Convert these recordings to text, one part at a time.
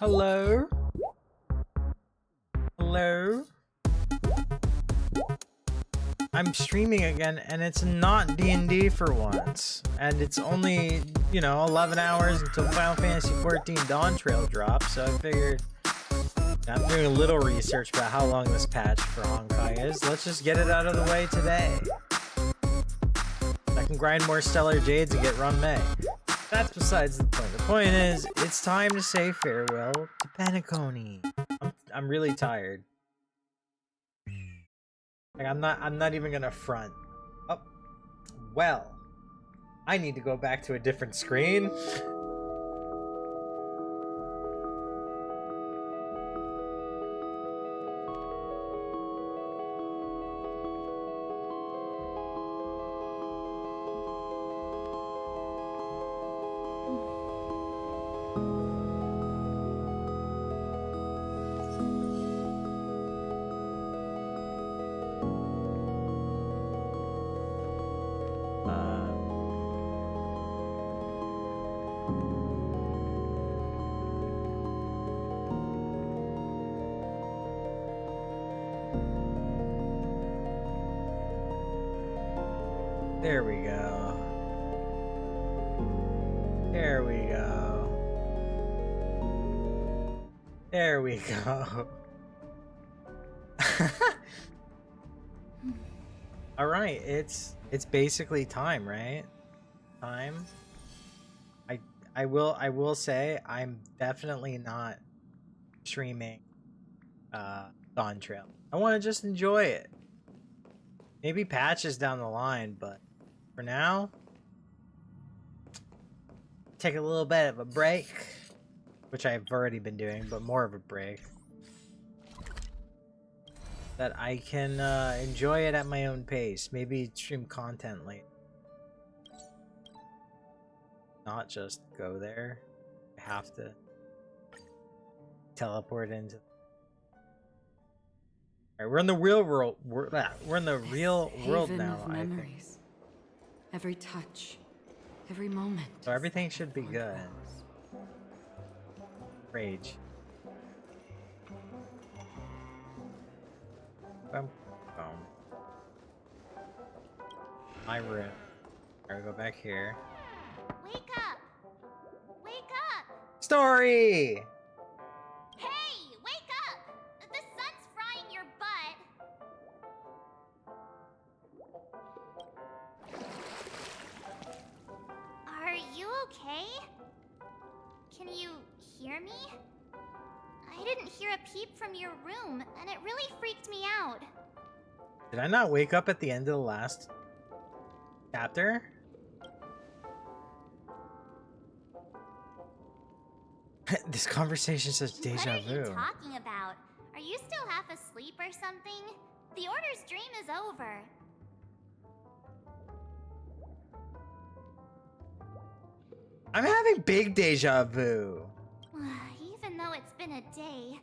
Hello? Hello? I'm streaming again, and it's not D&D for once. And it's only, you know, 11 hours until Final Fantasy XIV Dawn Trail drops, so I figured I'm doing a little research about how long this patch for Honkai is. Let's just get it out of the way today. I can grind more Stellar Jades and get Run May. That's besides the point. The point is, it's time to say farewell to Penacony. I'm really tired. Like, I'm not even gonna front. Oh, well, I need to go back to a different screen. There we go. There we go. There we go. All right, it's basically time, right? Time. I will say I'm definitely not streaming Dawn Trail. I want to just enjoy it. Maybe patches down the line, but for now, take a little bit of a break, which I've already been doing, but more of a break, that I can enjoy it at my own pace. Maybe stream content later, not just go there. I have to teleport into. All right, we're in the real world. We're in the real world now. Of memories. Every touch, every moment. So everything should be good. Rage. Boom. Boom. My room. Alright, go back here. Wake up! Wake up! Story! Hey! Wake up! The sun's frying your butt! Are you okay? Can you hear me? I didn't hear a peep from your room, and it really freaked me out. Did I not wake up at the end of the last chapter? This conversation says deja vu. What are you talking about? Are you still half asleep or something? The Order's dream is over. I'm having big deja vu. Even though it's been a day,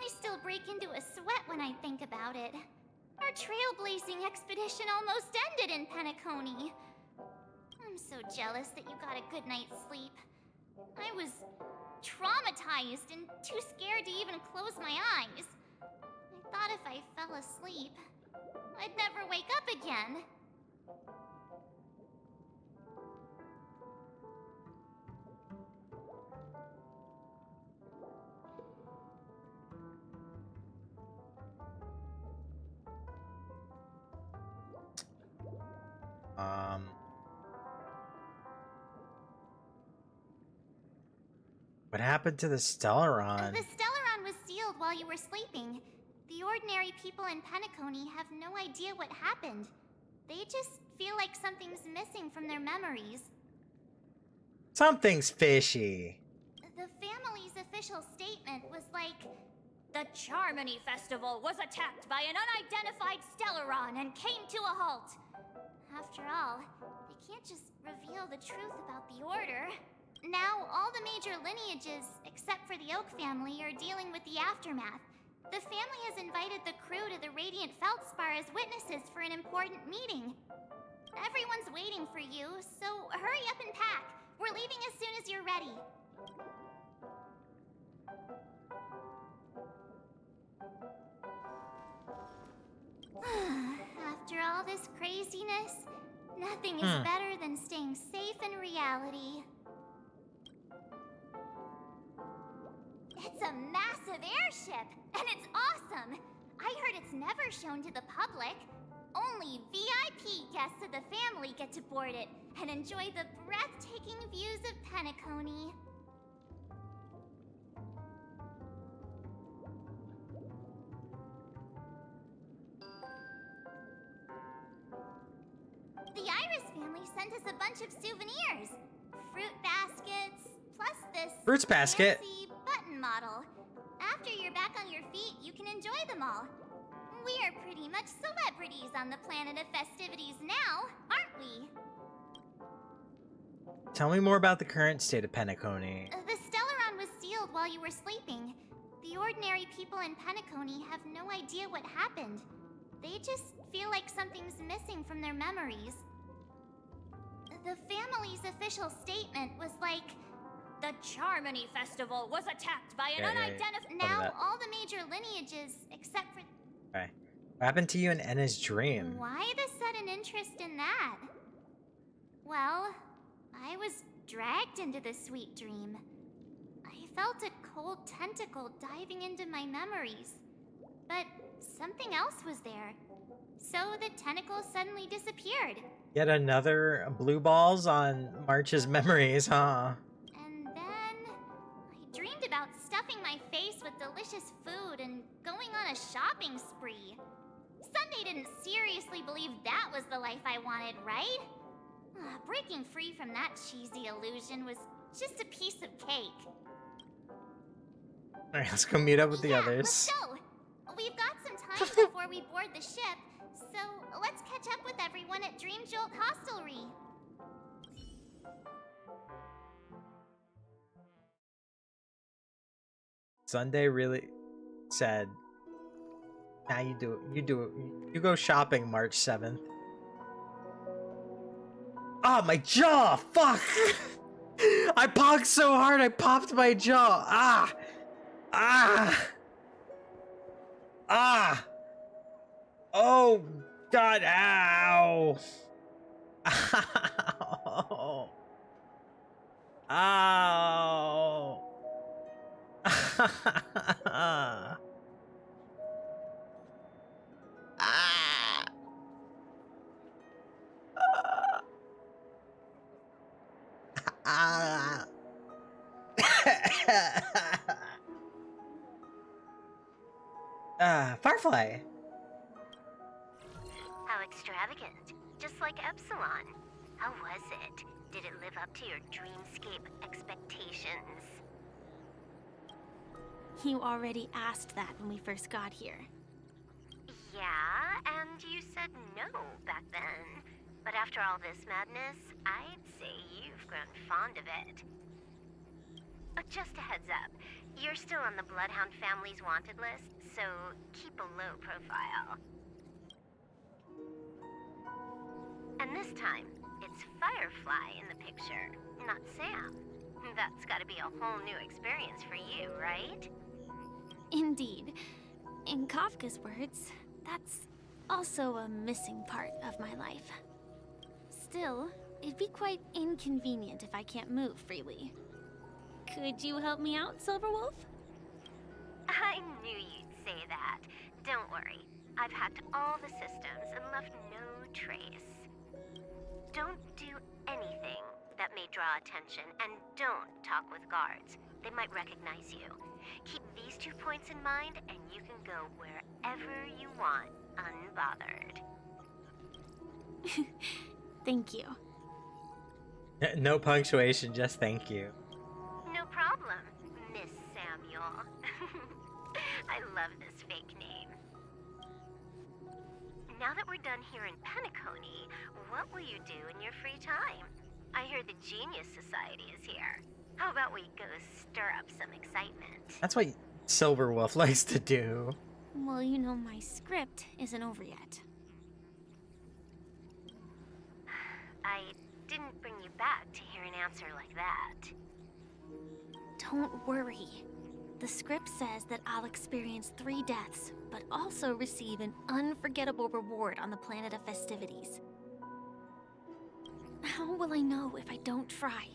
I still break into a sweat when I think about it. Our trailblazing expedition almost ended in Penacony. I'm so jealous that you got a good night's sleep. I was traumatized and too scared to even close my eyes. I thought if I fell asleep, I'd never wake up again. What happened to the Stellaron? The Stellaron was sealed while you were sleeping. The ordinary people in Penacony have no idea what happened. They just feel like something's missing from their memories. Something's fishy. The family's official statement was like, "The Charmony Festival was attacked by an unidentified Stellaron and came to a halt." After all, they can't just reveal the truth about the Order. Now, all the major lineages, except for the Oak family, are dealing with the aftermath. The family has invited the crew to the Radiant Feldspar as witnesses for an important meeting. Everyone's waiting for you, so hurry up and pack. We're leaving as soon as you're ready. all this craziness, nothing is better than staying safe in reality. It's a massive airship, and it's awesome! I heard it's never shown to the public. Only VIP guests of the family get to board it and enjoy the breathtaking views of Penacony. The Iris family sent us a bunch of souvenirs. Fruit baskets, plus this Fruits basket? fancy button model. After you're back on your feet, you can enjoy them all. We are pretty much celebrities on the planet of festivities now, aren't we? Tell me more about the current state of Penacony. The Stellaron was sealed while you were sleeping. The ordinary people in Penacony have no idea what happened. They just feel like something's missing from their memories. The family's official statement was like, the Charmony Festival was attacked by an unidentified... Now, all the major lineages, except for... Okay. What happened to you in Enna's dream? Why the sudden interest in that? Well, I was dragged into the sweet dream. I felt a cold tentacle diving into my memories. But something else was there. So the tentacle suddenly disappeared. Yet another blue balls on March's memories, huh? And then I dreamed about stuffing my face with delicious food and going on a shopping spree. Sunday didn't seriously believe that was the life I wanted, right? Breaking free from that cheesy illusion was just a piece of cake. Alright, let's go meet up with the others. Let's go! We've got some time before we board the ship, so let's catch up with everyone at Dream Jolt Hostelry. Sunday really said, "Now you do it. You go shopping March 7th." Ah, my jaw! Fuck! I pogged so hard, I popped my jaw. Ah! Ah! Ah! Oh, God, ow! Ow! Ow! Ah! Ah! Firefly. How extravagant. Just like Epsilon. How was it? Did it live up to your dreamscape expectations? You already asked that when we first got here. Yeah, and you said no back then. But after all this madness, I'd say you've grown fond of it. But just a heads up, you're still on the Bloodhound family's wanted list, so keep a low profile. And this time, it's Firefly in the picture, not Sam. That's gotta be a whole new experience for you, right? Indeed. In Kafka's words, that's also a missing part of my life. Still, it'd be quite inconvenient if I can't move freely. Could you help me out, Silverwolf? I knew you'd say that. Don't worry. I've hacked all the systems and left no trace. Don't do anything that may draw attention, and don't talk with guards. They might recognize you. Keep these 2 points in mind, and you can go wherever you want, unbothered. Thank you. No punctuation, just thank you. No problem, Miss Samuel. I love this fake name. Now that we're done here in Penacony, what will you do in your free time? I hear the Genius Society is here. How about we go stir up some excitement? That's what Silverwolf likes to do. Well, you know my script isn't over yet. I didn't bring you back to hear an answer like that. Don't worry. The script says that I'll experience 3 deaths, but also receive an unforgettable reward on the planet of festivities. How will I know if I don't try?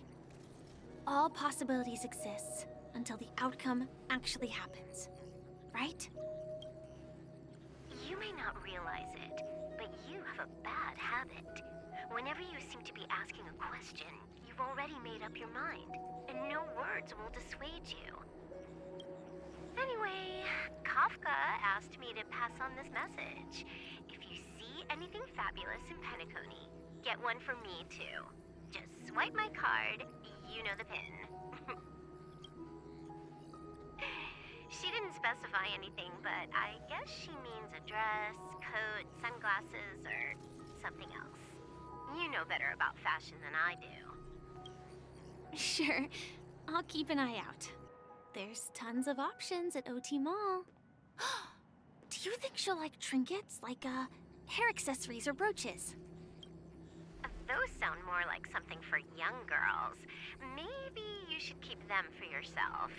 All possibilities exist until the outcome actually happens, right? You may not realize it, but you have a bad habit. Whenever you seem to be asking a question, you've already made up your mind, and no words will dissuade you. Anyway, Kafka asked me to pass on this message. If you see anything fabulous in Penacony, get one from me too. Just swipe my card, you know the pin. She didn't specify anything, but I guess she means a dress, coat, sunglasses, or something else. You know better about fashion than I do. Sure, I'll keep an eye out. There's tons of options at OT Mall. Do you think she'll like trinkets, like hair accessories or brooches? Those sound more like something for young girls. Maybe you should keep them for yourself.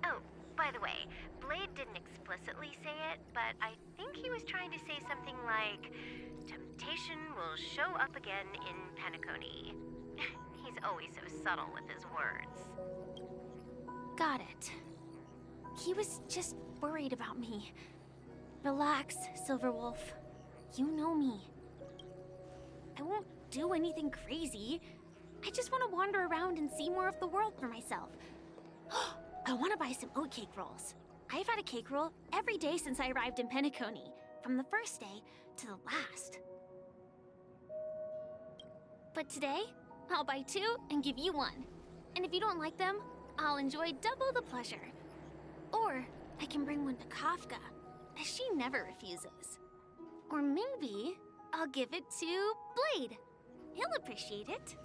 Oh, by the way, Blade didn't explicitly say it, but I think he was trying to say something like, temptation will show up again in Penacony. He's always so subtle with his words. Got it. He was just worried about me. Relax, Silverwolf. You know me. I won't do anything crazy. I just want to wander around and see more of the world for myself. I want to buy some oat cake rolls. I've had a cake roll every day since I arrived in Penacony, from the first day to the last. But today, I'll buy 2 and give you 1. And if you don't like them, I'll enjoy double the pleasure. Or I can bring one to Kafka, as she never refuses. Or maybe I'll give it to Blade. He'll appreciate it.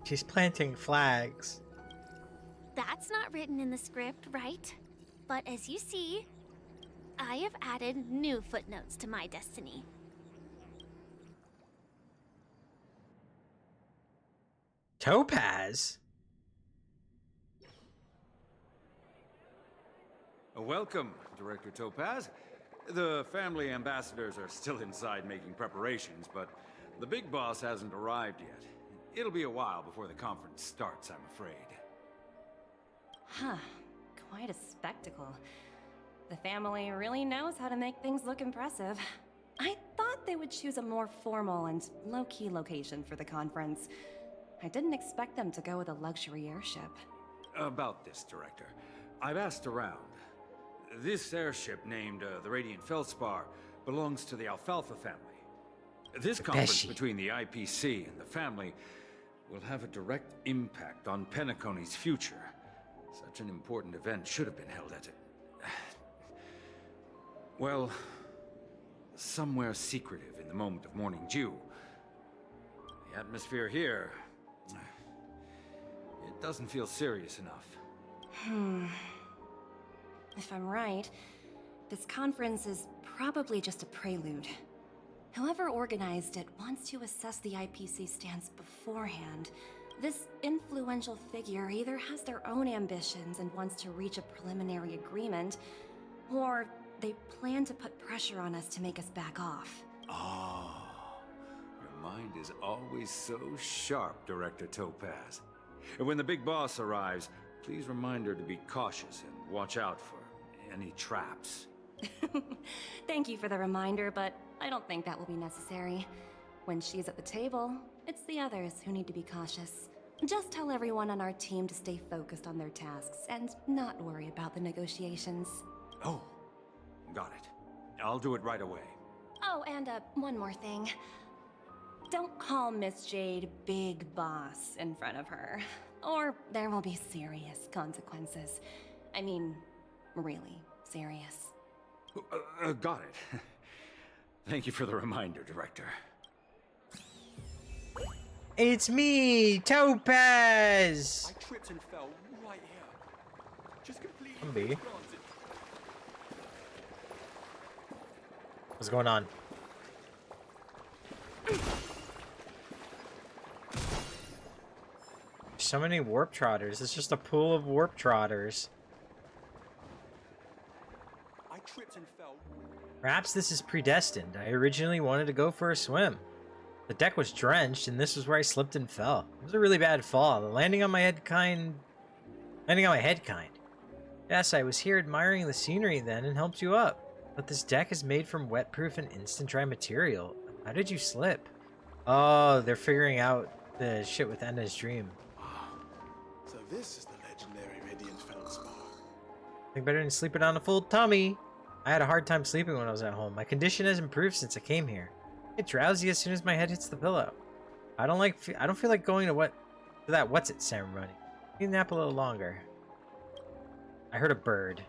She's planting flags. That's not written in the script, right? But as you see, I have added new footnotes to my destiny. Topaz? Welcome, Director Topaz. The family ambassadors are still inside making preparations, but the big boss hasn't arrived yet. It'll be a while before the conference starts, I'm afraid. Huh. Quite a spectacle. The family really knows how to make things look impressive. I thought they would choose a more formal and low-key location for the conference. I didn't expect them to go with a luxury airship. About this, Director. I've asked around. This airship, named the Radiant Feldspar, belongs to the Alfalfa family. This conference between the IPC and the family will have a direct impact on Penacony's future. Such an important event should have been held at it. Well, somewhere secretive in the moment of morning dew. The atmosphere here, it doesn't feel serious enough. If I'm right, this conference is probably just a prelude. Whoever organized it wants to assess the IPC stance beforehand. This influential figure either has their own ambitions and wants to reach a preliminary agreement, or they plan to put pressure on us to make us back off. Oh, your mind is always so sharp, Director Topaz. And when the big boss arrives, please remind her to be cautious and watch out for any traps. Thank you for the reminder, but I don't think that will be necessary. When she's at the table, it's the others who need to be cautious. Just tell everyone on our team to stay focused on their tasks and not worry about the negotiations. Oh, got it. I'll do it right away. Oh, and one more thing. Don't call Miss Jade Big Boss in front of her, or there will be serious consequences. I mean, really serious. Got it. Thank you for the reminder, Director. It's me, Topaz! I tripped and fell right here. Just completely Zombie. granted. What's going on? So many warp trotters. It's just a pool of warp trotters. I tripped and fell. Perhaps this is predestined. I originally wanted to go for a swim. The deck was drenched, and this was where I slipped and fell. It was a really bad fall. The landing on my head kind. Yes, I was here admiring the scenery then and helped you up. But this deck is made from wet-proof and instant dry material. How did you slip? Oh, they're figuring out the shit with Enna's dream. So this is the legendary Radiant Feldspar. Think better than sleeping on a full tummy. I had a hard time sleeping when I was at home. My condition has improved since I came here. I get drowsy as soon as my head hits the pillow. I don't feel like going to that what's it ceremony. I need to nap a little longer. I heard a bird.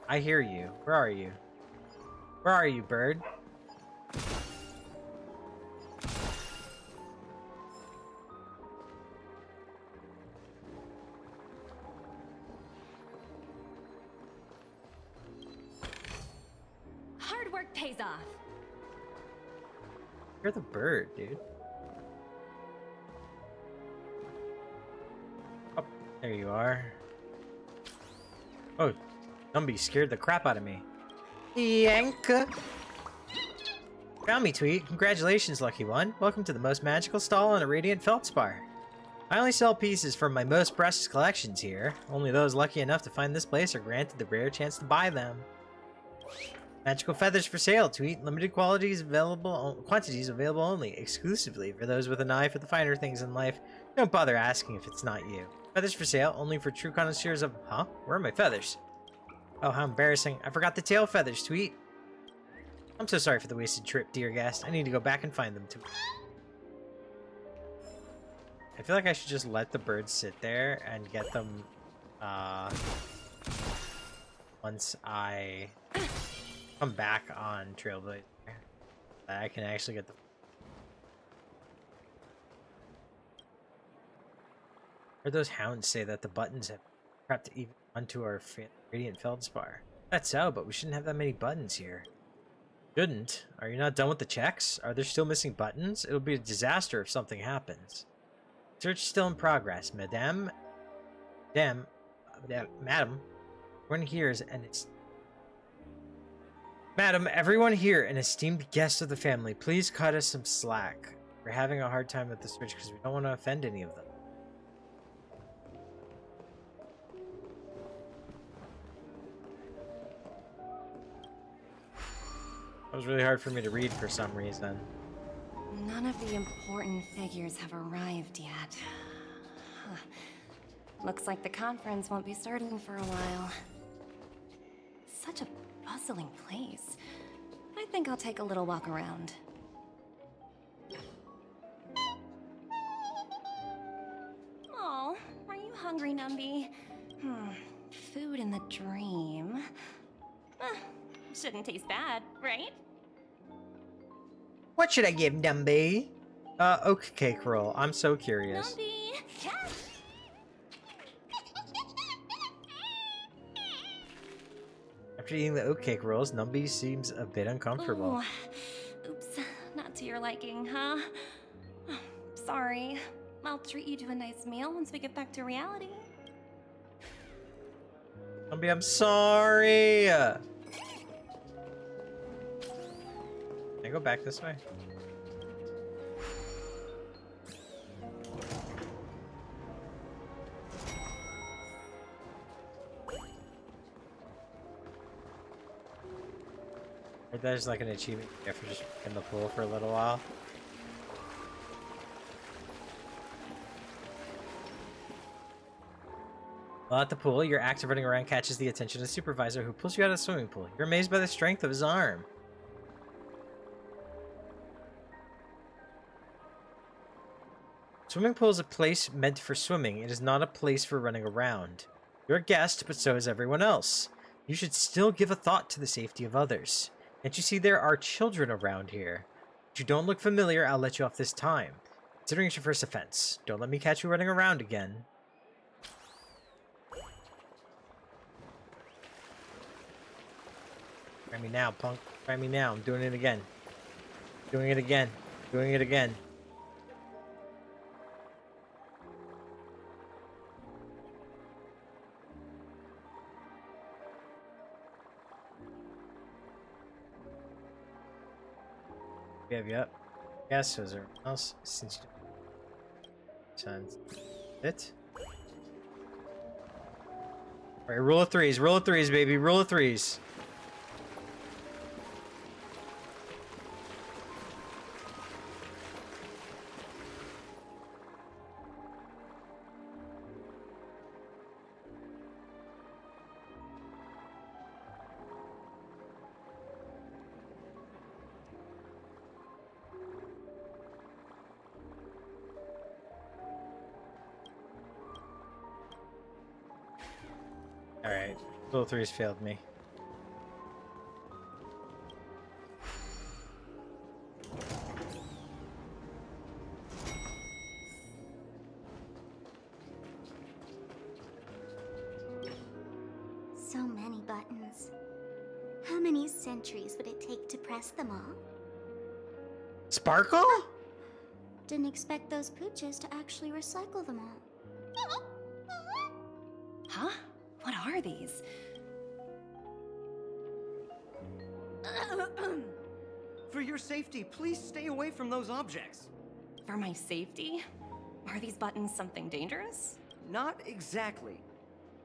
I hear you. Where are you? Where are you, bird? Hard work pays off. You're the bird, dude. Oh, there you are. Oh, Numby scared the crap out of me. Yanka. Found me, Tweet. Congratulations, lucky one. Welcome to the most magical stall on a Radiant Feldspar. I only sell pieces from my most precious collections here. Only those lucky enough to find this place are granted the rare chance to buy them. Magical feathers for sale, Tweet. Limited quantities available only, exclusively for those with an eye for the finer things in life. Don't bother asking if it's not you. Feathers for sale, only for true connoisseurs of... Huh? Where are my feathers? Oh, how embarrassing. I forgot the tail feathers, Tweet. I'm so sorry for the wasted trip, dear guest. I need to go back and find them, Tweet. I feel like I should just let the birds sit there and get them, once I come back on Trailblaze. I can actually get the... Heard those hounds say that the buttons have crept even onto our Radiant Feldspar. That's so, but we shouldn't have that many buttons here. Shouldn't? Are you not done with the checks? Are there still missing buttons? It'll be a disaster if something happens. Search still in progress, madame. Madam. Everyone here is an Madam, everyone here, an esteemed guest of the family, please cut us some slack. We're having a hard time with the search because we don't want to offend any of them. That was really hard for me to read for some reason. None of the important figures have arrived yet. Looks like the conference won't be starting for a while. Such a bustling place. I think I'll take a little walk around. Oh, are you hungry, Numby? Food in the dream. Shouldn't taste bad, right? What should I give Numby? Oak cake roll. I'm so curious. Numby! After eating the oat cake rolls, Numby seems a bit uncomfortable. Ooh. Oops, not to your liking, huh? Sorry. I'll treat you to a nice meal once we get back to reality. Numby, I'm sorry! Can I go back this way? Or there's like an achievement for just in the pool for a little while. While at the pool, your act of running around catches the attention of the supervisor who pulls you out of the swimming pool. You're amazed by the strength of his arm. Swimming pool is a place meant for swimming. It is not a place for running around. You're a guest, but so is everyone else. You should still give a thought to the safety of others. Can't you see there are children around here? If you don't look familiar, I'll let you off this time. Considering it's your first offense, don't let me catch you running around again. Try me now, punk. Try me now. I'm doing it again. Doing it again. Doing it again. Yep. Yes, was there else since it? Alright, rule of threes, baby, rule of threes. Alright, rule of threes failed me. So many buttons. How many centuries would it take to press them all? Sparkle? Didn't expect those pooches to actually recycle them all. Huh? What are these? For your safety, please stay away from those objects. For my safety? Are these buttons something dangerous? Not exactly.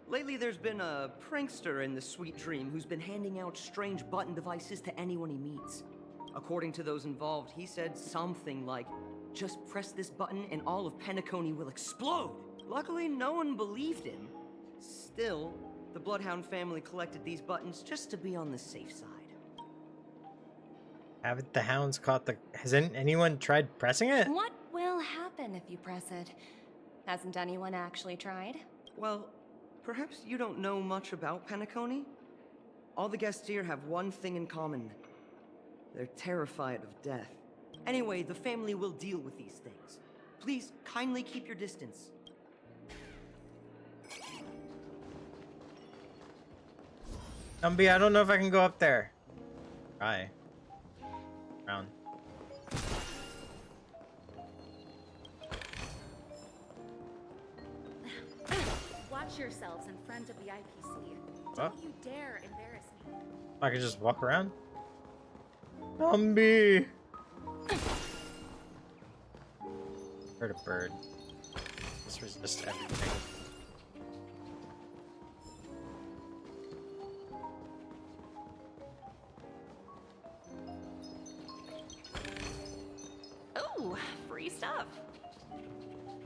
Lately, there's been a prankster in the Sweet Dream who's been handing out strange button devices to anyone he meets. According to those involved, he said something like, "Just press this button and all of Penacony will explode." Luckily, no one believed him. Still, the Bloodhound family collected these buttons just to be on the safe side. Haven't the hounds caught the... Hasn't anyone tried pressing it? What will happen if you press it? Hasn't anyone actually tried? Well, perhaps you don't know much about Penacony? All the guests here have one thing in common. They're terrified of death. Anyway, the family will deal with these things. Please kindly keep your distance. Gumby, I don't know if I can go up there. Try. Round. Watch yourselves in front of the IPC. What? Don't you dare embarrass me. I can just walk around? Gumby! Heard a bird. Let's resist everything. Oh, free stuff.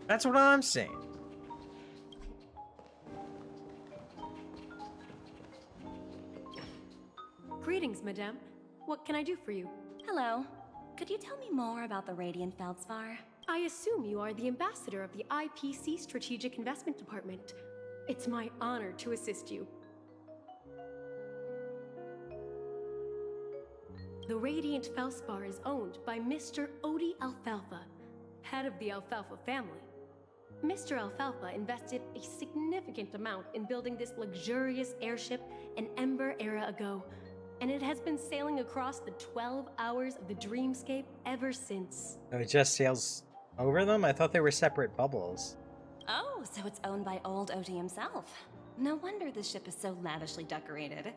That's what I'm saying. Greetings, madame. What can I do for you? Hello. Could you tell me more about the Radiant Feldspar? I assume you are the ambassador of the IPC Strategic Investment Department. It's my honor to assist you. The Radiant Feldspar is owned by Mr. Odie Alfalfa, head of the Alfalfa family. Mr. Alfalfa invested a significant amount in building this luxurious airship an Ember era ago, and it has been sailing across the 12 hours of the dreamscape ever since. Oh, it just sails over them? I thought they were separate bubbles. Oh, so it's owned by old Odie himself. No wonder this ship is so lavishly decorated.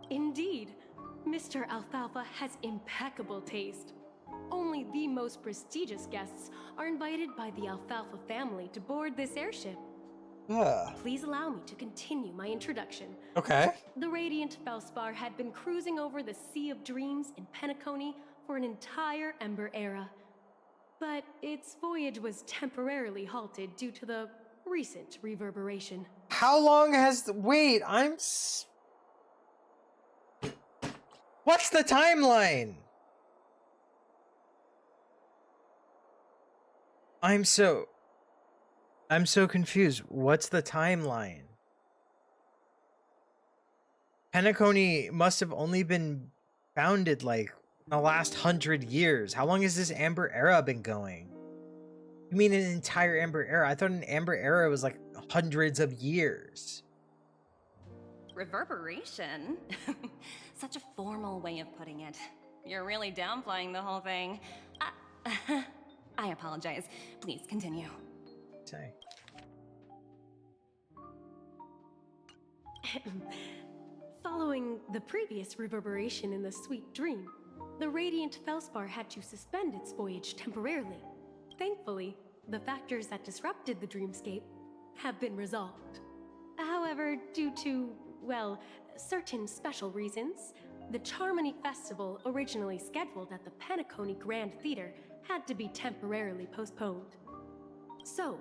Indeed, Mr. Alfalfa has impeccable taste. Only the most prestigious guests are invited by the Alfalfa family to board this airship. Please allow me to continue my introduction. Okay. The Radiant Feldspar had been cruising over the Sea of Dreams in Penacony for an entire Ember era. But its voyage was temporarily halted due to the recent reverberation. How long has the... Wait, What's the timeline? I'm so confused. What's the timeline? Penacony must have only been founded like in the last 100 years. How long has this Amber Era been going? You mean an entire Amber Era? I thought an Amber Era was like hundreds of years. Reverberation? Such a formal way of putting it. You're really downplaying the whole thing. I apologize. Please continue. Say. Following the previous reverberation in the sweet dream, the radiant Felspar had to suspend its voyage temporarily. Thankfully, the factors that disrupted the dreamscape have been resolved. However, due to, well, certain special reasons, the Charmony Festival, originally scheduled at the Penacony Grand Theater, had to be temporarily postponed. So,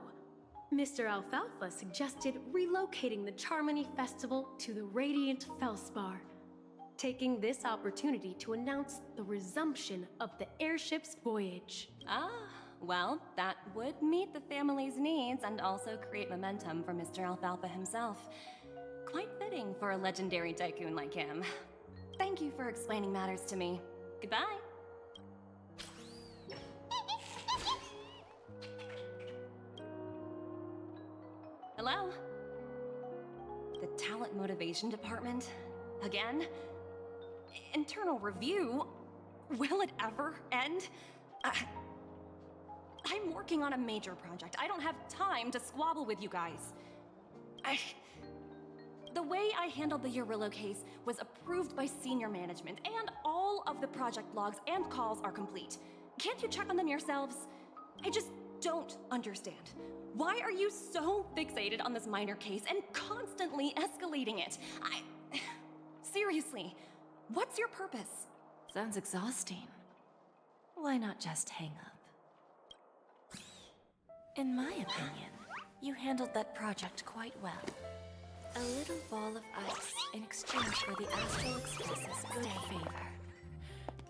Mr. Alfalfa suggested relocating the Charmony Festival to the Radiant Felspar, taking this opportunity to announce the resumption of the airship's voyage. Ah, well, that would meet the family's needs and also create momentum for Mr. Alfalfa himself. Quite fitting for a legendary tycoon like him. Thank you for explaining matters to me. Goodbye. Hello? The Talent Motivation Department? Again? Internal review? Will it ever end? I'm working on a major project. I don't have time to squabble with you guys. The way I handled the Urillo case was approved by senior management, and all of the project logs and calls are complete. Can't you check on them yourselves? I just don't understand. Why are you so fixated on this minor case and constantly escalating it? Seriously, what's your purpose? Sounds exhausting. Why not just hang up? In my opinion, you handled that project quite well. A little ball of ice in exchange for the Astral Express's good favor.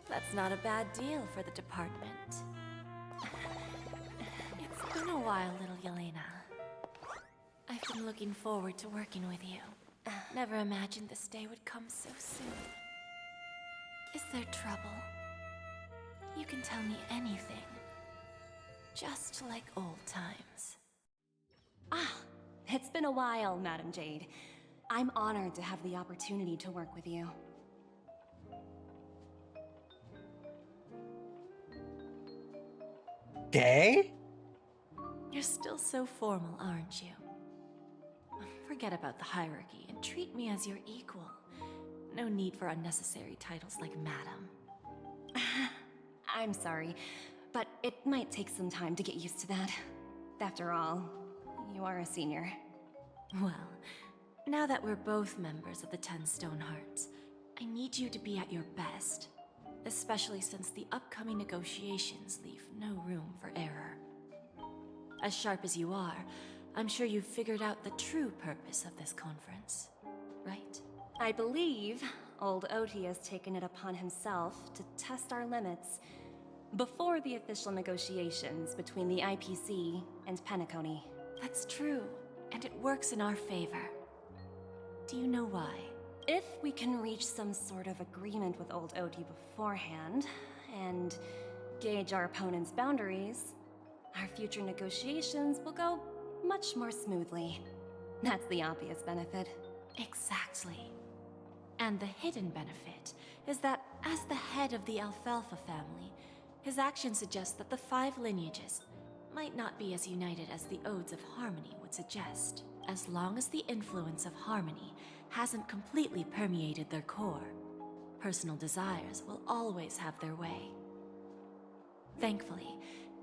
That's not a bad deal for the department. It's been a while, little Yelena. I've been looking forward to working with you. Never imagined this day would come so soon. Is there trouble? You can tell me anything. Just like old times. It's been a while, Madam Jade. I'm honored to have the opportunity to work with you. Gay? You're still so formal, aren't you? Forget about the hierarchy and treat me as your equal. No need for unnecessary titles like Madam. I'm sorry, but it might take some time to get used to that. After all, you are a senior. Well, now that we're both members of the 10 Stone Hearts, I need you to be at your best. Especially since the upcoming negotiations leave no room for error. As sharp as you are, I'm sure you've figured out the true purpose of this conference, right? I believe old Oti has taken it upon himself to test our limits before the official negotiations between the IPC and Penacony. That's true, and it works in our favor. Do you know why? If we can reach some sort of agreement with old Oti beforehand, and gauge our opponent's boundaries, our future negotiations will go much more smoothly. That's the obvious benefit. Exactly. And the hidden benefit is that as the head of the Alfalfa family, his actions suggest that the 5 lineages might not be as united as the Odes of Harmony would suggest, as long as the influence of Harmony hasn't completely permeated their core. Personal desires will always have their way. Thankfully,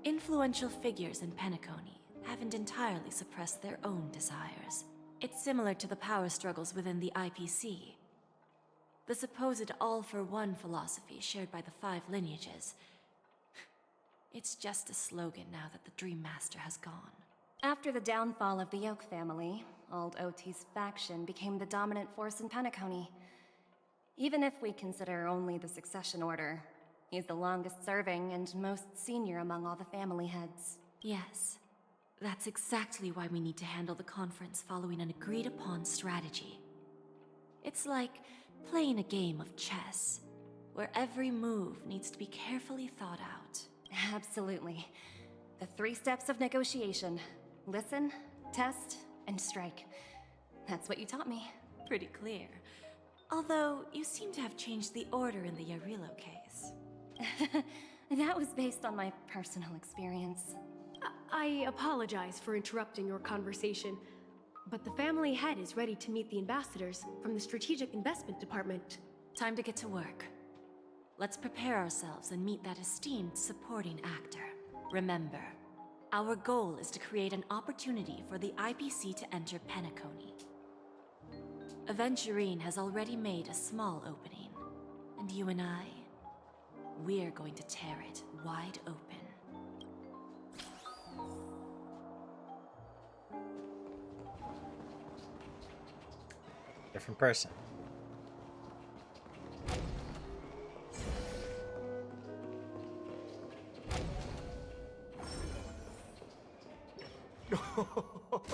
influential figures in Penacony haven't entirely suppressed their own desires. It's similar to the power struggles within the IPC. The supposed all-for-one philosophy shared by the 5 lineages. It's just a slogan now that the Dream Master has gone. After the downfall of the Yoke family, old Oti's faction became the dominant force in Penacony. Even if we consider only the succession order, he's the longest serving and most senior among all the family heads. Yes. That's exactly why we need to handle the conference following an agreed-upon strategy. It's like playing a game of chess, where every move needs to be carefully thought out. Absolutely. The 3 steps of negotiation. Listen, test, and strike. That's what you taught me. Pretty clear. Although, you seem to have changed the order in the Yarilo case. That was based on my personal experience. I apologize for interrupting your conversation, but the family head is ready to meet the ambassadors from the Strategic Investment Department. Time to get to work. Let's prepare ourselves and meet that esteemed supporting actor. Remember, our goal is to create an opportunity for the IPC to enter Penacony. Aventurine has already made a small opening, and you and I, we're going to tear it wide open. Different person.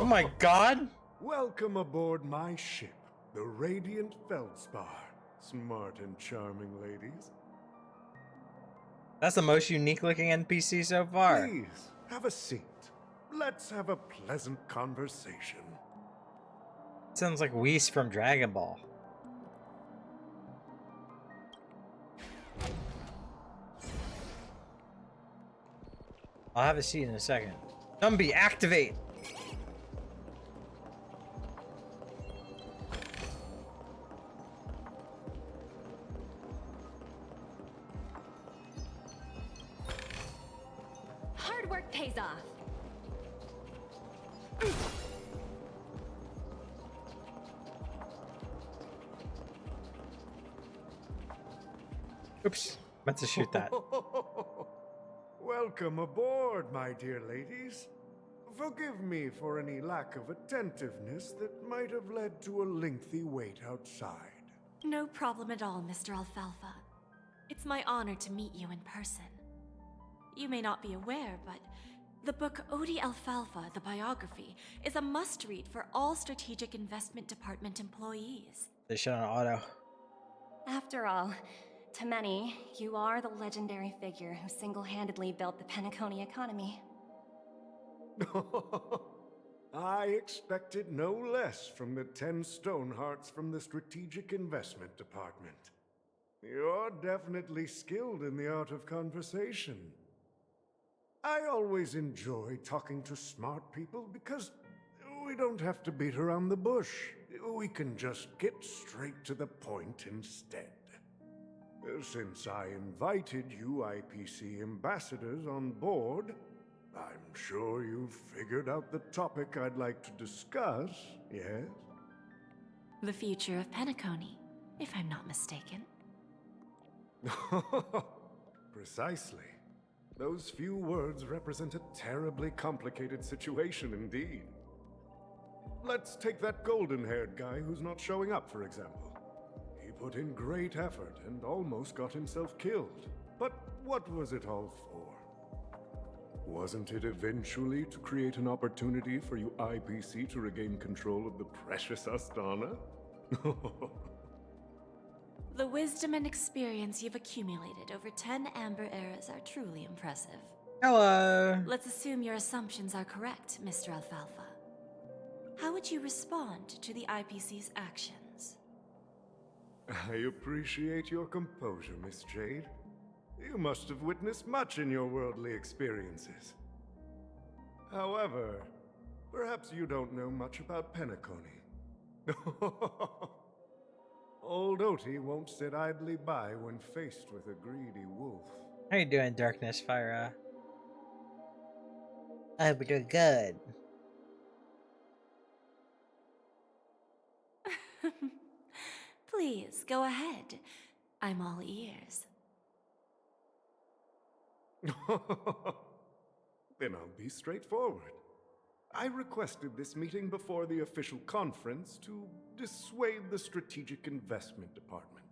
Oh my god! Welcome aboard my ship, the Radiant Feldspar. Smart and charming ladies. That's the most unique looking NPC so far. Please, have a seat. Let's have a pleasant conversation. Sounds like Whis from Dragon Ball. I'll have a seat in a second. Gumby, activate! Hard work pays off. Oops, meant to shoot that. Welcome aboard, my dear ladies. Forgive me for any lack of attentiveness that might have led to a lengthy wait outside. No problem at all, Mr. Alfalfa. It's my honor to meet you in person. You may not be aware, but the book Odie Alfalfa, the biography, is a must-read for all Strategic Investment Department employees. They shut on auto. After all, to many, you are the legendary figure who single-handedly built the Penacony economy. I expected no less from the 10 Stonehearts from the Strategic Investment Department. You're definitely skilled in the art of conversation. I always enjoy talking to smart people because we don't have to beat around the bush. We can just get straight to the point instead. Since I invited you IPC ambassadors on board, I'm sure you've figured out the topic I'd like to discuss, yes? The future of Penacony, if I'm not mistaken. Precisely. Those few words represent a terribly complicated situation indeed. Let's take that golden-haired guy who's not showing up, for example. He put in great effort and almost got himself killed. But what was it all for? Wasn't it eventually to create an opportunity for you IPC to regain control of the precious Astana? The wisdom and experience you've accumulated over 10 Amber Eras are truly impressive. Hello! Let's assume your assumptions are correct, Mr. Alfalfa. How would you respond to the IPC's actions? I appreciate your composure, Miss Jade. You must have witnessed much in your worldly experiences. However, perhaps you don't know much about Penacony. Old Oti won't sit idly by when faced with a greedy wolf. How you doing, Darkness Fire? I hope you're good. Please, go ahead. I'm all ears. Then I'll be straightforward. I requested this meeting before the official conference to dissuade the Strategic Investment Department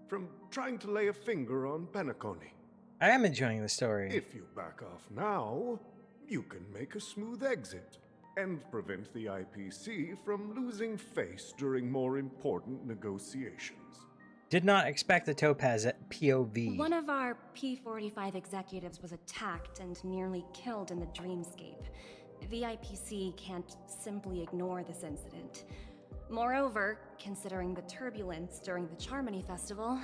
from trying to lay a finger on Penacony. I am enjoying the story. If you back off now, you can make a smooth exit and prevent the IPC from losing face during more important negotiations. Did not expect the Topaz at POV. One of our P-45 executives was attacked and nearly killed in the dreamscape. The IPC can't simply ignore this incident. Moreover, considering the turbulence during the Charmony Festival,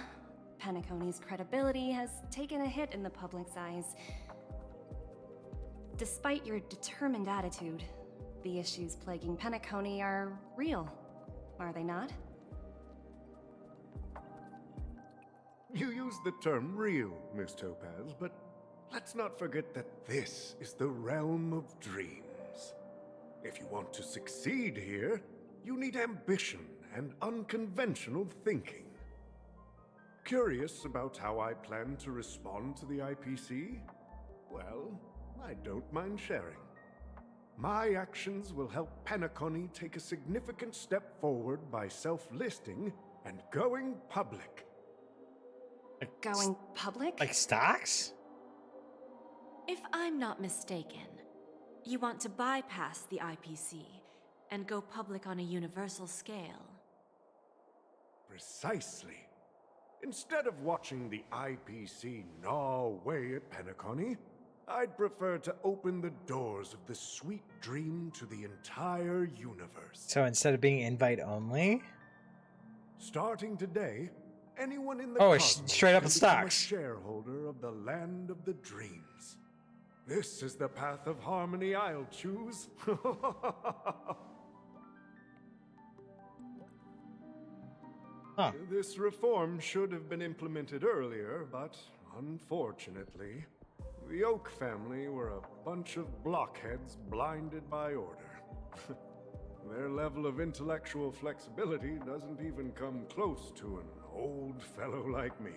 Penacony's credibility has taken a hit in the public's eyes. Despite your determined attitude, the issues plaguing Penacony are real, are they not? You use the term real, Miss Topaz, but let's not forget that this is the realm of dreams. If you want to succeed here, you need ambition and unconventional thinking. Curious about how I plan to respond to the IPC? Well, I don't mind sharing. My actions will help Penacony take a significant step forward by self-listing and going public. Going public? Like stocks? If I'm not mistaken, you want to bypass the IPC and go public on a universal scale. Precisely. Instead of watching the IPC gnaw away at Penacony, I'd prefer to open the doors of the sweet dream to the entire universe. So instead of being invite only? Starting today, anyone in the cosmos straight up can in become stocks. a shareholder of the land of the dreams. This is the path of harmony I'll choose. Huh. This reform should have been implemented earlier, but unfortunately, the Oak family were a bunch of blockheads blinded by order. Their level of intellectual flexibility doesn't even come close to an old fellow like me.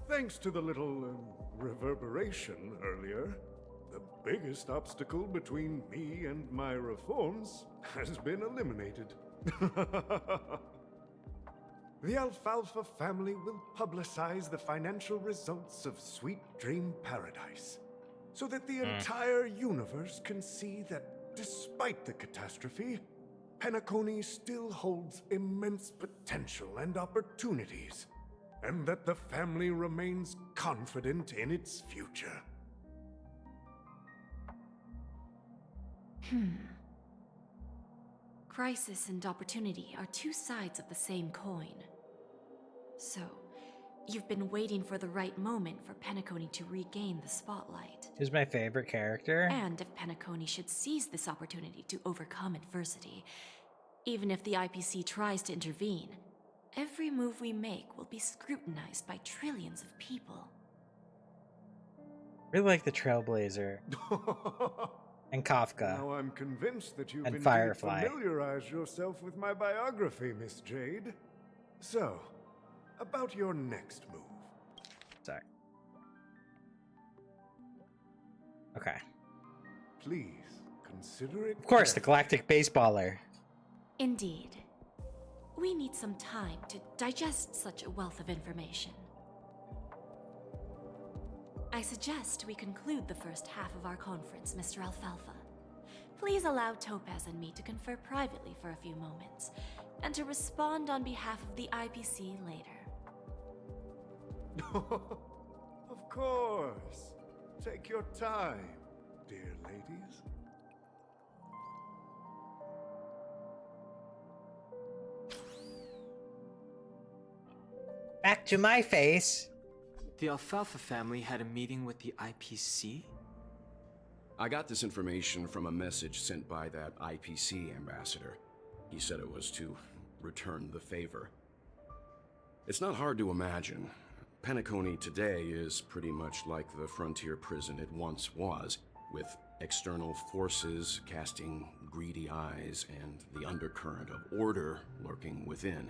Thanks to the little reverberation earlier, the biggest obstacle between me and my reforms has been eliminated. The Alfalfa family will publicize the financial results of Sweet Dream Paradise, so that the entire universe can see that despite the catastrophe, Penacony still holds immense potential and opportunities, and that the family remains confident in its future. Crisis and opportunity are two sides of the same coin. So, you've been waiting for the right moment for Penacony to regain the spotlight. Who's my favorite character? And if Penacony should seize this opportunity to overcome adversity, even if the IPC tries to intervene, every move we make will be scrutinized by trillions of people. Really like the Trailblazer. And Kafka. Now I'm convinced that you've And indeed Firefly. familiarized yourself with my biography, Miss Jade. So, about your next move. Sorry. Okay. Please, consider it. Of course, the Galactic Baseballer. Indeed. We need some time to digest such a wealth of information. I suggest we conclude the first half of our conference, Mr. Alfalfa. Please allow Topaz and me to confer privately for a few moments, and to respond on behalf of the IPC later. Of course. Take your time, dear ladies. Back to my face. The Alfalfa family had a meeting with the IPC? I got this information from a message sent by that IPC ambassador. He said it was to return the favor. It's not hard to imagine. Penacony today is pretty much like the frontier prison it once was, with external forces casting greedy eyes and the undercurrent of order lurking within.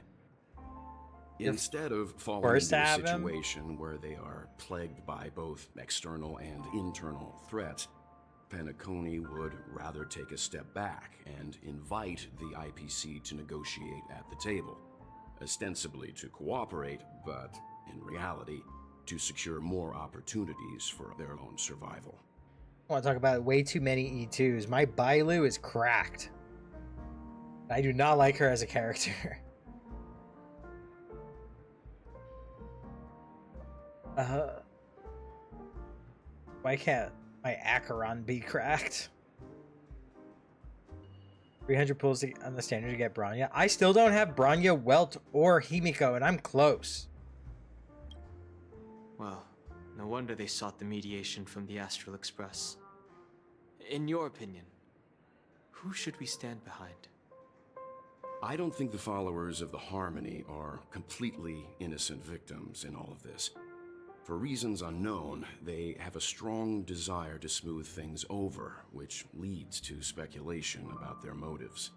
Instead of falling into a situation where they are plagued by both external and internal threats, Penacony would rather take a step back and invite the IPC to negotiate at the table, ostensibly to cooperate, but in reality, to secure more opportunities for their own survival. I want to talk about way too many E2s. My Bailu is cracked. I do not like her as a character. Why can't my Acheron be cracked? 300 pulls on the standard to get Bronya. I still don't have Bronya, Welt, or Himiko, and I'm close. Well, no wonder they sought the mediation from the Astral Express. In your opinion, who should we stand behind? I don't think the followers of the Harmony are completely innocent victims in all of this. For reasons unknown, they have a strong desire to smooth things over, which leads to speculation about their motives.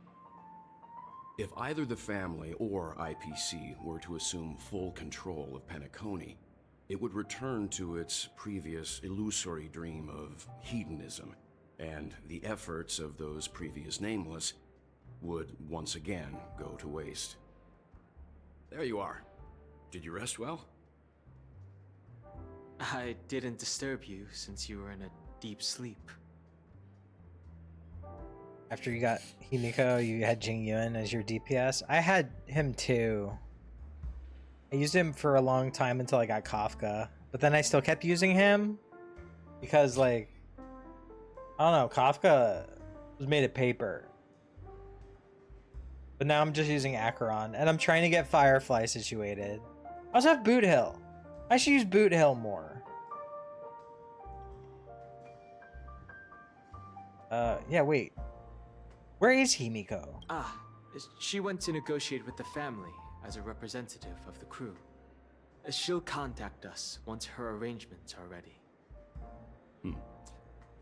If either the family or IPC were to assume full control of Penacony, it would return to its previous illusory dream of hedonism, and the efforts of those previous nameless would once again go to waste. There you are. Did you rest well? I didn't disturb you since you were in a deep sleep. After you got Himiko, you had Jing Yuan as your DPS. I had him too. I used him for a long time until I got Kafka, but then I still kept using him because, like, I don't know, Kafka was made of paper. But now I'm just using Acheron, and I'm trying to get Firefly situated. I also have Boot Hill. I should use Boot Hill more. Yeah, wait. Where is Himiko? Ah, she went to negotiate with the family as a representative of the crew. She'll contact us once her arrangements are ready.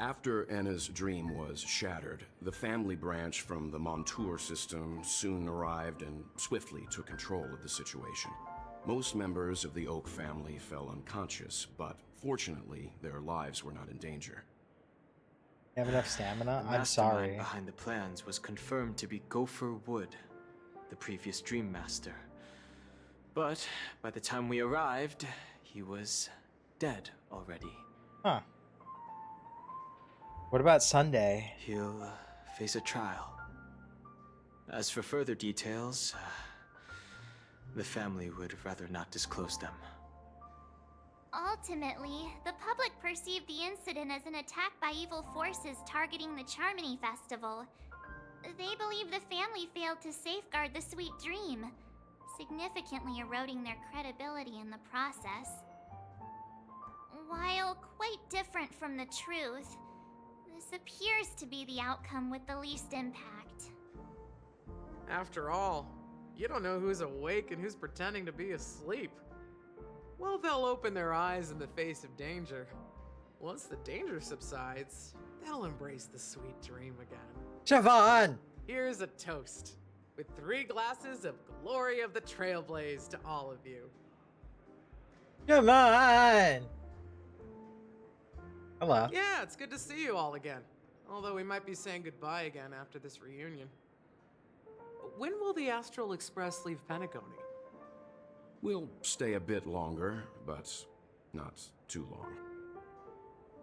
After Anna's dream was shattered, the family branch from the Montour system soon arrived and swiftly took control of the situation. Most members of the Oak family fell unconscious, but fortunately, their lives were not in danger. You have enough stamina? The I'm sorry. mastermind behind the plans was confirmed to be Gopher Wood, the previous Dream Master. But by the time we arrived, he was dead already. Huh. What about Sunday? He'll face a trial. As for further details, the family would rather not disclose them. Ultimately, the public perceived the incident as an attack by evil forces targeting the Charmony Festival. They believe the family failed to safeguard the sweet dream, significantly eroding their credibility in the process. While quite different from the truth, this appears to be the outcome with the least impact. After all, you don't know who's awake and who's pretending to be asleep. Well, they'll open their eyes in the face of danger. Once the danger subsides, they'll embrace the sweet dream again. Siobhan! Here's a toast, with 3 glasses of glory of the Trailblaze to all of you. Come on! Hello. Yeah, it's good to see you all again. Although we might be saying goodbye again after this reunion. When will the Astral Express leave Penacony? We'll stay a bit longer, but not too long.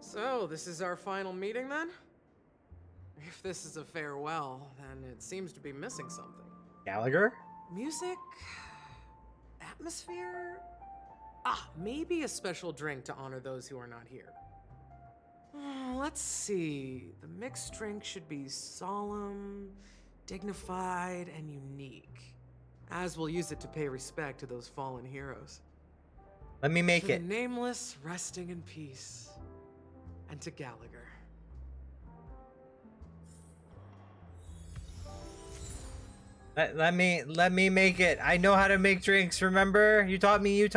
So, this is our final meeting then? If this is a farewell, then it seems to be missing something. Gallagher? Music? Atmosphere? Maybe a special drink to honor those who are not here. Let's see. The mixed drink should be solemn, dignified, and unique. As we'll use it to pay respect to those fallen heroes. Let me make to it. The nameless resting in peace. And to Gallagher. Let me make it. I know how to make drinks, remember? You taught me.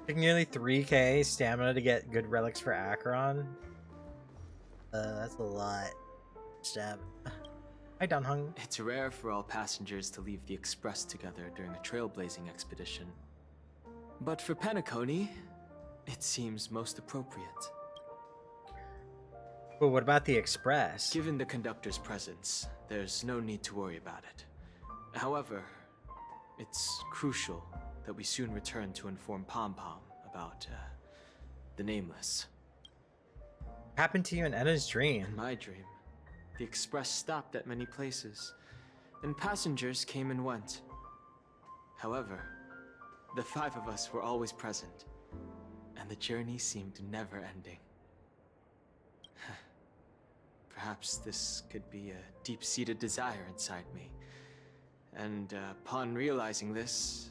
Took nearly 3k stamina to get good relics for Acheron. That's a lot. Stab. Hi, Dunhung. It's rare for all passengers to leave the Express together during a trailblazing expedition. But for Penacony, it seems most appropriate. But what about the Express? Given the conductor's presence, there's no need to worry about it. However, it's crucial that we soon return to inform Pom Pom about, the Nameless. What happened to you in Enna's dream? In my dream, the Express stopped at many places, and passengers came and went. However, the 5 of us were always present, and the journey seemed never ending. Perhaps this could be a deep-seated desire inside me. And upon realizing this,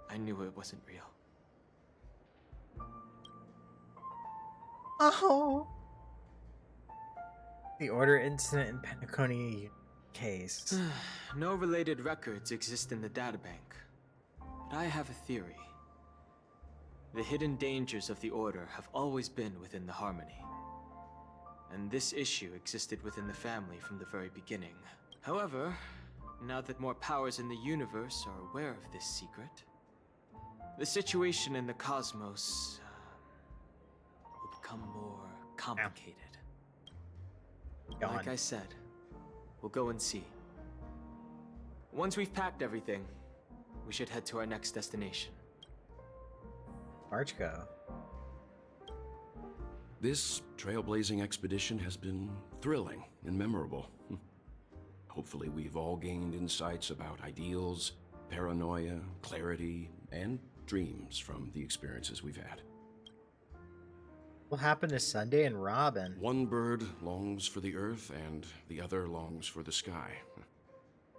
I knew it wasn't real. Oh! The Order incident in Penacony case. No related records exist in the databank. But I have a theory. The hidden dangers of the Order have always been within the Harmony. And this issue existed within the family from the very beginning. However, now that more powers in the universe are aware of this secret, the situation in the cosmos will become more complicated. Like I said, we'll go and see. Once we've packed everything, we should head to our next destination. March go. This trailblazing expedition has been thrilling and memorable. Hopefully we've all gained insights about ideals, paranoia, clarity, and dreams from the experiences we've had. What happened to Sunday and Robin? One bird longs for the earth and the other longs for the sky.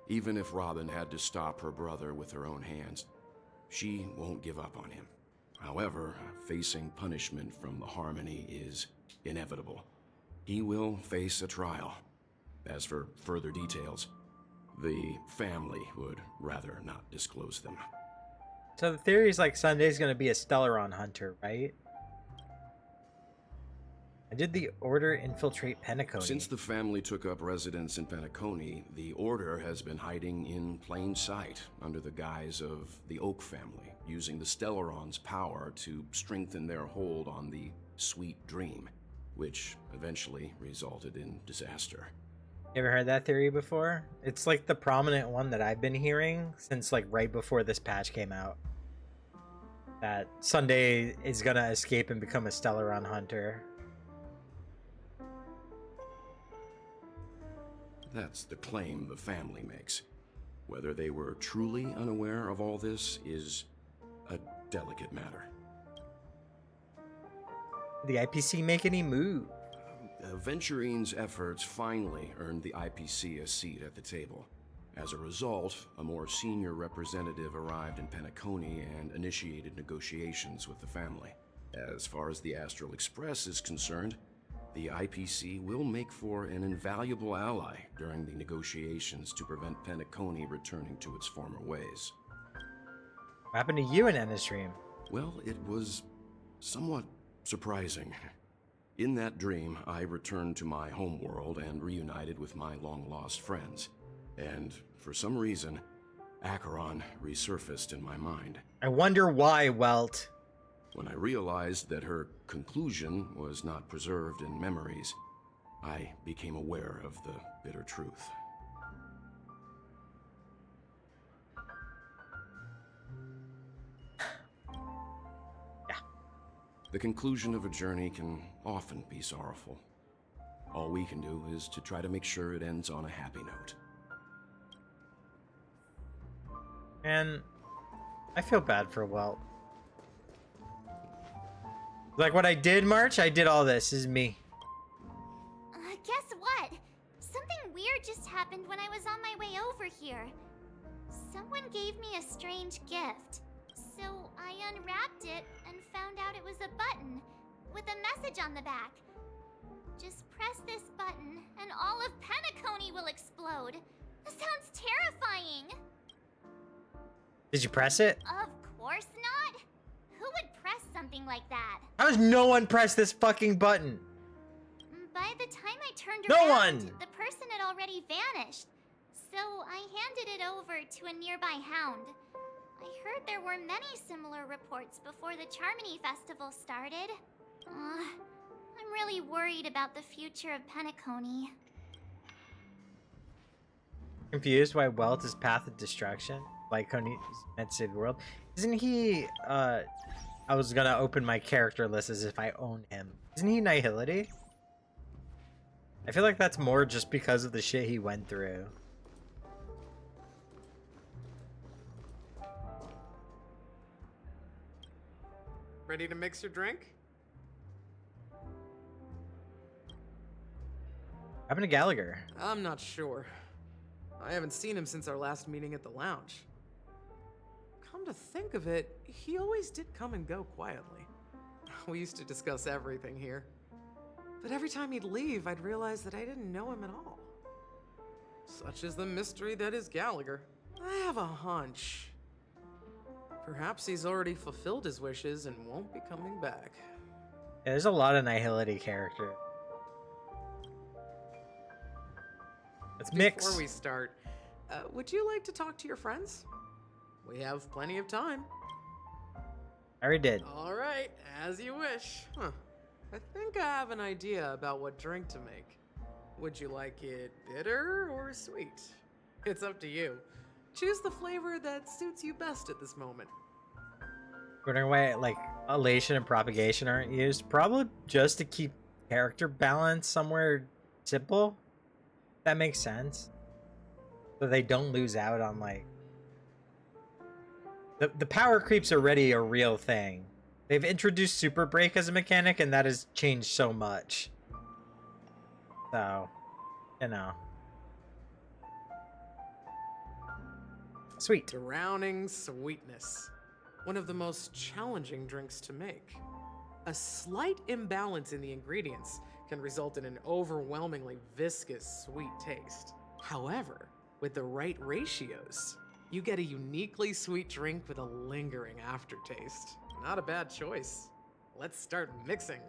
Even if Robin had to stop her brother with her own hands, she won't give up on him. However, facing punishment from the Harmony is inevitable. He will face a trial. As for further details, the family would rather not disclose them. So the theory is like Sunday's gonna be a Stellaron hunter, right? And did the Order infiltrate Penacony? Since the family took up residence in Penacony, the Order has been hiding in plain sight under the guise of the Oak family, using the Stellaron's power to strengthen their hold on the Sweet Dream, which eventually resulted in disaster. You ever heard that theory before? It's like the prominent one that I've been hearing since like right before this patch came out. That Sunday is gonna escape and become a Stellaron hunter. That's the claim the family makes. Whether they were truly unaware of all this is a delicate matter. Did the IPC make any move? Venturine's efforts finally earned the IPC a seat at the table. As a result, a more senior representative arrived in Penacony and initiated negotiations with the family. As far as the Astral Express is concerned, the IPC will make for an invaluable ally during the negotiations to prevent Penacony returning to its former ways. What happened to you in Endostream? Well, it was somewhat surprising. In that dream, I returned to my homeworld and reunited with my long-lost friends. And for some reason, Acheron resurfaced in my mind. I wonder why, Welt. When I realized that her conclusion was not preserved in memories, I became aware of the bitter truth. Yeah. The conclusion of a journey can often be sorrowful. All we can do is to try to make sure it ends on a happy note. And I feel bad for Welt. Like what I did, March, I did all this. This is me. Guess what? Something weird just happened when I was on my way over here. Someone gave me a strange gift. So I unwrapped it and found out it was a button with a message on the back. Just press this button and all of Penacony will explode. That sounds terrifying. Did you press it? Of course not. Who would press something like that? How does no one press this fucking button? By the time I turned No around, one! the person had already vanished. So I handed it over to a nearby hound. I heard there were many similar reports before the Charmony Festival started. I'm really worried about the future of Penacony. Confused why Welt is path of destruction? Like Coney's meant to save the world? Isn't he, I was gonna open my character list as if I own him. Isn't he Nihility? I feel like that's more just because of the shit he went through. Ready to mix your drink? Happened to Gallagher? I'm not sure. I haven't seen him since our last meeting at the lounge. Come to think of it, he always did come and go quietly. We used to discuss everything here. But every time he'd leave, I'd realize that I didn't know him at all. Such is the mystery that is Gallagher. I have a hunch. Perhaps he's already fulfilled his wishes and won't be coming back. Yeah, there's a lot of Nihility characters. Let's mix. Before we start, would you like to talk to your friends? We have plenty of time. I already did. All right, as you wish. Huh. I think I have an idea about what drink to make. Would you like it bitter or sweet? It's up to you. Choose the flavor that suits you best at this moment. Wondering why like elation and propagation aren't used? Probably just to keep character balance somewhere simple. That makes sense. So they don't lose out on like the power creep's already a real thing. They've introduced Super Break as a mechanic and that has changed so much. So, you know. Sweet. Drowning sweetness. One of the most challenging drinks to make. A slight imbalance in the ingredients can result in an overwhelmingly viscous sweet taste. However, with the right ratios, you get a uniquely sweet drink with a lingering aftertaste. Not a bad choice. Let's start mixing.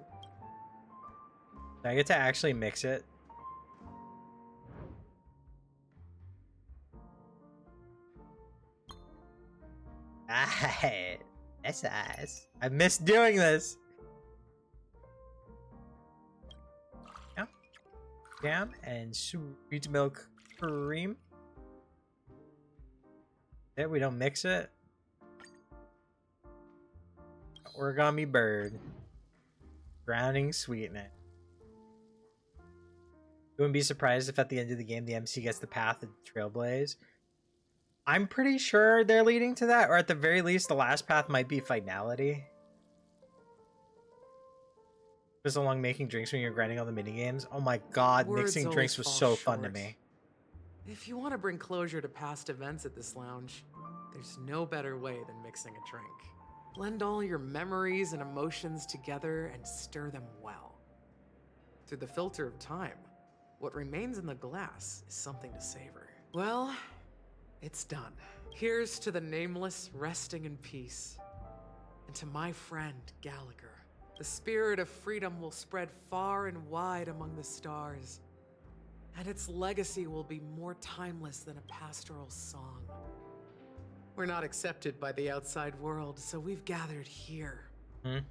Do I get to actually mix it? Ah, that's nice. I miss doing this. Yeah. Jam and sweet milk cream. Yeah, we don't mix it. Origami bird. Drowning sweetness. You wouldn't be surprised if at the end of the game the MC gets the path of Trailblaze. I'm pretty sure they're leading to that, or at the very least, the last path might be finality. Just along making drinks when you're grinding all the minigames. Oh my god, Words mixing drinks was so fun to me. If you want to bring closure to past events at this lounge, there's no better way than mixing a drink. Blend all your memories and emotions together and stir them well. Through the filter of time, what remains in the glass is something to savor. Well, it's done. Here's to the nameless resting in peace. And to my friend, Gallagher. The spirit of freedom will spread far and wide among the stars. And its legacy will be more timeless than a pastoral song. We're not accepted by the outside world, so we've gathered here. And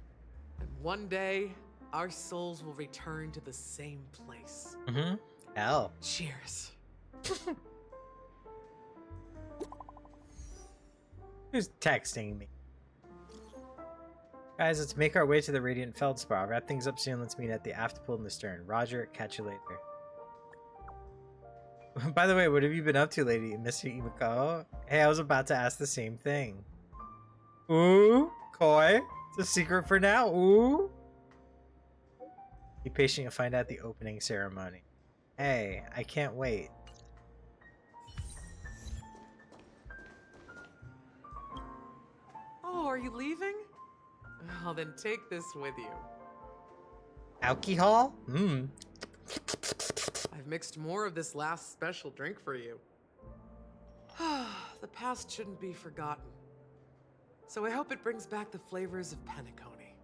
one day, our souls will return to the same place. Hell. Cheers. Who's texting me? Guys, let's make our way to the Radiant Feldspar. Wrap things up soon. Let's meet at the aft pool in the stern. Roger, catch you later. By the way, what have you been up to, lady? Mr. Imako? Hey, I was about to ask the same thing. Ooh, coy. It's a secret for now. Ooh. Be patient, you'll find out the opening ceremony. Hey, I can't wait. Oh, are you leaving? Oh, then take this with you. Alcohol? I've mixed more of this last special drink for you. The past shouldn't be forgotten. So I hope it brings back the flavors of Penacony.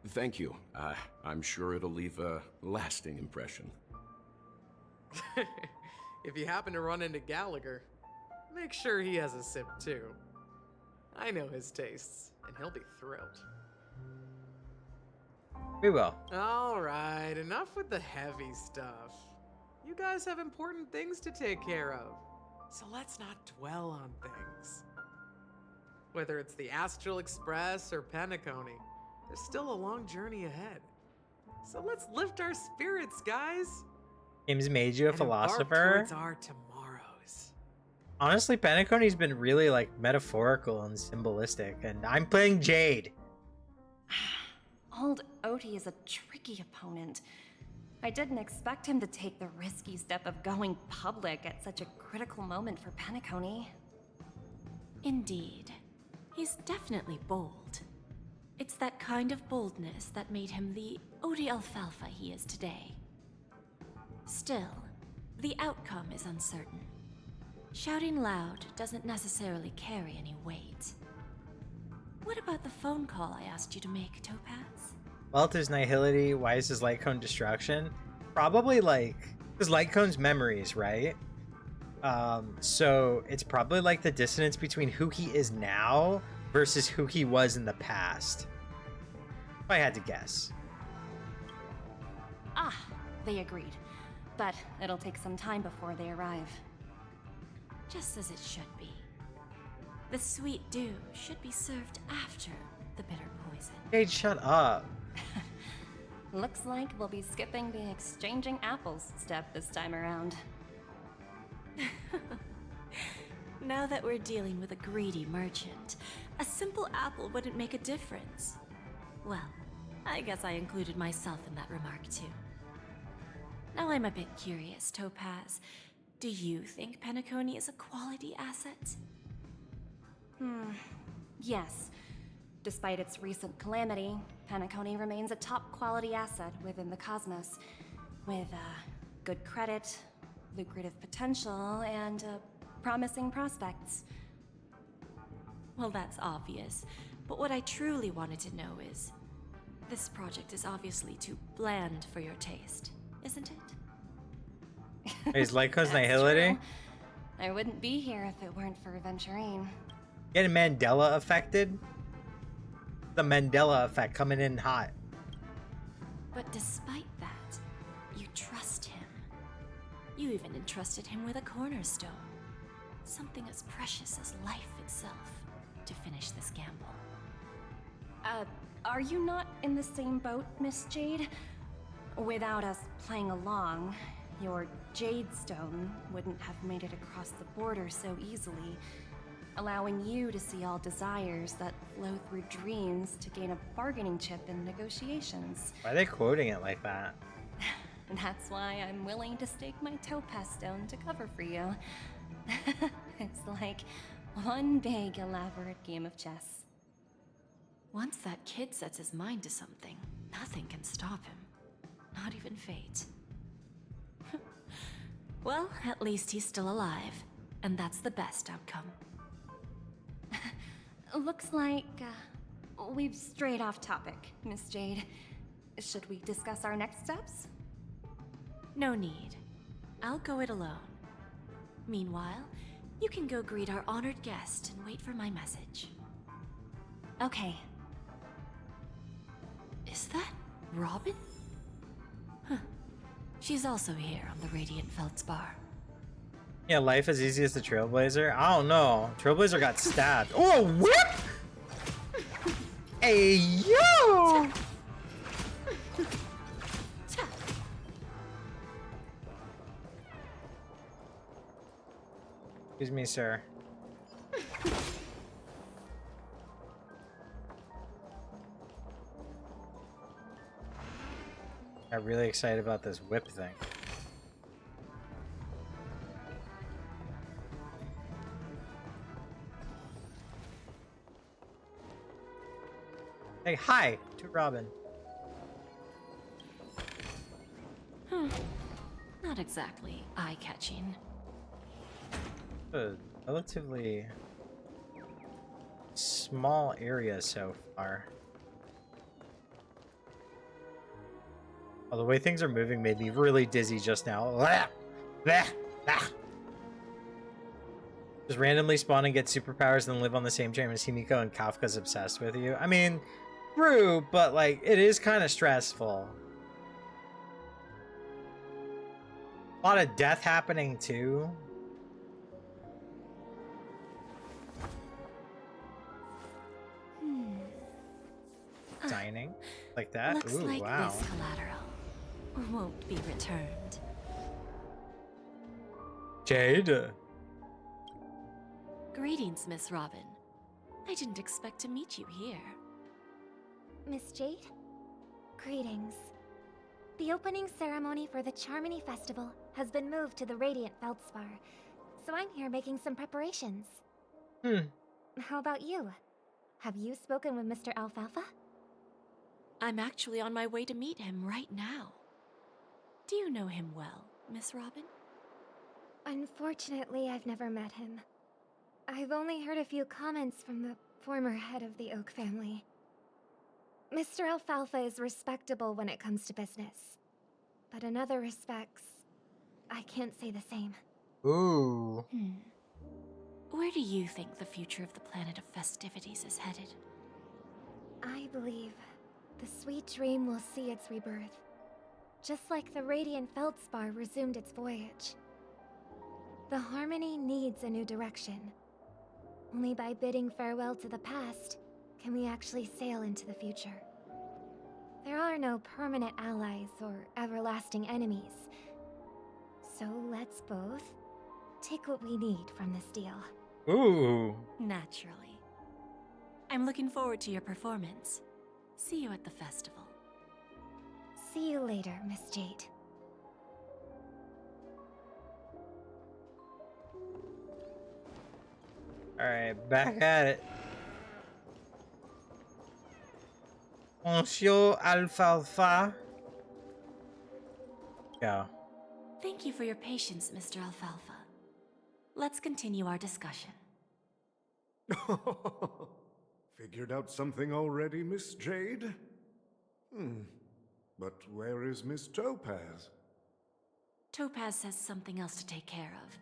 Thank you. I'm sure it'll leave a lasting impression. If you happen to run into Gallagher, make sure he has a sip too. I know his tastes, and he'll be thrilled. We will. Alright, enough with the heavy stuff. You guys have important things to take care of, so let's not dwell on things. Whether it's the Astral Express or Penacony, there's still a long journey ahead. So let's lift our spirits, guys! Games made you a philosopher? Towards our tomorrows. Honestly, Penacony's been really like metaphorical and symbolistic, and I'm playing Jade. Old Odie is a tricky opponent. I didn't expect him to take the risky step of going public at such a critical moment for Penacony. Indeed. He's definitely bold. It's that kind of boldness that made him the Odie Alfalfa he is today. Still, the outcome is uncertain. Shouting loud doesn't necessarily carry any weight. What about the phone call I asked you to make, Topaz? Wealth is nihility, wise is light cone destruction. Probably like, because light cone's memories, right? So it's probably like the dissonance between who he is now versus who he was in the past. If I had to guess. Ah, they agreed. But it'll take some time before they arrive. Just as it should be. The sweet dew should be served after the bitter poison. Jade, shut up. Looks like we'll be skipping the exchanging apples step this time around. Now that we're dealing with a greedy merchant, a simple apple wouldn't make a difference. Well, I guess I included myself in that remark too. Now I'm a bit curious, Topaz. Do you think Penacony is a quality asset? Yes. Despite its recent calamity, Penacony remains a top quality asset within the cosmos, with good credit, lucrative potential, and promising prospects. Well, that's obvious, but what I truly wanted to know is, this project is obviously too bland for your taste, isn't it? Is Lyco's nihility? True. I wouldn't be here if it weren't for Venturine. Getting Mandela affected? The Mandela effect coming in hot. But despite that, you trust him. You even entrusted him with a cornerstone. Something as precious as life itself, to finish this gamble. Are you not in the same boat, Miss Jade? Without us playing along, your Jade Stone wouldn't have made it across the border so easily, allowing you to see all desires that flow through dreams to gain a bargaining chip in negotiations. Why are they quoting it like that? That's why I'm willing to stake my topaz stone to cover for you. It's like one big elaborate game of chess. Once that kid sets his mind to something, nothing can stop him. Not even fate. Well, at least he's still alive, and that's the best outcome. Looks like we've strayed off topic, Miss Jade. Should we discuss our next steps? No need. I'll go it alone. Meanwhile, you can go greet our honored guest and wait for my message. Okay. Is that Robin? Huh. She's also here on the Radiant Feldspar. Yeah, life as easy as the Trailblazer? I don't know. Trailblazer got stabbed. Oh, whip! Hey, yo! Excuse me, sir. I'm really excited about this whip thing. Hey, hi to Robin. Not exactly eye-catching. A relatively small area so far. Oh, the way things are moving made me really dizzy just now. Just randomly spawn and get superpowers and then live on the same train as Himiko and Kafka's obsessed with you. I mean, true, but like, it is kind of stressful. A lot of death happening too. Dining like that. Looks Ooh, like wow. this collateral won't be returned. Jade. Greetings, Miss Robin. I didn't expect to meet you here. Miss Jade? Greetings. The opening ceremony for the Charmony Festival has been moved to the Radiant Feldspar, so I'm here making some preparations. How about you? Have you spoken with Mr. Alfalfa? I'm actually on my way to meet him right now. Do you know him well, Miss Robin? Unfortunately, I've never met him. I've only heard a few comments from the former head of the Oak family. Mr. Alfalfa is respectable when it comes to business. But in other respects, I can't say the same. Ooh. Where do you think the future of the planet of festivities is headed? I believe the sweet dream will see its rebirth, just like the Radiant Feldspar resumed its voyage. The Harmony needs a new direction. Only by bidding farewell to the past can we actually sail into the future. There are no permanent allies or everlasting enemies. So let's both take what we need from this deal. Ooh. Naturally. I'm looking forward to your performance. See you at the festival. See you later, Miss Jade. Alright, back at it. Monsieur Alfalfa. Go. Thank you for your patience, Mr. Alfalfa. Let's continue our discussion. Figured out something already, Miss Jade? But where is Miss Topaz? Topaz says something else to take care of.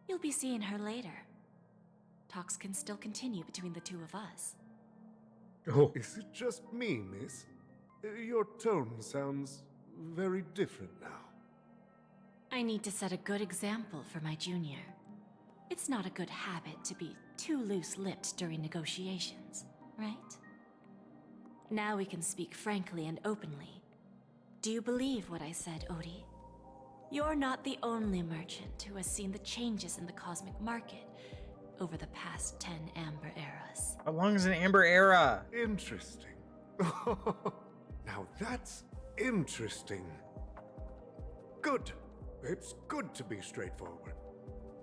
You'll be seeing her later. Talks can still continue between the two of us. Oh. Is it just me, miss? Your tone sounds very different now. I need to set a good example for my junior. It's not a good habit to be too loose-lipped during negotiations, right? Now we can speak frankly and openly. Do you believe what I said, Odie? You're not the only merchant who has seen the changes in the cosmic market over the past 10 Amber Eras. How long is an Amber Era? Interesting. Now that's interesting. Good. It's good to be straightforward.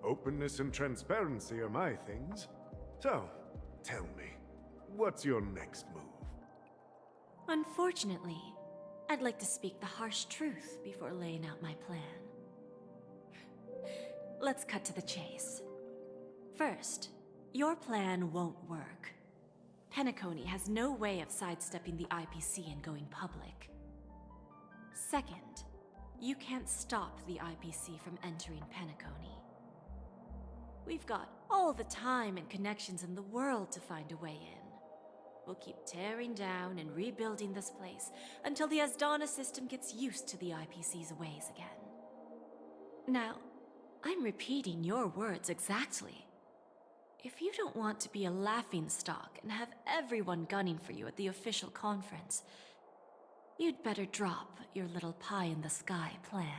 Openness and transparency are my things. So, tell me, what's your next move? Unfortunately, I'd like to speak the harsh truth before laying out my plan. Let's cut to the chase. First, your plan won't work. Penacony has no way of sidestepping the IPC and going public. Second, you can't stop the IPC from entering Penacony. We've got all the time and connections in the world to find a way in. We'll keep tearing down and rebuilding this place until the Asdana system gets used to the IPC's ways again. Now, I'm repeating your words exactly. If you don't want to be a laughingstock and have everyone gunning for you at the official conference, you'd better drop your little pie-in-the-sky plan.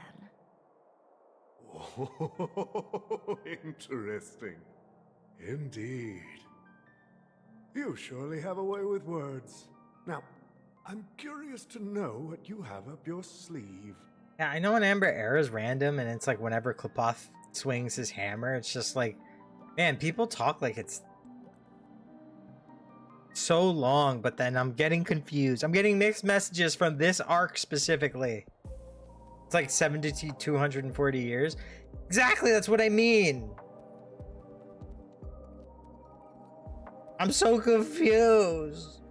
Oh, interesting. Indeed. You surely have a way with words. Now, I'm curious to know what you have up your sleeve. Yeah, I know an Amber Era is random, and it's like whenever Klipoth swings his hammer, it's just like, man, people talk like it's so long, but then I'm getting confused. I'm getting mixed messages from this arc specifically. It's like 70 to 240 years. Exactly, that's what I mean. I'm so confused.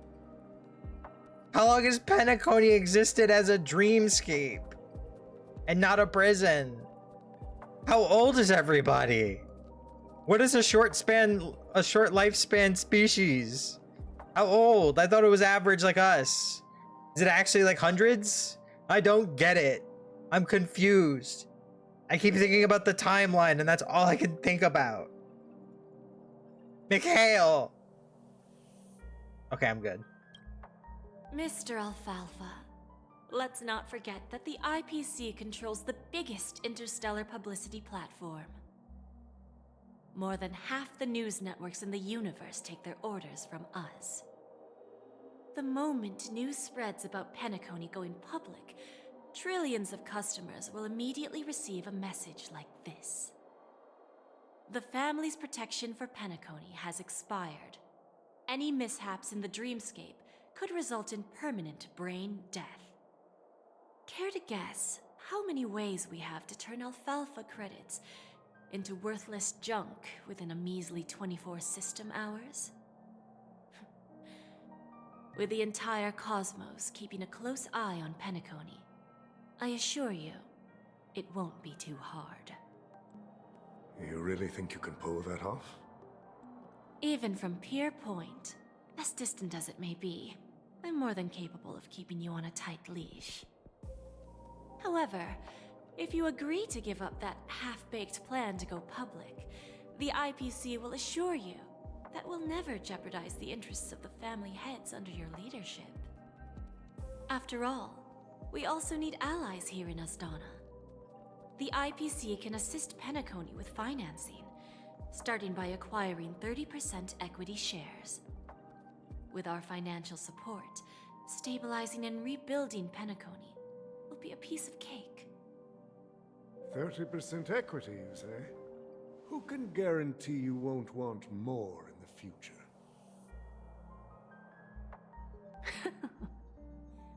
How long has Penacony existed as a dreamscape and not a prison? How old is everybody? What is a short lifespan species? How old? I thought it was average like us. Is it actually like hundreds? I don't get it. I'm confused. I keep thinking about the timeline and that's all I can think about. Mikhail! Okay, I'm good. Mr. Alfalfa, let's not forget that the IPC controls the biggest interstellar publicity platform. More than half the news networks in the universe take their orders from us. The moment news spreads about Penacony going public, trillions of customers will immediately receive a message like this. The family's protection for Penacony has expired. Any mishaps in the dreamscape could result in permanent brain death. Care to guess how many ways we have to turn alfalfa credits into worthless junk within a measly 24 system hours? With the entire cosmos keeping a close eye on Penacony, I assure you, it won't be too hard. You really think you can pull that off? Even from Pier Point, as distant as it may be, I'm more than capable of keeping you on a tight leash. However, if you agree to give up that half-baked plan to go public, the IPC will assure you that we'll never jeopardize the interests of the family heads under your leadership. After all, we also need allies here in Asdana. The IPC can assist Penacony with financing, starting by acquiring 30% equity shares. With our financial support, stabilizing and rebuilding Penacony will be a piece of cake. 30% equity, you say? Who can guarantee you won't want more in the future?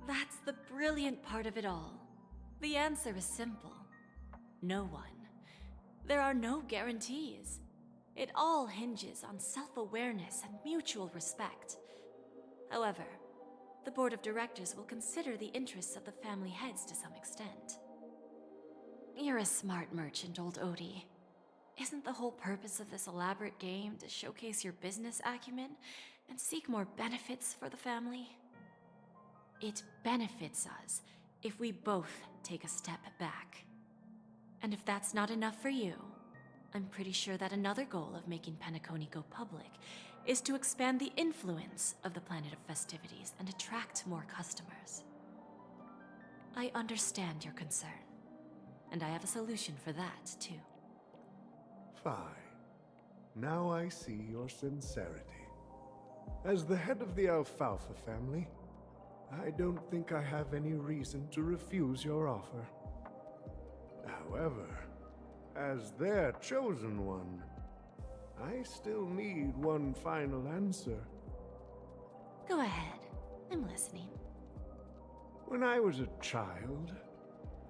That's the brilliant part of it all. The answer is simple. No one. There are no guarantees. It all hinges on self-awareness and mutual respect. However, the board of directors will consider the interests of the family heads to some extent. You're a smart merchant, old Odie. Isn't the whole purpose of this elaborate game to showcase your business acumen and seek more benefits for the family? It benefits us if we both take a step back. And if that's not enough for you, I'm pretty sure that another goal of making Penacony go public is to expand the influence of the Planet of Festivities and attract more customers. I understand your concern, and I have a solution for that, too. Fine. Now I see your sincerity. As the head of the Alfalfa family, I don't think I have any reason to refuse your offer. However, as their chosen one, I still need one final answer. Go ahead. I'm listening. When I was a child,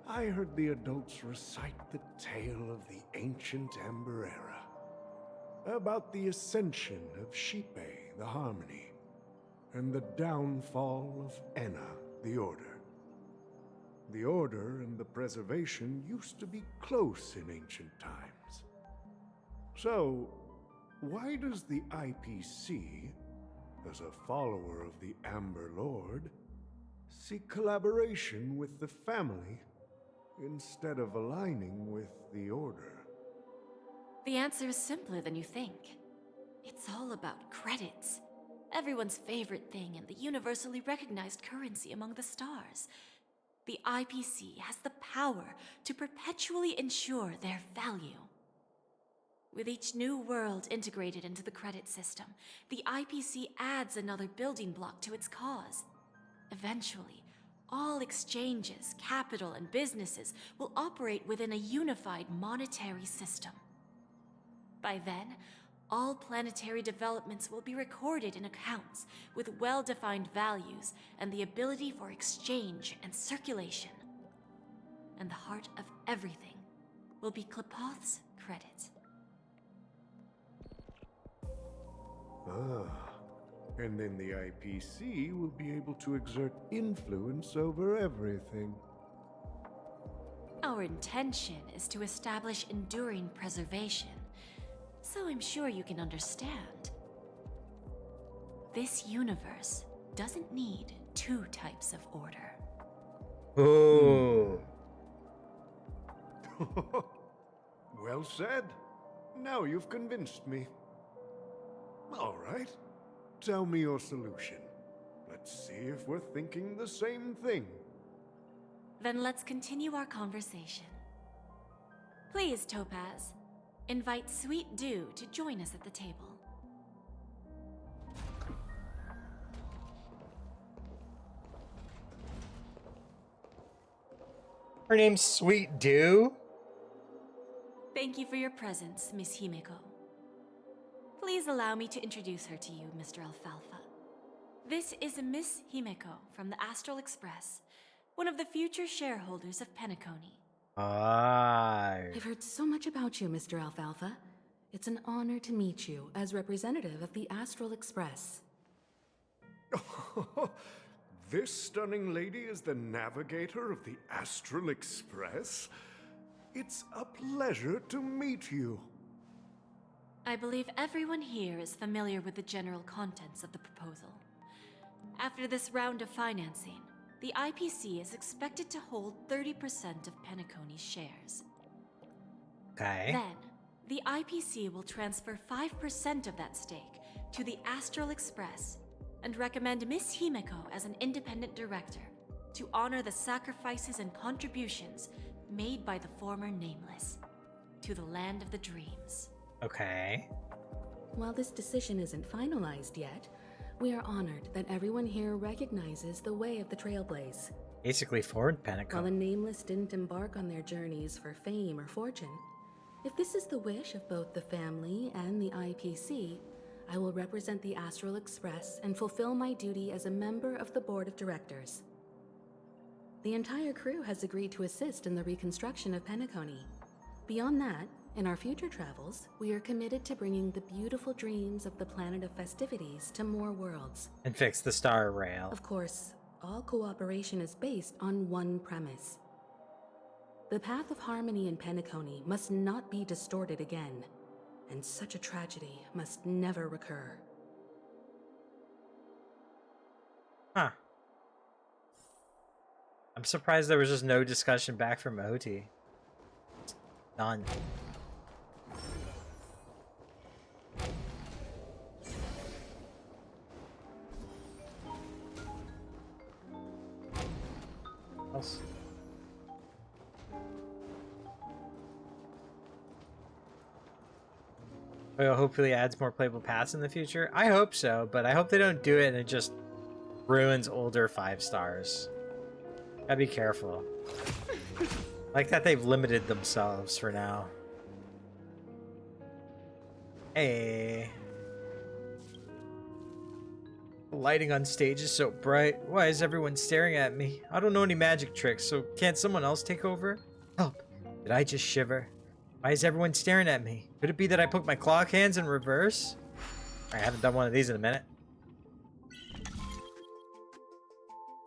I heard the adults recite the tale of the ancient Amber Era, about the ascension of Shipe, the Harmony, and the downfall of Enna, the Order. The Order and the Preservation used to be close in ancient times. So, why does the IPC, as a follower of the Amber Lord, seek collaboration with the family instead of aligning with the Order? The answer is simpler than you think. It's all about credits. Everyone's favorite thing and the universally recognized currency among the stars. The IPC has the power to perpetually ensure their value. With each new world integrated into the credit system, the IPC adds another building block to its cause. Eventually, all exchanges, capital, and businesses will operate within a unified monetary system. By then, all planetary developments will be recorded in accounts with well-defined values and the ability for exchange and circulation. And the heart of everything will be Klepoth's credit. And then the IPC will be able to exert influence over everything. Our intention is to establish enduring preservation, so I'm sure you can understand. This universe doesn't need two types of order. Oh. Well said. Now you've convinced me. All right. Tell me your solution. Let's see if we're thinking the same thing. Then let's continue our conversation. Please, Topaz, invite Sweet Dew to join us at the table. Her name's Sweet Dew? Thank you for your presence, Miss Himeko. Please allow me to introduce her to you, Mr. Alfalfa. This is Miss Himeko from the Astral Express, one of the future shareholders of Penacony. I've heard so much about you, Mr. Alfalfa. It's an honor to meet you as representative of the Astral Express. This stunning lady is the navigator of the Astral Express? It's a pleasure to meet you. I believe everyone here is familiar with the general contents of the proposal. After this round of financing, the IPC is expected to hold 30% of Penacony's shares. Okay. Then, the IPC will transfer 5% of that stake to the Astral Express and recommend Miss Himeko as an independent director to honor the sacrifices and contributions made by the former Nameless to the land of the dreams. Okay. While this decision isn't finalized yet, we are honored that everyone here recognizes the way of the Trailblaze. Basically forward Penacony. While the Nameless didn't embark on their journeys for fame or fortune, if this is the wish of both the family and the IPC, I will represent the Astral Express and fulfill my duty as a member of the board of directors. The entire crew has agreed to assist in the reconstruction of Penacony. Beyond that, in our future travels, we are committed to bringing the beautiful dreams of the planet of festivities to more worlds. And fix the star rail. Of course, all cooperation is based on one premise. The path of harmony in Penacony must not be distorted again, and such a tragedy must never recur. Huh. I'm surprised there was just no discussion back from OT. None. Else. Well, hopefully it adds more playable paths in the future. I hope so, but I hope they don't do it and it just ruins older 5 stars. Gotta be careful. Like that they've limited themselves for now. Hey. The lighting on stage is so bright. Why is everyone staring at me? I don't know any magic tricks, so can't someone else take over? Help. Did I just shiver? Why is everyone staring at me? Could it be that I put my clock hands in reverse? I haven't done one of these in a minute.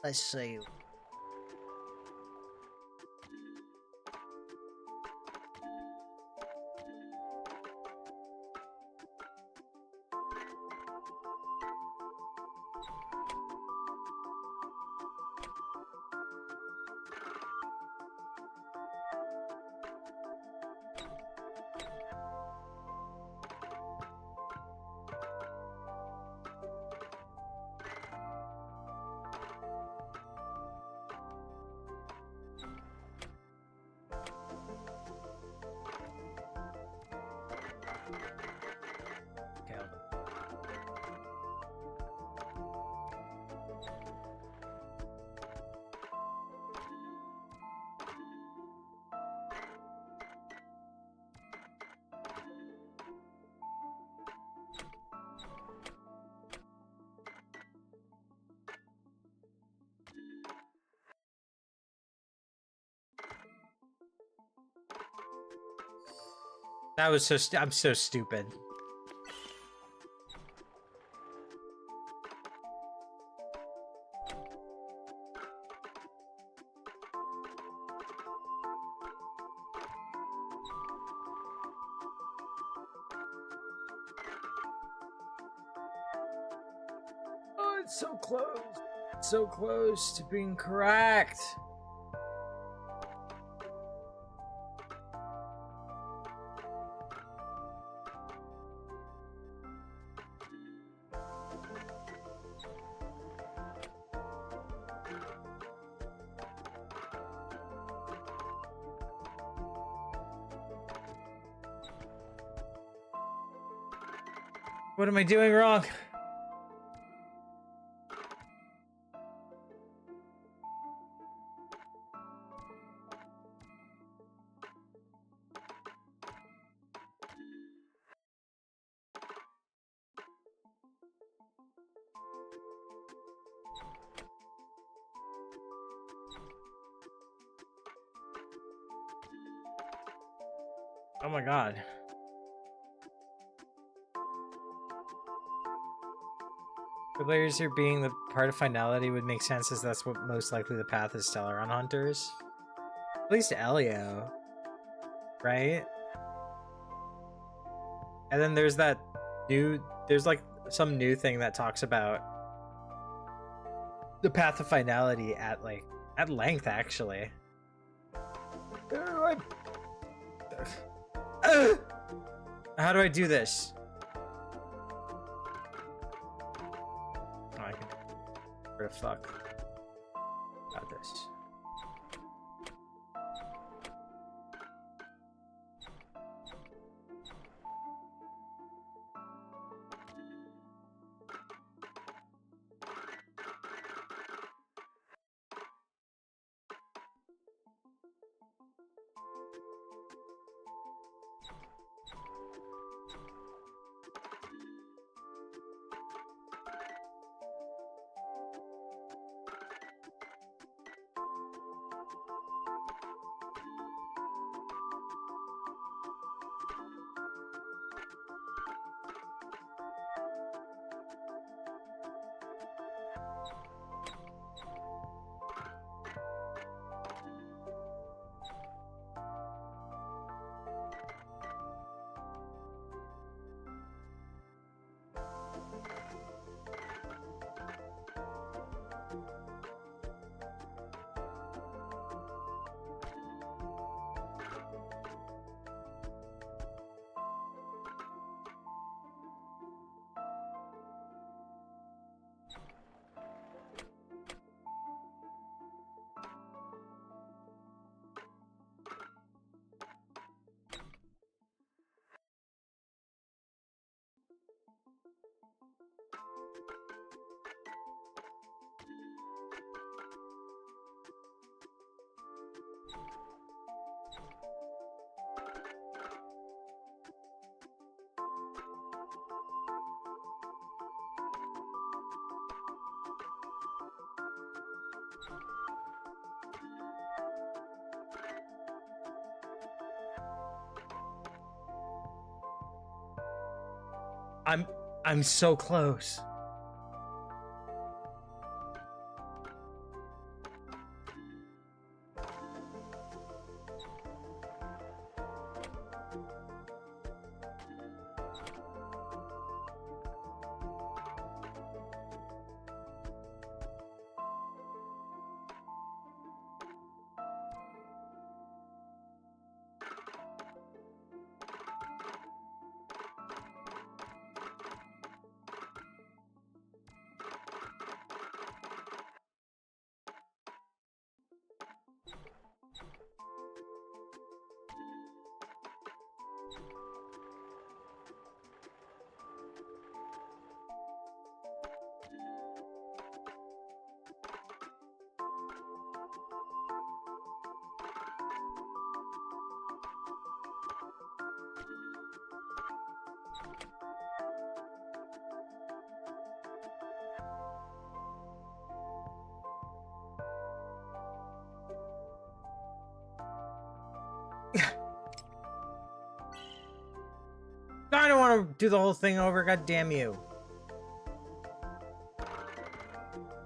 Let's see. That was so I'm so stupid. Oh, it's so close. So close to being correct. What am I doing wrong? Oh my god. The players here being the part of finality would make sense, as that's what most likely the path is Stellaron hunters. At least Elio. Right? And then there's that new, there's like some new thing that talks about the path of finality at length, actually. How do I do this? Oh, I can. Where the fuck? Got this. I'm so close. I don't want to do the whole thing over. God damn you.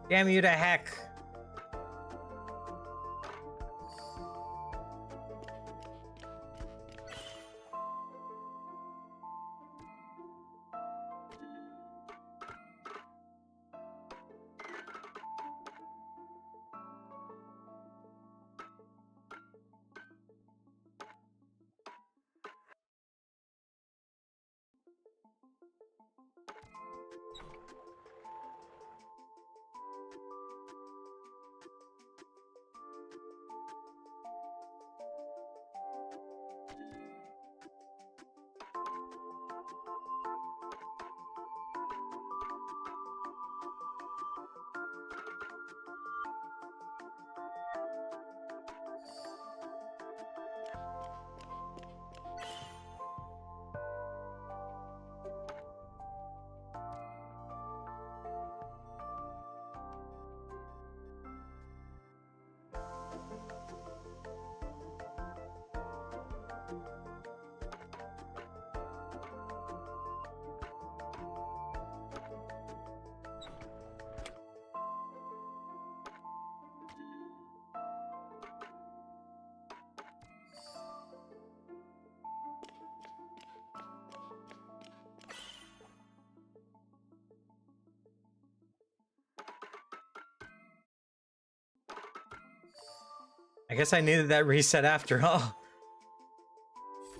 Damn you to heck. I guess I needed that reset after all.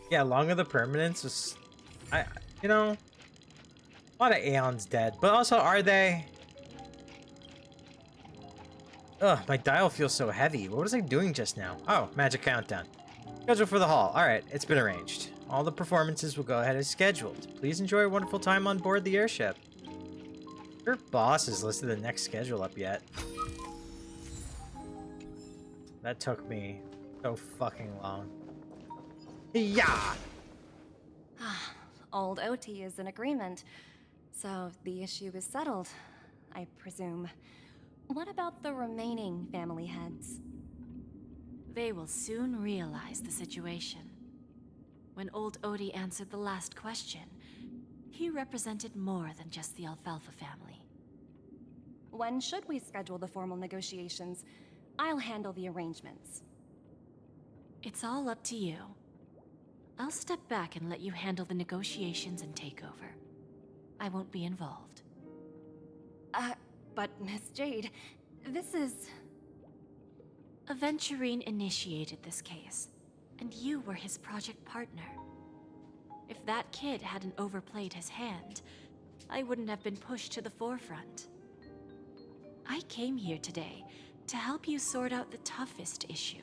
Yeah, Long of the Permanence is... you know... A lot of Aeon's dead. But also, are they... Ugh, my dial feels so heavy. What was I doing just now? Oh, magic countdown. Schedule for the hall. Alright, it's been arranged. All the performances will go ahead as scheduled. Please enjoy a wonderful time on board the airship. Your boss has listed the next schedule up yet. That took me so fucking long. Yeah! Old OT is in agreement, so the issue is settled, I presume. What about the remaining family heads? They will soon realize the situation. When old Odie answered the last question, he represented more than just the Alfalfa family. When should we schedule the formal negotiations? I'll handle the arrangements. It's all up to you. I'll step back and let you handle the negotiations and takeover. I won't be involved. But Miss Jade, this is... Aventurine initiated this case, and you were his project partner. If that kid hadn't overplayed his hand, I wouldn't have been pushed to the forefront. I came here today to help you sort out the toughest issue.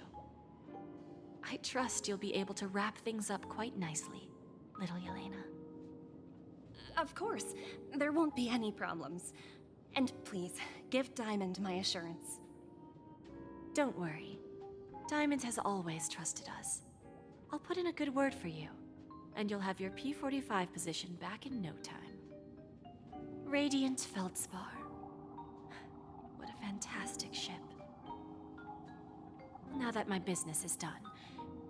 I trust you'll be able to wrap things up quite nicely, little Yelena. Of course, there won't be any problems. And please, give Diamond my assurance. Don't worry. Diamond has always trusted us. I'll put in a good word for you, and you'll have your P-45 position back in no time. Radiant Feldspar. What a fantastic ship. Now that my business is done,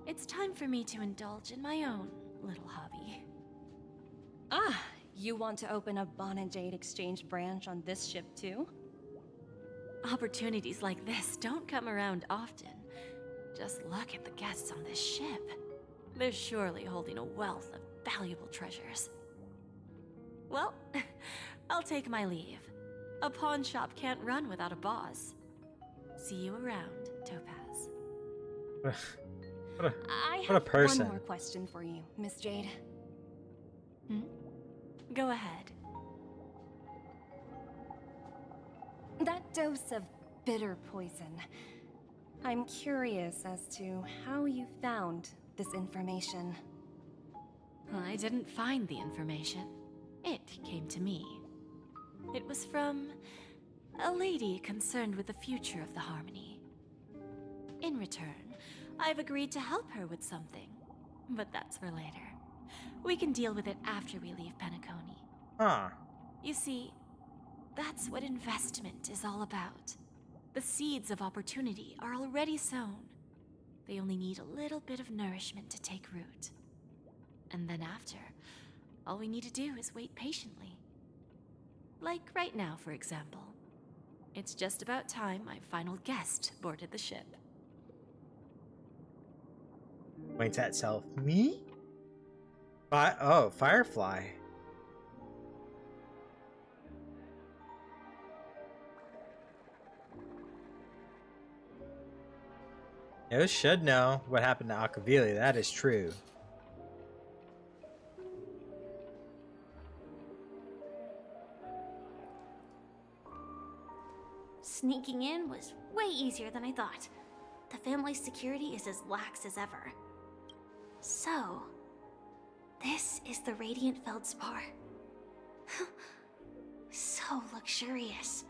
it's time for me to indulge in my own little hobby. Ah, you want to open a Bon and Jade exchange branch on this ship too? Opportunities like this don't come around often. Just look at the guests on this ship. They're surely holding a wealth of valuable treasures. Well, I'll take my leave. A pawn shop can't run without a boss. See you around, Topaz. I What a person. One more question for you, Miss Jade. Go ahead. That dose of bitter poison. I'm curious as to how you found this information. I didn't find the information. It came to me. It was from a lady concerned with the future of the Harmony. In return, I've agreed to help her with something, but that's for later. We can deal with it after we leave Penacony. Huh. You see, that's what investment is all about. The seeds of opportunity are already sown. They only need a little bit of nourishment to take root. And then after, all we need to do is wait patiently. Like right now, for example. It's just about time my final guest boarded the ship. Points at self. Me? Oh, Firefly. You should know what happened to Akavili. That is true. Sneaking in was way easier than I thought. The family's security is as lax as ever. So, this is the Radiant Feldspar. So luxurious.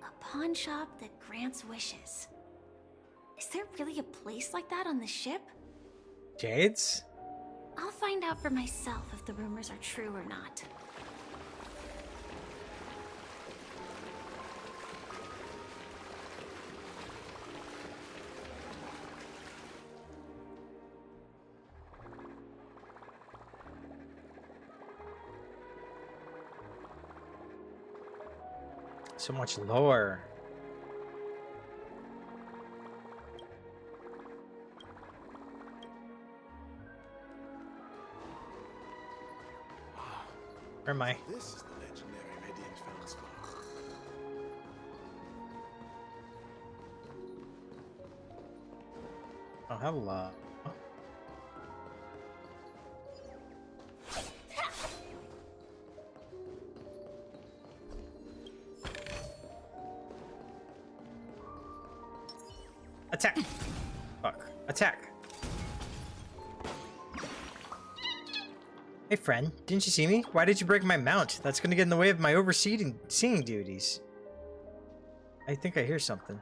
A pawn shop that grants wishes. Is there really a place like that on the ship? Jades? I'll find out for myself if the rumors are true or not. So much lower. Where am I? This is the legendary Radiant Feldspar. Oh, hello. Attack! Fuck. Attack! Hey friend, didn't you see me? Why did you break my mount? That's gonna get in the way of my overseeing duties. I think I hear something.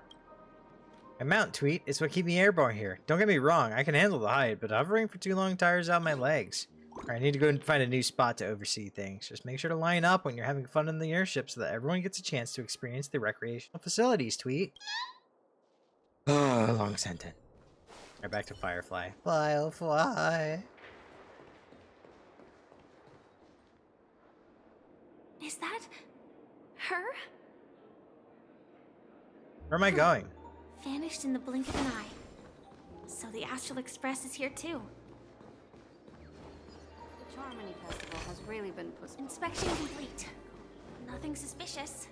My mount, Tweet, is what keeps me airborne here. Don't get me wrong, I can handle the height, but hovering for too long tires out my legs. Alright, I need to go and find a new spot to oversee things. Just make sure to line up when you're having fun in the airship so that everyone gets a chance to experience the recreational facilities, Tweet. Oh, long sentence. Right, back to Firefly. Firefly. Is that her? Where am I going? Vanished in the blink of an eye. So the Astral Express is here too. The Charmony Festival has really been pushed. Inspection complete. Nothing suspicious.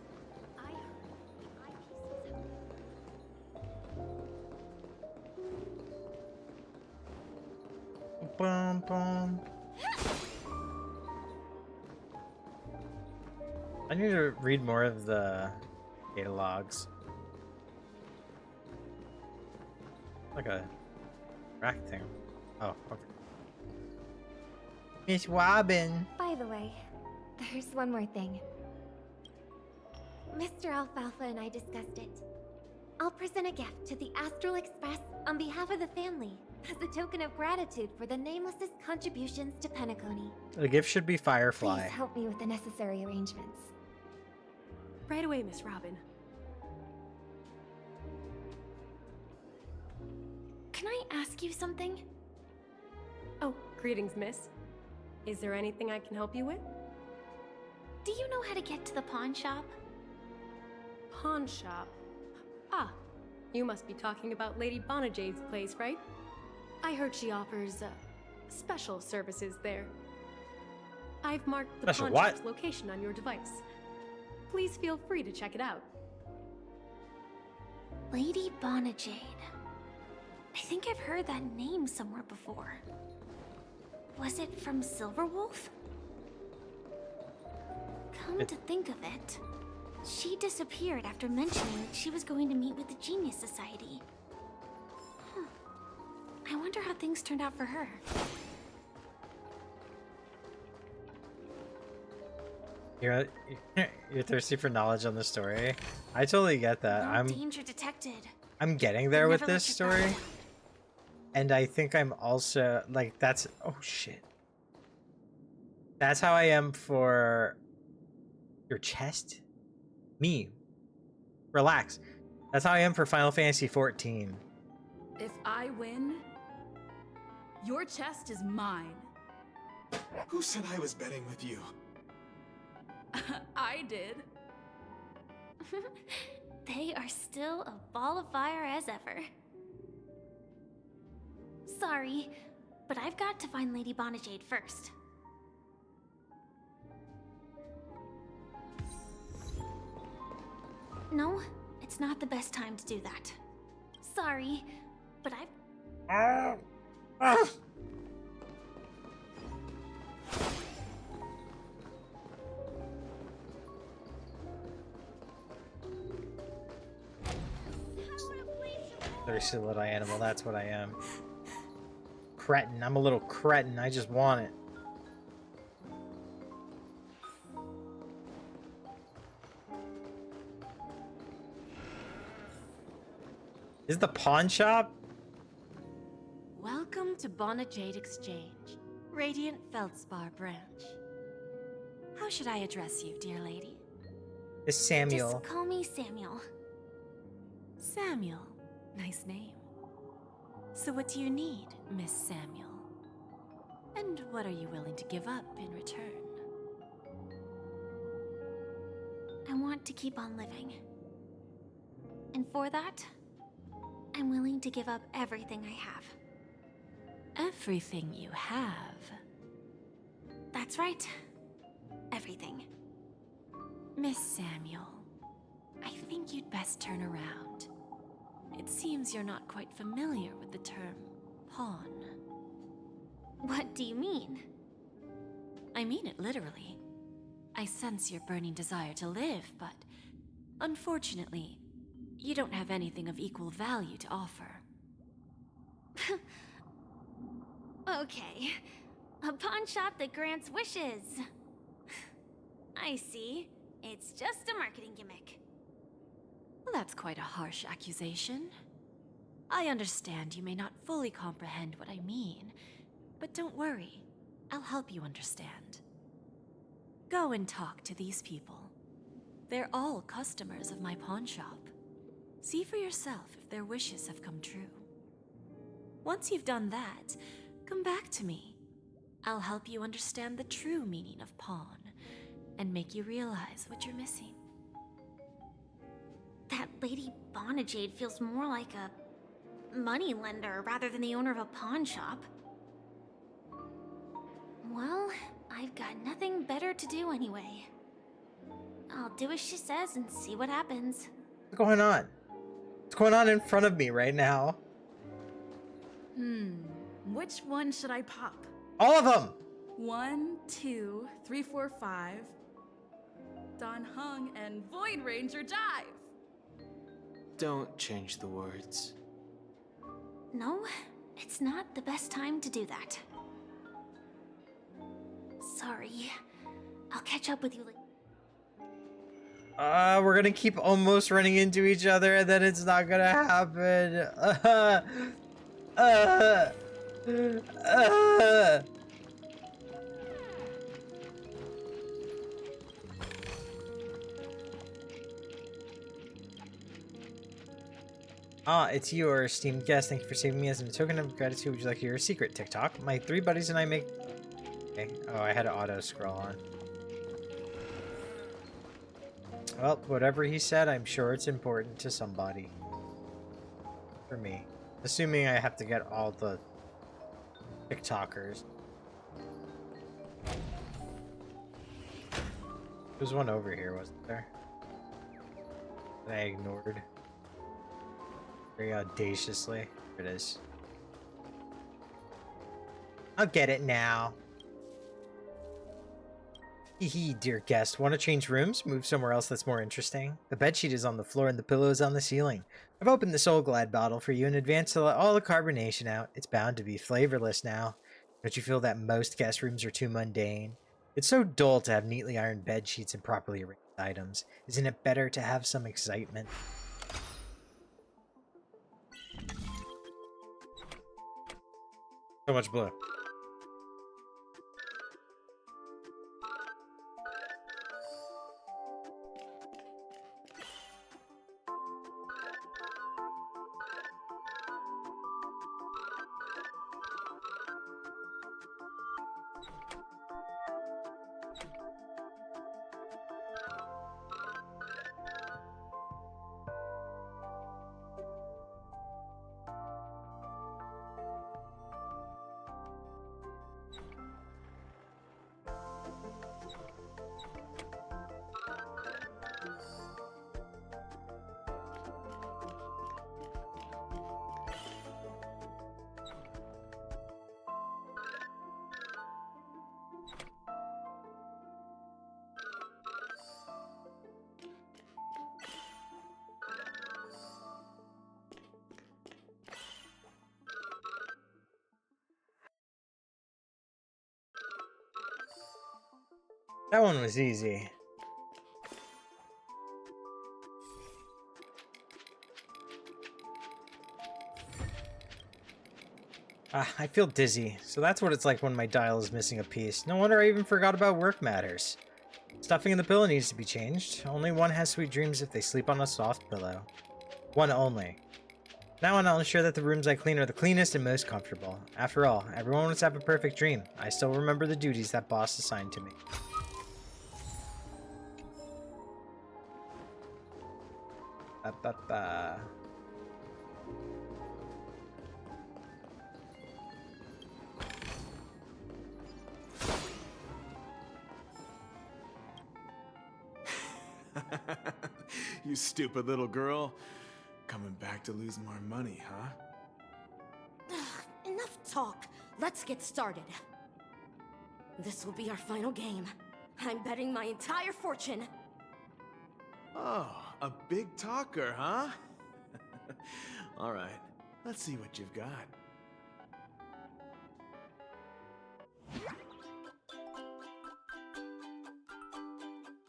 Bum, bum. I need to read more of the data logs. Like a rack thing. Oh, okay. Miss Robin. By the way, there's one more thing. Mr. Alfalfa and I discussed it. I'll present a gift to the Astral Express on behalf of the family as a token of gratitude for the Nameless's contributions to Penacony. The gift should be Firefly. Please help me with the necessary arrangements. Right away, Miss Robin. Can I ask you something? Oh, greetings, miss. Is there anything I can help you with? Do you know how to get to the pawn shop? Pawn shop? Ah, you must be talking about Lady Bonajade's place, right? I heard she offers, special services there. I've marked the Special pawn what? shop's location on your device. Please feel free to check it out. Lady Bonajade. I think I've heard that name somewhere before. Was it from Silverwolf? Come to think of it, she disappeared after mentioning that she was going to meet with the Genius Society. I wonder how things turned out for her. You're thirsty for knowledge on the story. I totally get that. No danger detected. I'm getting there with Never this let your guard story. down. And I think I'm also like that's oh shit. That's how I am for your chest. Me. Relax. That's how I am for Final Fantasy 14. If I win, your chest is mine. Who said I was betting with you? I did. They are still a ball of fire as ever. Sorry, but I've got to find Lady Bonajade first. No, it's not the best time to do that. Sorry, but I've... Thirsty little animal, that's what I am. Cretin, I'm a little cretin, I just want it. Is the pawn shop? Welcome to Bonajade Exchange, Radiant Feldspar branch. How should I address you, dear lady? It's Samuel. Just call me Samuel. Samuel. Nice name. So what do you need, Miss Samuel? And what are you willing to give up in return? I want to keep on living. And for that, I'm willing to give up everything I have. Everything you have? That's right. Everything. Miss Samuel, I think you'd best turn around. it seems you're not quite familiar with the term pawn. What do you mean? I mean it literally. I sense your burning desire to live, but unfortunately, you don't have anything of equal value to offer. Okay. A pawn shop that grants wishes. I see. It's just a marketing gimmick. Well, that's quite a harsh accusation. I understand you may not fully comprehend what I mean, but don't worry. I'll help you understand. Go and talk to these people. They're all customers of my pawn shop. See for yourself if their wishes have come true. Once you've done that, come back to me. I'll help you understand the true meaning of pawn and make you realize what you're missing. That Lady Bonajade feels more like a moneylender rather than the owner of a pawn shop. Well, I've got nothing better to do anyway. I'll do as she says and see what happens. What's going on? What's going on in front of me right now? Which one should I pop? All of them! 1, 2, 3, 4, 5. Don Hung and Void Ranger Jive. Don't change the words. No, it's not the best time to do that. Sorry. I'll catch up with you later. We're gonna keep almost running into each other and then it's not gonna happen. It's you, our esteemed guest. Thank you for saving me. As a token of gratitude, would you like to hear a secret? TikTok. My 3 buddies and I make... Okay. Oh, I had to auto scroll on. Well, whatever he said, I'm sure it's important to somebody. For me. Assuming I have to get all the TikTokers. There's one over here, wasn't there? That I ignored. Very audaciously. There it is. I'll get it now. Hee, dear guest. Want to change rooms? Move somewhere else that's more interesting? The bedsheet is on the floor and the pillow is on the ceiling. I've opened the Soul Glide bottle for you in advance to let all the carbonation out. It's bound to be flavorless now. Don't you feel that most guest rooms are too mundane? It's so dull to have neatly ironed bed sheets and properly arranged items. Isn't it better to have some excitement? So much blue. That one was easy. I feel dizzy, so that's what it's like when my dial is missing a piece. No wonder I even forgot about work matters. Stuffing in the pillow needs to be changed. Only one has sweet dreams if they sleep on a soft pillow. One only. Now I'll ensure that the rooms I clean are the cleanest and most comfortable. After all, everyone wants to have a perfect dream. I still remember the duties that boss assigned to me. You stupid little girl. coming back to lose more money, huh? Enough talk. Let's get started. This will be our final game. I'm betting my entire fortune. Oh, a big talker, huh? All right, let's see what you've got.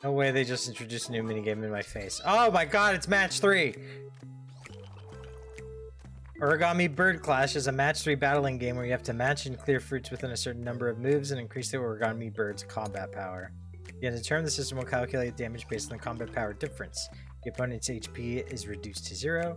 No way they just introduced a new minigame in my face. Oh my god, it's match 3! Origami Bird Clash is a match 3 battling game where you have to match and clear fruits within a certain number of moves and increase the origami bird's combat power. At the end of the turn, the system will calculate damage based on the combat power difference. The opponent's HP is reduced to 0.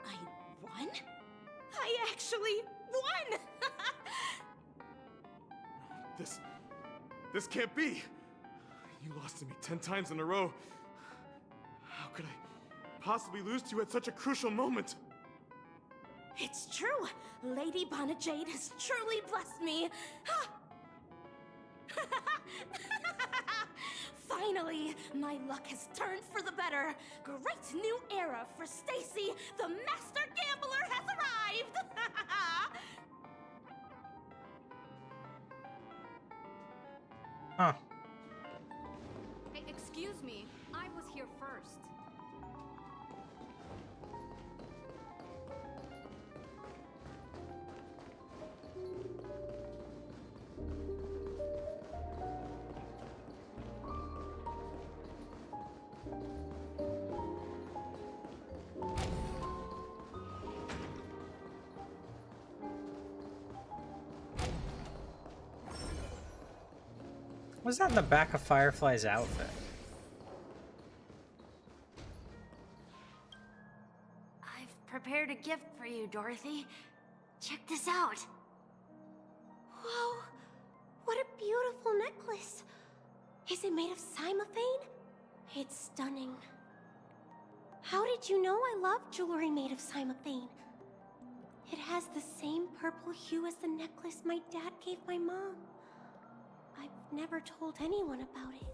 I won? I actually won! This can't be! You lost to me 10 times in a row. How could I possibly lose to you at such a crucial moment? It's true! Lady Bonajade has truly blessed me! Finally, my luck has turned for the better. Great new era for Stacy. The master gambler has arrived. Huh. Hey, excuse me. I was here first. What's that in the back of Firefly's outfit? I've prepared a gift for you, Dorothy. Check this out. Whoa! What a beautiful necklace! Is it made of cymophane? It's stunning. How did you know I love jewelry made of cymophane? It has the same purple hue as the necklace my dad gave my mom. I've never told anyone about it.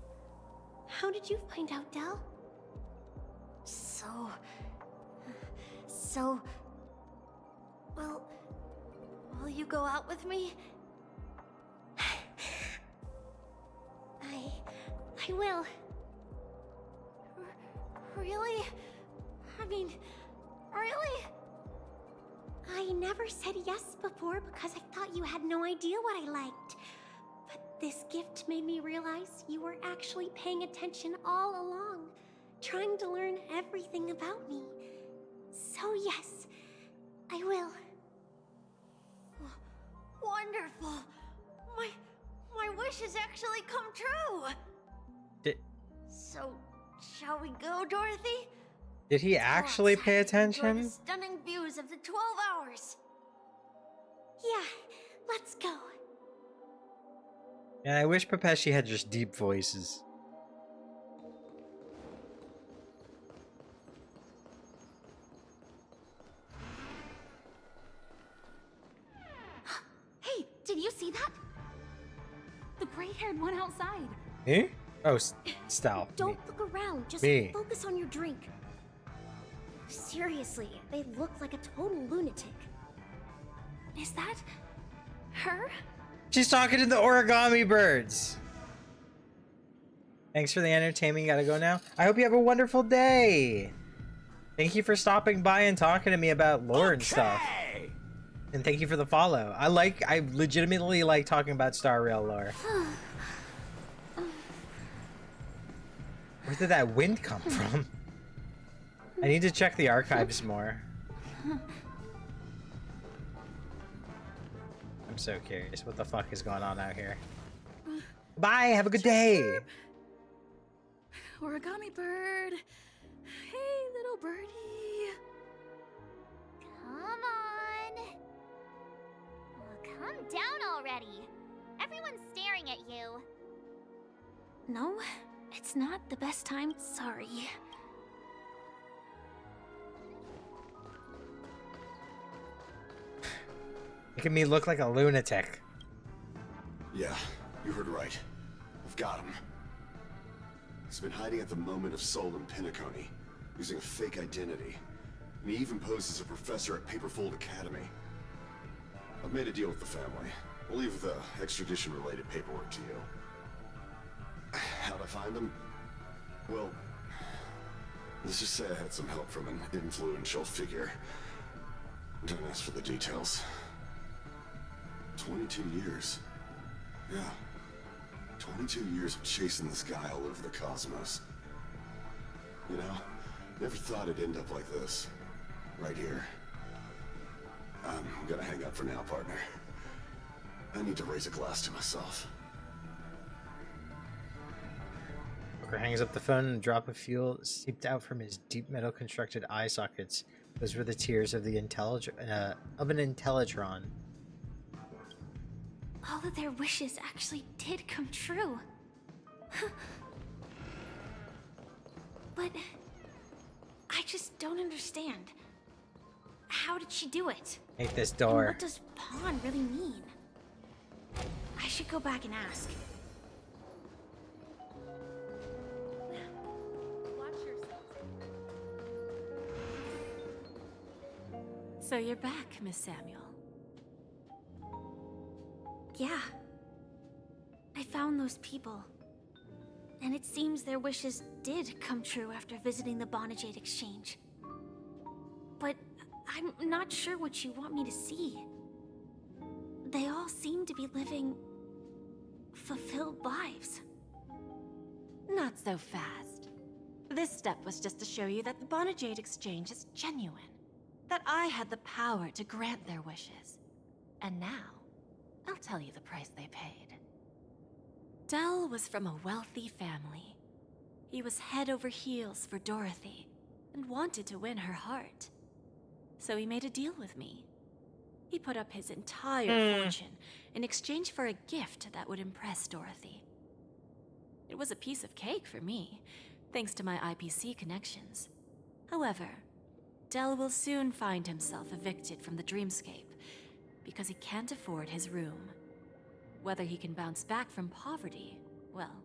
How did you find out, Del? Well, will you go out with me? I will. Really? I mean, really? I never said yes before because I thought you had no idea what I liked. But this gift made me realize you were actually paying attention all along, trying to learn everything about me. So yes, I will. Wonderful. My wish has actually come true. So, shall we go, Dorothy? Did he actually pay Enjoy attention? the stunning views of the 12 hours. Yeah, let's go. And I wish Pepeshi had just deep voices. Hey, did you see that? The gray-haired one outside. Me? Oh, Stal. Don't look around, just Me. focus on your drink. Seriously, they look like a total lunatic. Is that her? She's talking to the origami birds. Thanks for the entertainment. Gotta go now. I hope you have a wonderful day. Thank you for stopping by and talking to me about lore and stuff. And thank you for the follow. I legitimately like talking about Star Rail lore. Where did that wind come from? I need to check the archives more. I'm so curious. What the fuck is going on out here? Bye. Have a good day. Origami bird. Hey, little birdie. Come on. Well, come down already. Everyone's staring at you. No, it's not the best time. Sorry. Making me look like a lunatic. Yeah, you heard right. I've got him. He's been hiding at the moment of soul in Penacony, using a fake identity. And he even posed as a professor at Paperfold Academy. I've made a deal with the family. I'll leave the extradition-related paperwork to you. How'd I find him? Well, let's just say I had some help from an influential figure. Don't ask for the details. 22 years. Yeah. 22 years of chasing this guy all over the cosmos. You know, never thought it'd end up like this. Right here. I'm gonna hang up for now, partner. I need to raise a glass to myself. Booker hangs up the phone and a drop of fuel seeped out from his deep metal constructed eye sockets. Those were the tears of the an Intellitron. All of their wishes actually did come true. But I just don't understand. How did she do it? Hate this And door. what does pawn really mean? I should go back and ask. Watch yourself. So you're back, Miss Samuel. Yeah. I found those people. And it seems their wishes did come true after visiting the Bonajade Exchange. But I'm not sure what you want me to see. They all seem to be living fulfilled lives. Not so fast. This step was just to show you that the Bonajade Exchange is genuine. That I had the power to grant their wishes. And now, I'll tell you the price they paid. Dell was from a wealthy family. He was head over heels for Dorothy and wanted to win her heart. So he made a deal with me. He put up his entire fortune in exchange for a gift that would impress Dorothy. It was a piece of cake for me, thanks to my IPC connections. However, Dell will soon find himself evicted from the dreamscape because he can't afford his room. Whether he can bounce back from poverty, well,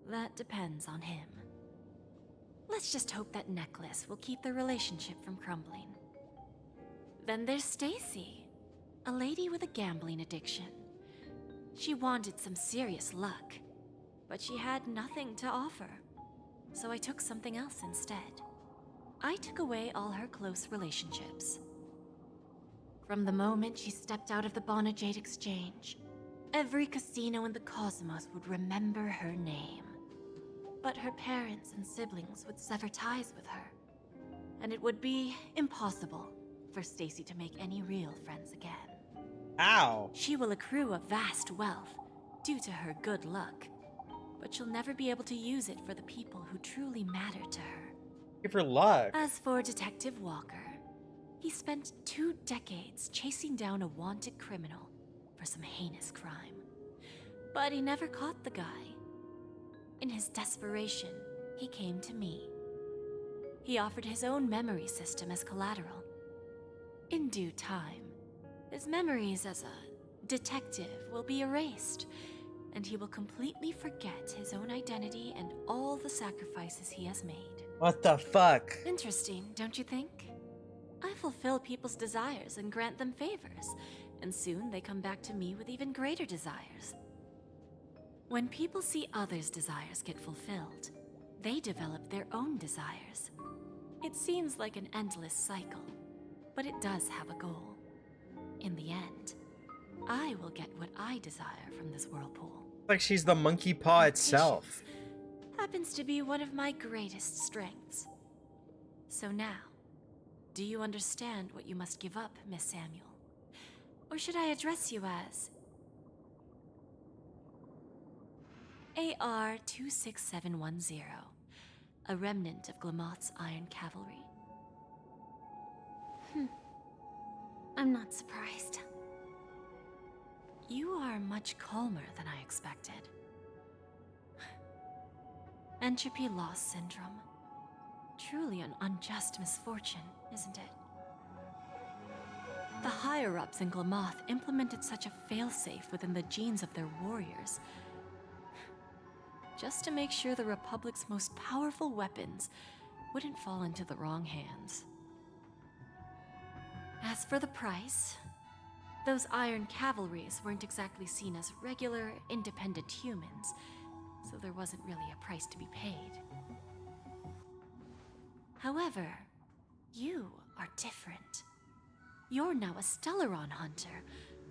that depends on him. Let's just hope that necklace will keep their relationship from crumbling. Then there's Stacy, a lady with a gambling addiction. She wanted some serious luck, but she had nothing to offer. So I took something else instead. I took away all her close relationships. From the moment she stepped out of the Bonajade Exchange, every casino in the cosmos would remember her name. But her parents and siblings would sever ties with her, and it would be impossible for Stacy to make any real friends again. Ow! She will accrue a vast wealth due to her good luck, but she'll never be able to use it for the people who truly matter to her. Give her luck. As for Detective Walker, he spent 2 decades chasing down a wanted criminal for some heinous crime. But he never caught the guy. In his desperation, he came to me. He offered his own memory system as collateral. In due time, his memories as a detective will be erased, and he will completely forget his own identity and all the sacrifices he has made. What the fuck? Interesting, don't you think? I fulfill people's desires and grant them favors, and soon they come back to me with even greater desires. When people see others' desires get fulfilled, they develop their own desires. It seems like an endless cycle, but it does have a goal. In the end, I will get what I desire from this whirlpool. Like she's the monkey paw itself. Happens to be one of my greatest strengths. So now, do you understand what you must give up, Miss Samuel? Or should I address you as AR-26710, a remnant of Glamoth's Iron Cavalry? I'm not surprised. You are much calmer than I expected. Entropy loss syndrome. Truly an unjust misfortune, isn't it? The higher-ups in Glamoth implemented such a failsafe within the genes of their warriors, just to make sure the Republic's most powerful weapons wouldn't fall into the wrong hands. As for the price, those Iron Cavalries weren't exactly seen as regular, independent humans, so there wasn't really a price to be paid. However, you are different. You're now a Stellaron hunter,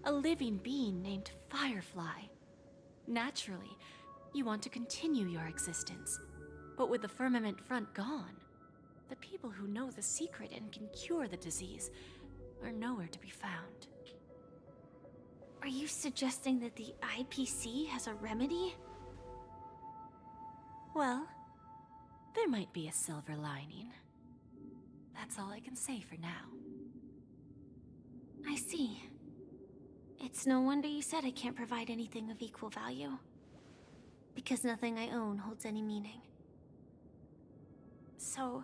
a living being named Firefly. Naturally, you want to continue your existence, but with the Firmament Front gone, the people who know the secret and can cure the disease are nowhere to be found. Are you suggesting that the IPC has a remedy? Well, there might be a silver lining. That's all I can say for now. I see. It's no wonder you said I can't provide anything of equal value. Because nothing I own holds any meaning. So,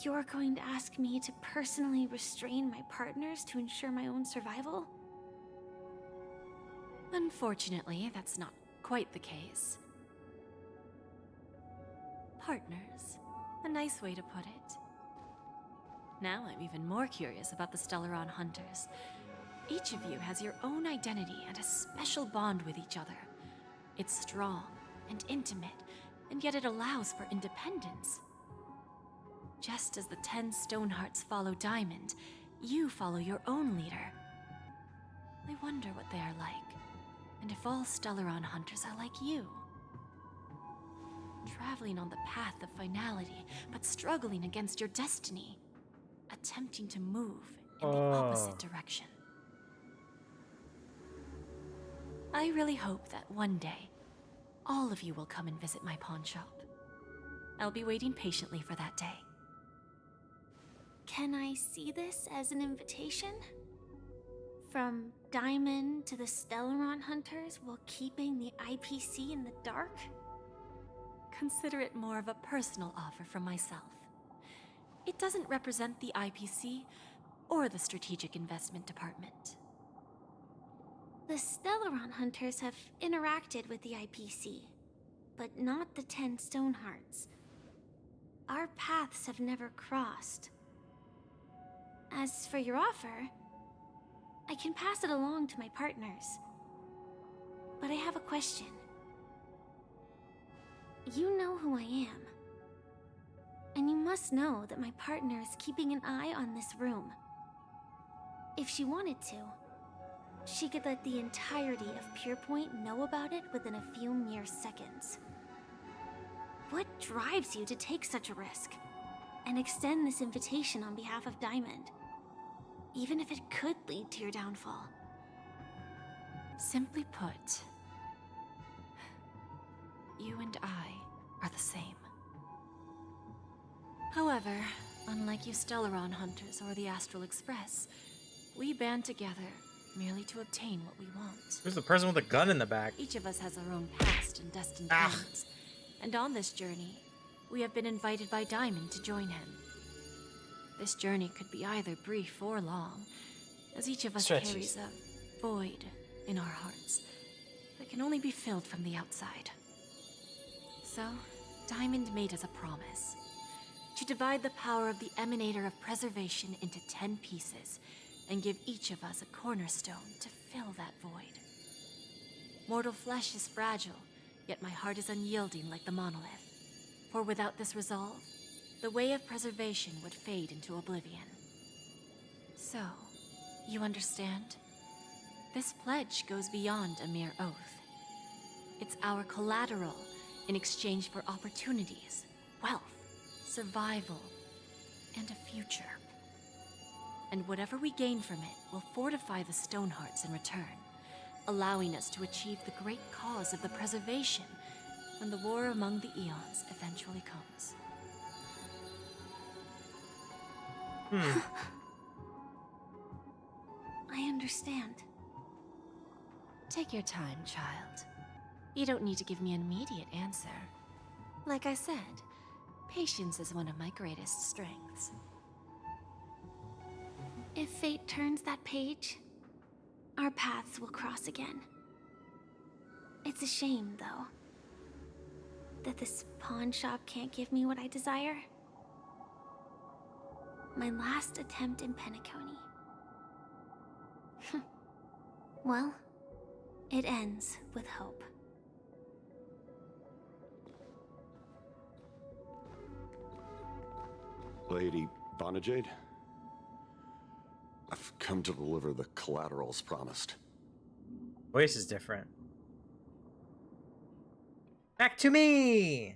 you're going to ask me to personally restrain my partners to ensure my own survival? Unfortunately, that's not quite the case. Partners. A nice way to put it. Now I'm even more curious about the Stellaron Hunters. Each of you has your own identity and a special bond with each other. It's strong and intimate, and yet it allows for independence. Just as the 10 Stonehearts follow Diamond, you follow your own leader. I wonder what they are like, and if all Stellaron Hunters are like you. Traveling on the path of finality, but struggling against your destiny. Attempting to move in the opposite direction. I really hope that one day, all of you will come and visit my pawn shop. I'll be waiting patiently for that day. Can I see this as an invitation? From Diamond to the Stellaron Hunters while keeping the IPC in the dark? Consider it more of a personal offer from myself. It doesn't represent the IPC or the Strategic Investment Department. The Stellaron Hunters have interacted with the IPC, but not the 10 Stonehearts. Our paths have never crossed. As for your offer, I can pass it along to my partners. But I have a question. You know who I am. And you must know that my partner is keeping an eye on this room. If she wanted to, she could let the entirety of Purepoint know about it within a few mere seconds. What drives you to take such a risk and extend this invitation on behalf of Diamond, even if it could lead to your downfall? Simply put, you and I are the same. However, unlike you Stellaron Hunters or the Astral Express, we band together merely to obtain what we want. Who's the person with a gun in the back? Each of us has our own past and destined ends, and on this journey, we have been invited by Diamond to join him. This journey could be either brief or long, as each of us carries a void in our hearts that can only be filled from the outside. So, Diamond made us a promise to divide the power of the Emanator of Preservation into 10 pieces and give each of us a cornerstone to fill that void. Mortal flesh is fragile, yet my heart is unyielding like the monolith. For without this resolve, the way of preservation would fade into oblivion. So, you understand? This pledge goes beyond a mere oath. It's our collateral in exchange for opportunities, wealth, survival, and a future. and whatever we gain from it will fortify the Stonehearts in return, allowing us to achieve the great cause of the preservation when the war among the Eons eventually comes. I understand. Take your time, child. You don't need to give me an immediate answer. Like I said, patience is one of my greatest strengths. If fate turns that page, our paths will cross again. It's a shame, though, that this pawn shop can't give me what I desire. My last attempt in Penacony. Well, it ends with hope. Lady Bonajade? I've come to deliver the collaterals promised. Voice is different. Back to me!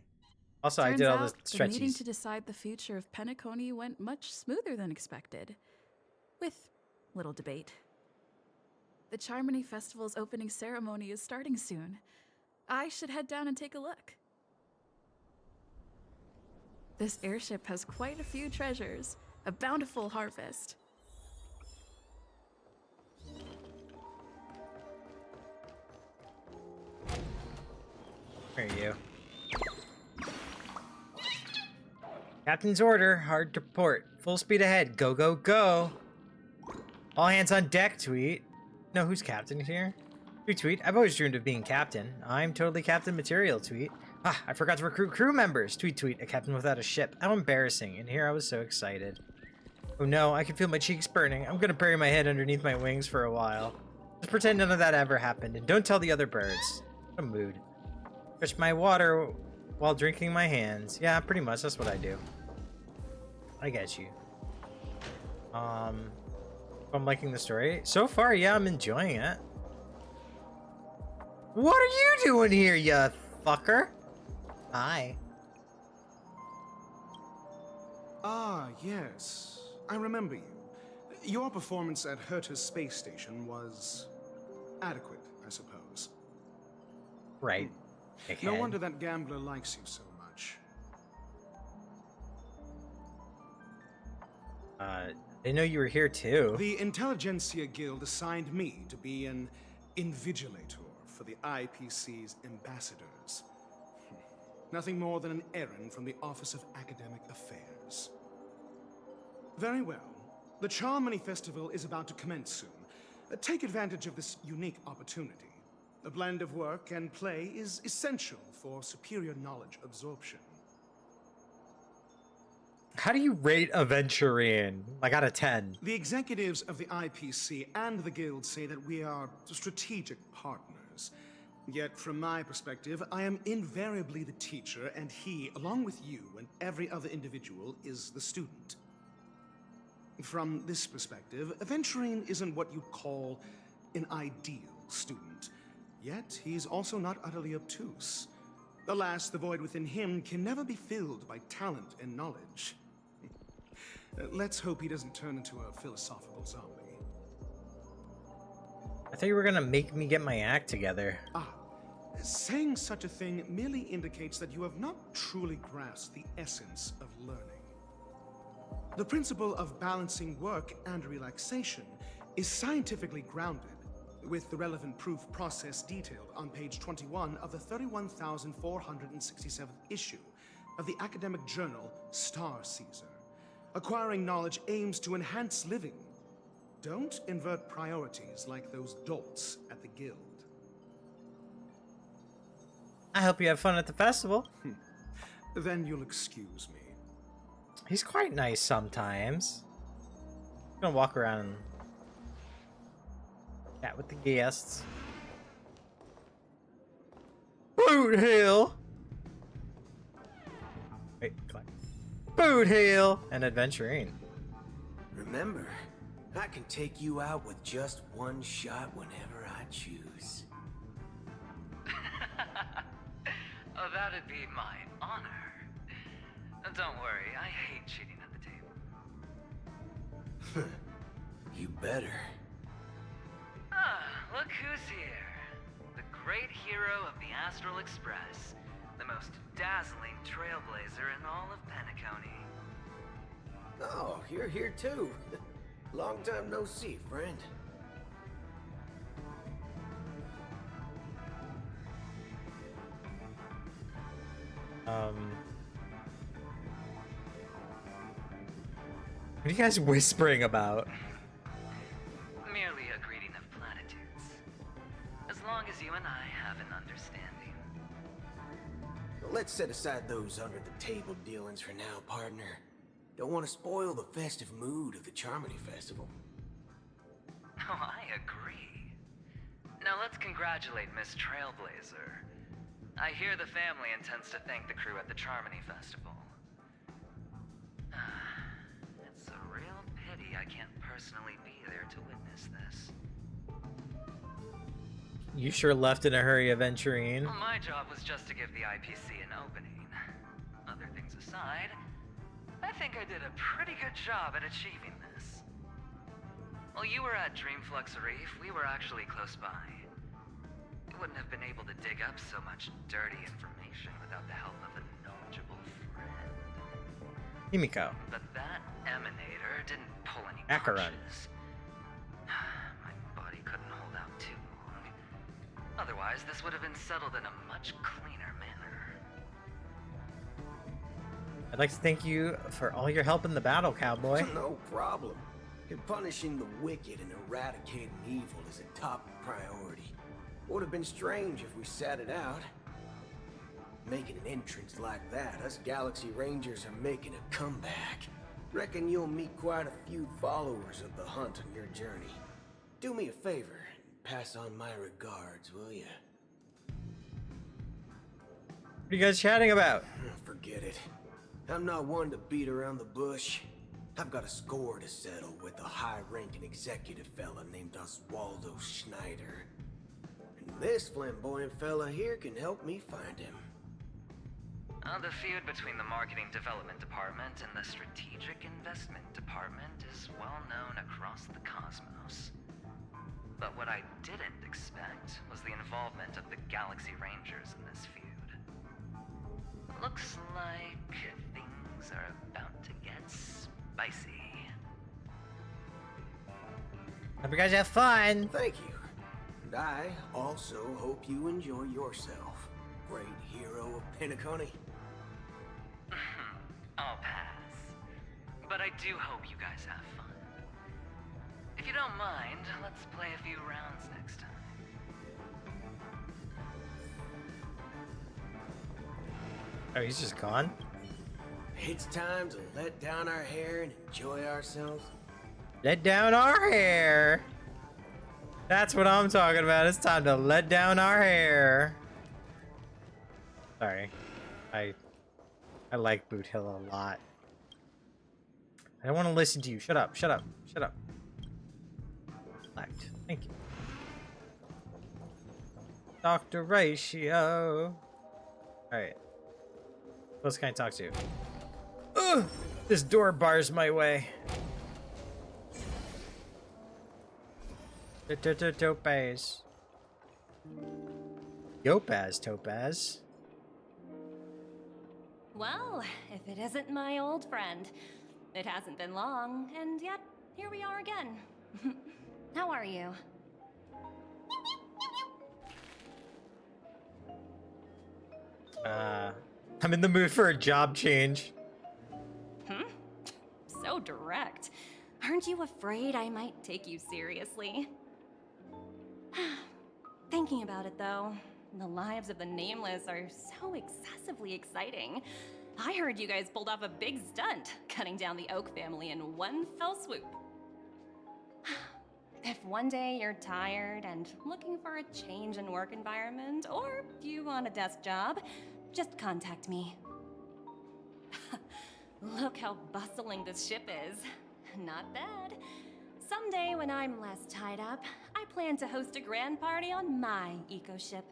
Also, I did all the Turns out, the meeting stretchies. to decide the future of Penacony went much smoother than expected, with little debate. The Charmony Festival's opening ceremony is starting soon. I should head down and take a look. This airship has quite a few treasures, a bountiful harvest. Where are you? Captain's order, hard to port. Full speed ahead, go, go, go! All hands on deck, tweet. Know who's captain here? Tweet. I've always dreamed of being captain. I'm totally captain material, tweet. Ah, I forgot to recruit crew members. Tweet. A captain without a ship. How embarrassing. And here I was so excited. Oh no, I can feel my cheeks burning. I'm gonna bury my head underneath my wings for a while. Just pretend none of that ever happened, and don't tell the other birds. What a mood. Fetch my water while drinking my hands. Yeah, pretty much. That's what I do. I get you. I'm liking the story. So far, yeah, I'm enjoying it. What are you doing here, you fucker? Hi. Ah, yes. I remember you. Your performance at Herta's space station was adequate, I suppose. Right. No wonder that gambler likes you so much. They know you were here too. The Intelligentsia Guild assigned me to be an invigilator for the IPC's ambassadors. Nothing more than an errand from the Office of Academic Affairs. Very well. The Charmony Festival is about to commence soon. Take advantage of this unique opportunity. A blend of work and play is essential for superior knowledge absorption. How do you rate Aventurine? Like out of 10. The executives of the IPC and the Guild say that we are strategic partners. Yet, from my perspective, I am invariably the teacher, and he, along with you and every other individual, is the student. From this perspective, Aventurine isn't what you'd call an ideal student. Yet, he's also not utterly obtuse. Alas, the void within him can never be filled by talent and knowledge. Let's hope he doesn't turn into a philosophical zombie. I thought you were gonna make me get my act together. Saying such a thing merely indicates that you have not truly grasped the essence of learning. The principle of balancing work and relaxation is scientifically grounded, with the relevant proof process detailed on page 21 of the 31,467th issue of the academic journal Star Caesar. Acquiring knowledge aims to enhance living. Don't invert priorities like those dolts at the Guild. I hope you have fun at the festival. Then you'll excuse me. He's quite nice sometimes. I'm gonna walk around and chat with the guests. Boot Hill! Wait, collect. Boot Hill! And Aventurine. Remember, I can take you out with just one shot whenever I choose. Oh, that'd be my honor. Don't worry, I hate cheating at the table. You better. Ah, look who's here. The great hero of the Astral Express. The most dazzling trailblazer in all of Penacony. Oh, you're here too. Long time no see, friend. What are you guys whispering about? Merely a greeting of platitudes. As long as you and I have an understanding. Let's set aside those under-the-table dealings for now, partner. Don't want to spoil the festive mood of the Charmony Festival. Oh, I agree. Now let's congratulate Miss Trailblazer. I hear the family intends to thank the crew at the Charmony Festival. It's a real pity I can't personally be there to witness this. You sure left in a hurry, Aventurine. Well, my job was just to give the IPC an opening. Other things aside, I think I did a pretty good job at achieving this. While you were at Dreamflux Reef, we were actually close by. We wouldn't have been able to dig up so much dirty information without the help of a knowledgeable friend. Himiko. But that emanator didn't pull any Acheron. punches. My body couldn't hold out too long. Otherwise, this would have been settled in a much cleaner manner. I'd like to thank you for all your help in the battle, cowboy. No problem. Punishing the wicked and eradicating evil is a top priority. Would have been strange if we sat it out. Making an entrance like that, us Galaxy Rangers are making a comeback. Reckon you'll meet quite a few followers of the hunt on your journey. Do me a favor, and pass on my regards, will ya? What are you guys chatting about? Forget it. I'm not one to beat around the bush. I've got a score to settle with a high-ranking executive fella named Oswaldo Schneider. And this flamboyant fella here can help me find him. The feud between the Marketing Development Department and the Strategic Investment Department is well known across the cosmos. But what I didn't expect was the involvement of the Galaxy Rangers in this feud. Looks like things are about to get spicy. Hope you guys have fun. Thank you. And I also hope you enjoy yourself, great hero of Penacony. I'll pass. But I do hope you guys have fun. If you don't mind, let's play a few rounds next time. Oh, he's just gone? It's time to let down our hair and enjoy ourselves. Let down our hair. That's what I'm talking about. It's time to let down our hair. Sorry. I like Boot Hill a lot. I don't want to listen to you. Shut up. Shut up. Shut up. Select. Thank you. Dr. Ratio. Alright. Who else can I talk to? Ugh! This door bars my way. Topaz. Yopaz, Topaz. Well, if it isn't my old friend. It hasn't been long, and yet, here we are again. How are you? I'm in the mood for a job change. So direct. Aren't you afraid I might take you seriously? Thinking about it, though, the lives of the Nameless are so excessively exciting. I heard you guys pulled off a big stunt, cutting down the Oak family in one fell swoop. If one day you're tired and looking for a change in work environment, or you want a desk job, just contact me. Look how bustling this ship is. Not bad. Someday when I'm less tied up, I plan to host a grand party on my eco-ship,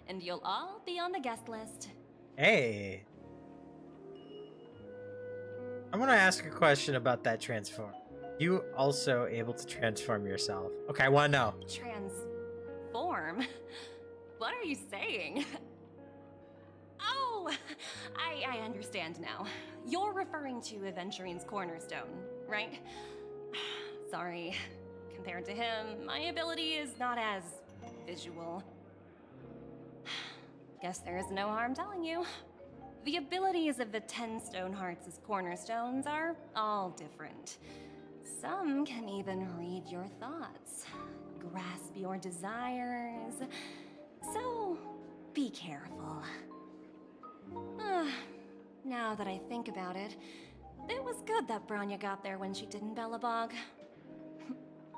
and you'll all be on the guest list. Hey. I want to ask a question about that transform. You also able to transform yourself? Okay, I want to know. Transform? What are you saying? Oh, I understand now. You're referring to Aventurine's cornerstone, right? Sorry. Compared to him, my ability is not as visual. Guess there is no harm telling you. The abilities of the 10 Stonehearts' cornerstones are all different. Some can even read your thoughts, grasp your desires. So, be careful. Now that I think about it, it was good that Branya got there when she didn't, Bellabog.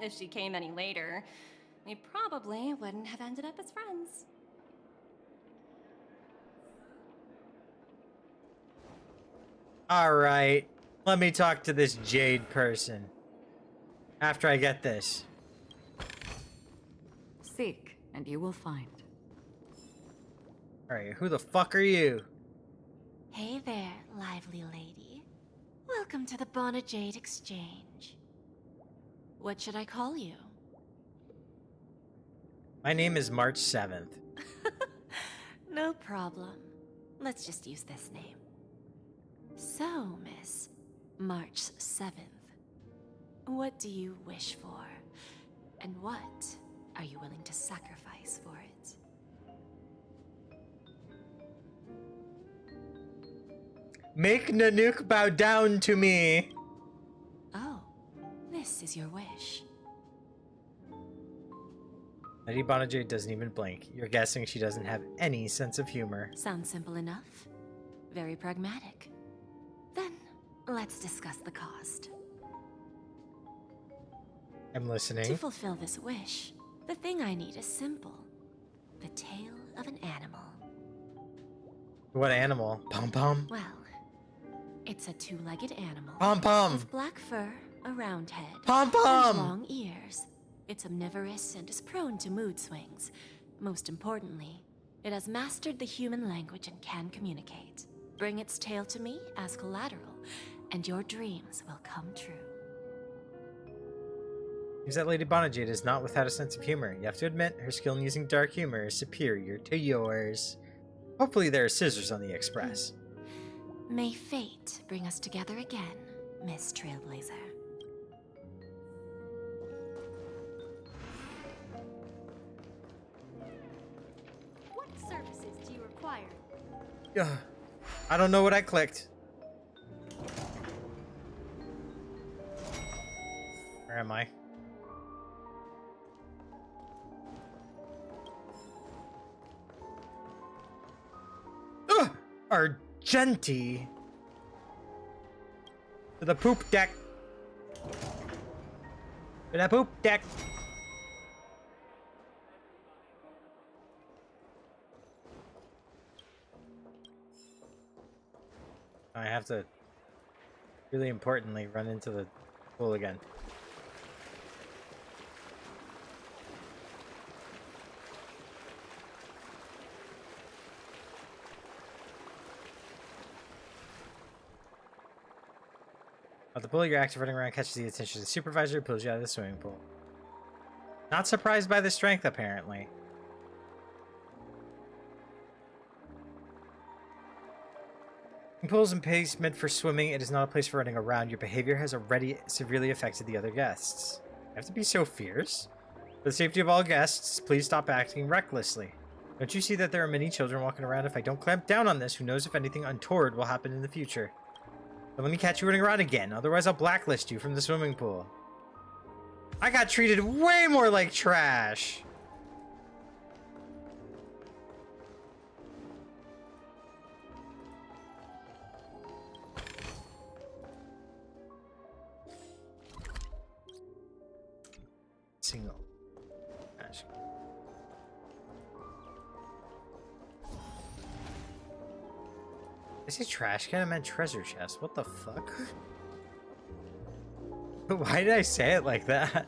If she came any later, we probably wouldn't have ended up as friends. Alright, let me talk to this Jade person. After I get this. Seek, and you will find. Alright, who the fuck are you? Hey there, lively lady. Welcome to the Bona Jade Exchange. What should I call you? My name is March 7th. No problem. Let's just use this name. So, Miss March 7th, what do you wish for? And what are you willing to sacrifice for it? Make Nanook bow down to me! Oh, this is your wish. Lady Bonajade doesn't even blink. You're guessing she doesn't have any sense of humor. Sounds simple enough. Very pragmatic. Then, let's discuss the cost. I'm listening. To fulfill this wish, the thing I need is simple. The tail of an animal. What animal? Pom-pom? Well, it's a two-legged animal. Pom-pom! With black fur, a round head, Pom-pom! and long ears. It's omnivorous and is prone to mood swings. Most importantly, it has mastered the human language and can communicate. Bring its tail to me as collateral, and your dreams will come true. Seems that Lady Bonajade is not without a sense of humor. You have to admit, her skill in using dark humor is superior to yours. Hopefully there are scissors on the express. May fate bring us together again, Miss Trailblazer. What services do you require? Ugh. I don't know what I clicked. Where am I? Ugh! Argenti! To the poop deck! To the poop deck! I have to, really importantly, run into the pool again. At the pool, your active running around catches the attention of the supervisor, who pulls you out of the swimming pool. Not surprised by the strength, apparently. In pools and place meant for swimming, it is not a place for running around. Your behavior has already severely affected the other guests. You have to be so fierce? For the safety of all guests, please stop acting recklessly. Don't you see that there are many children walking around? If I don't clamp down on this, who knows if anything untoward will happen in the future. Don't let me catch you running around again, otherwise I'll blacklist you from the swimming pool. I got treated way more like trash! Single. Trash. I say trash can? I meant treasure chest. What the fuck? Why did I say it like that?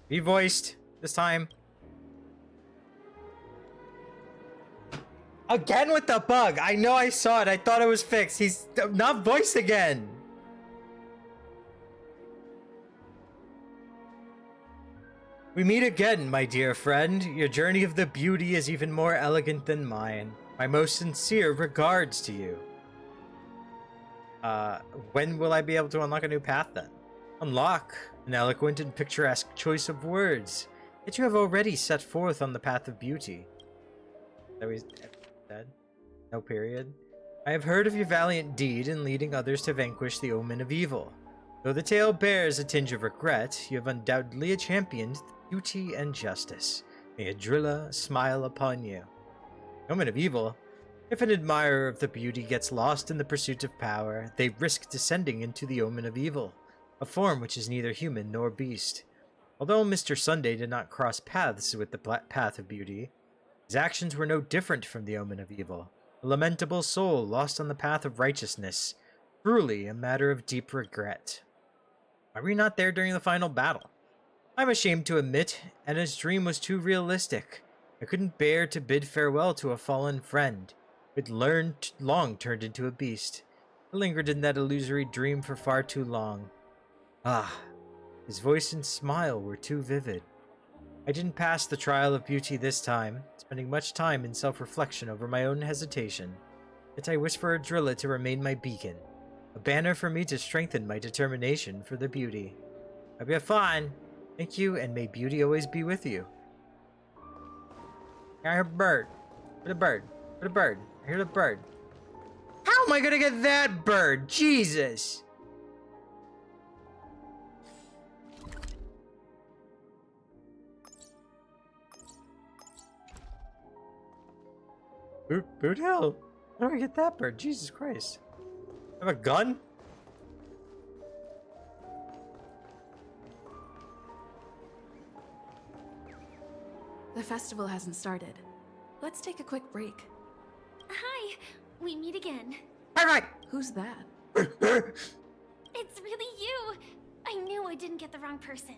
Be voiced this time. Again with the bug. I know I saw it. I thought it was fixed. He's not voiced again. We meet again, my dear friend. Your journey of the beauty is even more elegant than mine. My most sincere regards to you. When will I be able to unlock a new path then? Unlock an eloquent and picturesque choice of words that you have already set forth on the path of beauty. That we said? No period. I have heard of your valiant deed in leading others to vanquish the omen of evil. Though the tale bears a tinge of regret, you have undoubtedly championed beauty and justice. May Adrilla smile upon you. The omen of evil? If an admirer of the beauty gets lost in the pursuit of power, they risk descending into the omen of evil, a form which is neither human nor beast. Although Mr. Sunday did not cross paths with the path of beauty, his actions were no different from the omen of evil. A lamentable soul lost on the path of righteousness, truly a matter of deep regret. Why were you not there during the final battle? I'm ashamed to admit, Anna's dream was too realistic. I couldn't bear to bid farewell to a fallen friend, who had long turned into a beast. I lingered in that illusory dream for far too long. Ah, his voice and smile were too vivid. I didn't pass the trial of beauty this time, spending much time in self-reflection over my own hesitation. Yet I wish for Adrilla to remain my beacon, a banner for me to strengthen my determination for the beauty. Hope you have fun. Thank you, and may beauty always be with you. I hear a bird. Where's a bird? Where's a bird? I hear the bird. How am I gonna get that bird? Jesus! Boot hell. How do I get that bird? Jesus Christ. I have a gun? The festival hasn't started. Let's take a quick break. Hi, we meet again. Alright! Who's that? It's really you! I knew I didn't get the wrong person.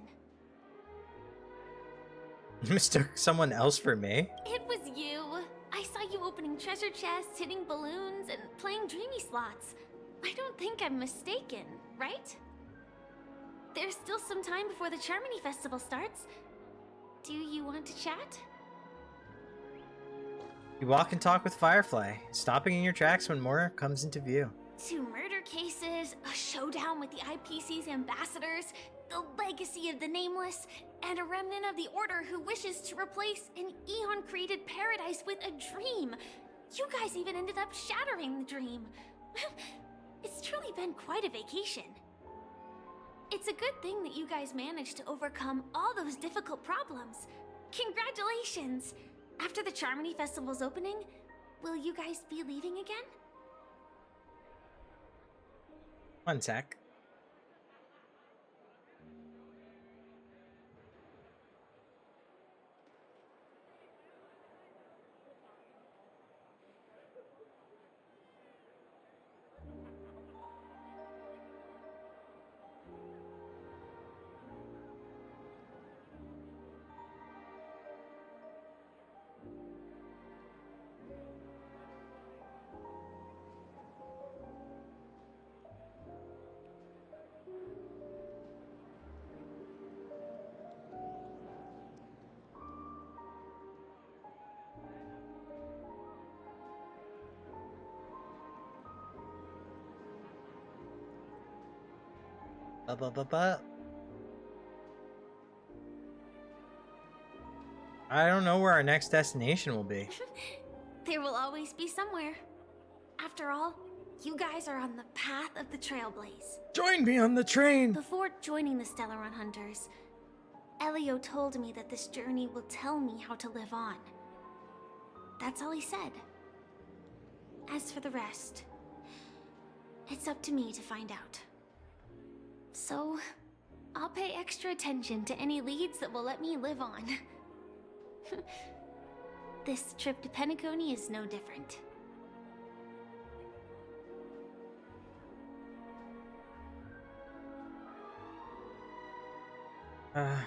You mistook someone else for me? It was you. I saw you opening treasure chests, hitting balloons, and playing dreamy slots. I don't think I'm mistaken, right? There's still some time before the Charmony Festival starts. Do you want to chat? You walk and talk with Firefly, stopping in your tracks when more comes into view. 2 murder cases, a showdown with the IPC's ambassadors, the legacy of the Nameless, and a remnant of the Order who wishes to replace an Eon-created paradise with a dream. You guys even ended up shattering the dream. It's truly been quite a vacation. It's a good thing that you guys managed to overcome all those difficult problems. Congratulations! After the Charmony Festival's opening, will you guys be leaving again? One sec. I don't know where our next destination will be. There will always be somewhere. After all, you guys are on the path of the Trailblaze. Join me on the train! Before joining the Stellaron Hunters, Elio told me that this journey will tell me how to live on. That's all he said. As for the rest, it's up to me to find out. So, I'll pay extra attention to any leads that will let me live on. This trip to Penacony is no different.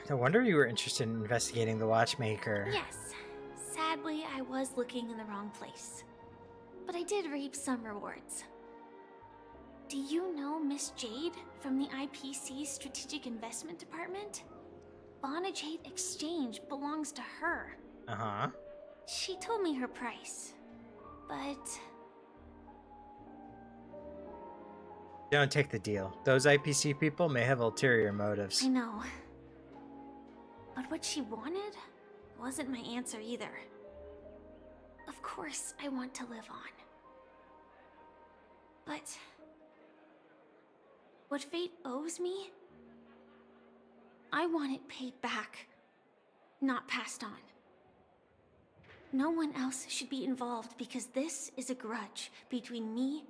No wonder you were interested in investigating the Watchmaker. Yes, sadly I was looking in the wrong place. But I did reap some rewards. Do you know Miss Jade from the IPC's Strategic Investment Department? Bonajade Exchange belongs to her. Uh-huh. She told me her price, but Don't take the deal. Those IPC people may have ulterior motives. I know. But what she wanted wasn't my answer either. Of course, I want to live on. But what fate owes me, I want it paid back, not passed on. No one else should be involved because this is a grudge between me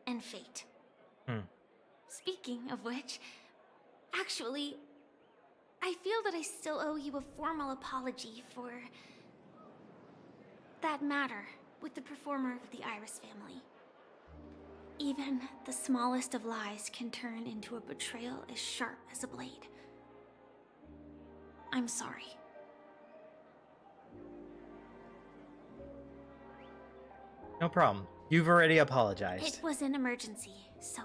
and fate. Speaking of which, actually, I feel that I still owe you a formal apology for that matter with the performer of the Iris family. Even the smallest of lies can turn into a betrayal as sharp as a blade. I'm sorry. No problem. You've already apologized. It was an emergency, so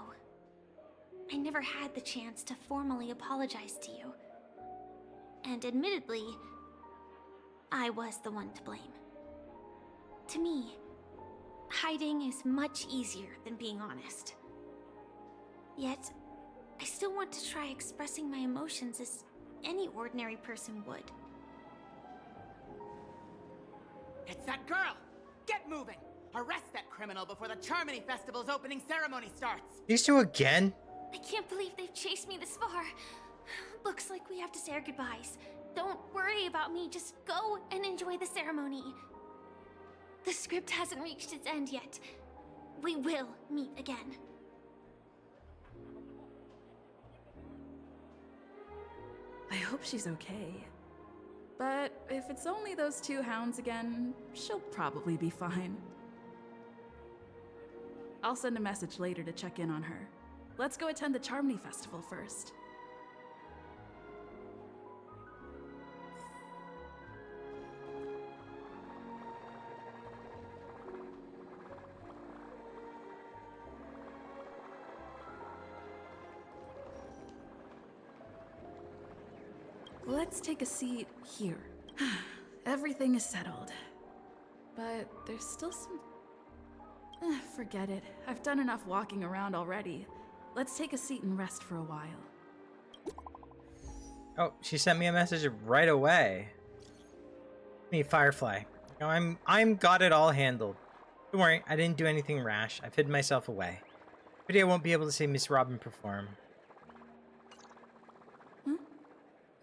I never had the chance to formally apologize to you. And admittedly, I was the one to blame. To me, hiding is much easier than being honest. Yet, I still want to try expressing my emotions as any ordinary person would. It's that girl! Get moving! Arrest that criminal before the Charmony Festival's opening ceremony starts! These two again? I can't believe they've chased me this far. Looks like we have to say our goodbyes. Don't worry about me, just go and enjoy the ceremony. The script hasn't reached its end yet. We will meet again. I hope she's okay. But if it's only those two hounds again, she'll probably be fine. I'll send a message later to check in on her. Let's go attend the Charmony Festival first. Let's take a seat here. Everything is settled. But there's still some... forget it. I've done enough walking around already. Let's take a seat and rest for a while. Oh, she sent me a message right away. Me, Firefly. No, I'm got it all handled. Don't worry, I didn't do anything rash. I've hidden myself away. Today I won't be able to see Miss Robin perform.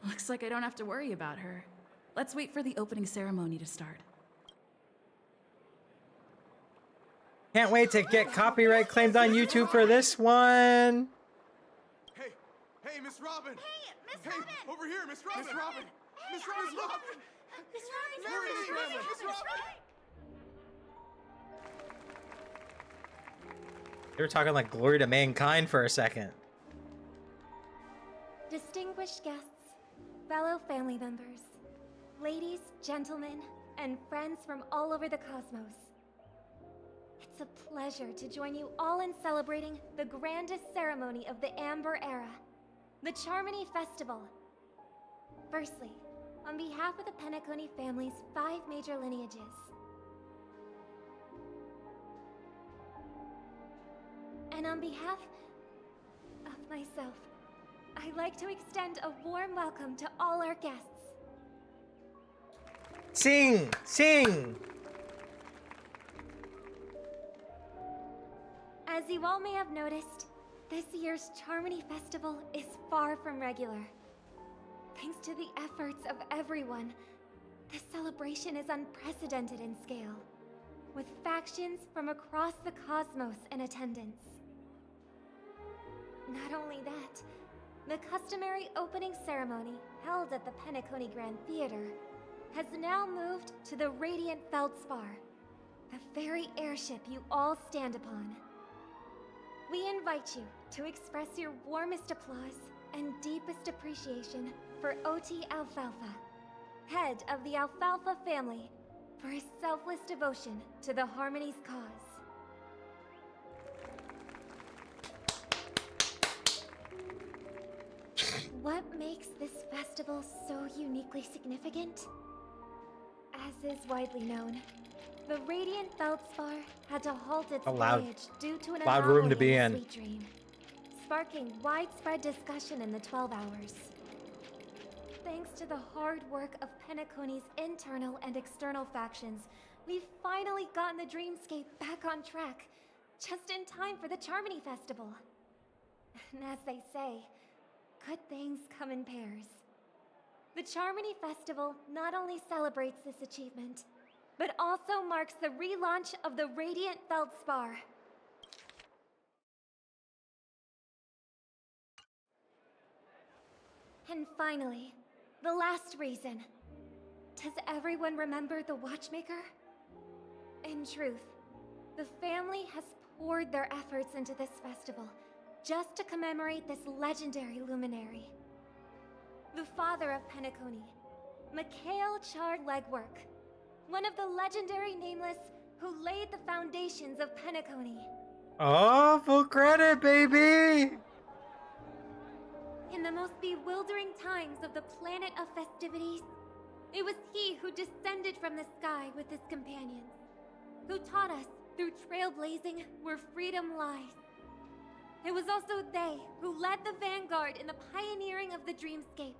Looks like I don't have to worry about her. Let's wait for the opening ceremony to start. Can't wait to get copyright claimed on YouTube for this one. Hey, Miss Robin! Hey, Miss Robin! Over here, Miss Robin! Miss Robin! Miss Robin! Miss Robin! There it is, Miss Robin! They were talking like glory to mankind for a second. Distinguished guests, fellow family members, ladies, gentlemen, and friends from all over the cosmos. It's a pleasure to join you all in celebrating the grandest ceremony of the Amber Era, the Charmony Festival. Firstly, on behalf of the Penacony family's 5 major lineages, and on behalf of myself, I'd like to extend a warm welcome to all our guests. Sing! Sing! As you all may have noticed, this year's Charmony Festival is far from regular. Thanks to the efforts of everyone, the celebration is unprecedented in scale, with factions from across the cosmos in attendance. Not only that, the customary opening ceremony held at the Penacony Grand Theater has now moved to the Radiant Feldspar, the very airship you all stand upon. We invite you to express your warmest applause and deepest appreciation for OT Alfalfa, head of the Alfalfa family, for his selfless devotion to the Harmony's cause. What makes this festival so uniquely significant? As is widely known, the Radiant Feldspar had to halt its voyage due to an loud room to be anomaly in. the Sweet Dream, sparking widespread discussion in the 12 Hours. Thanks to the hard work of Penacony's internal and external factions, we've finally gotten the Dreamscape back on track, just in time for the Charmony Festival. And as they say, good things come in pairs. The Charmony Festival not only celebrates this achievement, but also marks the relaunch of the Radiant Feldspar. And finally, the last reason. Does everyone remember the Watchmaker? In truth, the family has poured their efforts into this festival just to commemorate this legendary luminary. The father of Penacony, Mikhail Char Legwork, one of the legendary Nameless who laid the foundations of Penacony. Oh, full credit, baby! In the most bewildering times of the planet of festivities, it was he who descended from the sky with his companions, who taught us through trailblazing where freedom lies. It was also they who led the vanguard in the pioneering of the Dreamscape,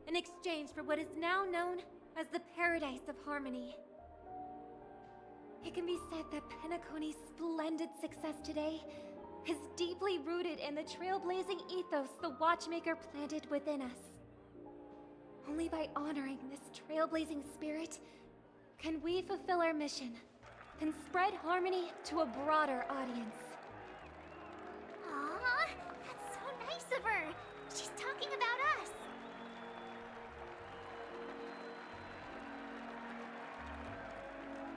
in exchange for what is now known as the Paradise of Harmony. It can be said that Penacony's splendid success today is deeply rooted in the trailblazing ethos the Watchmaker planted within us. Only by honoring this trailblazing spirit can we fulfill our mission and spread harmony to a broader audience. Aw, that's so nice of her. She's talking about us.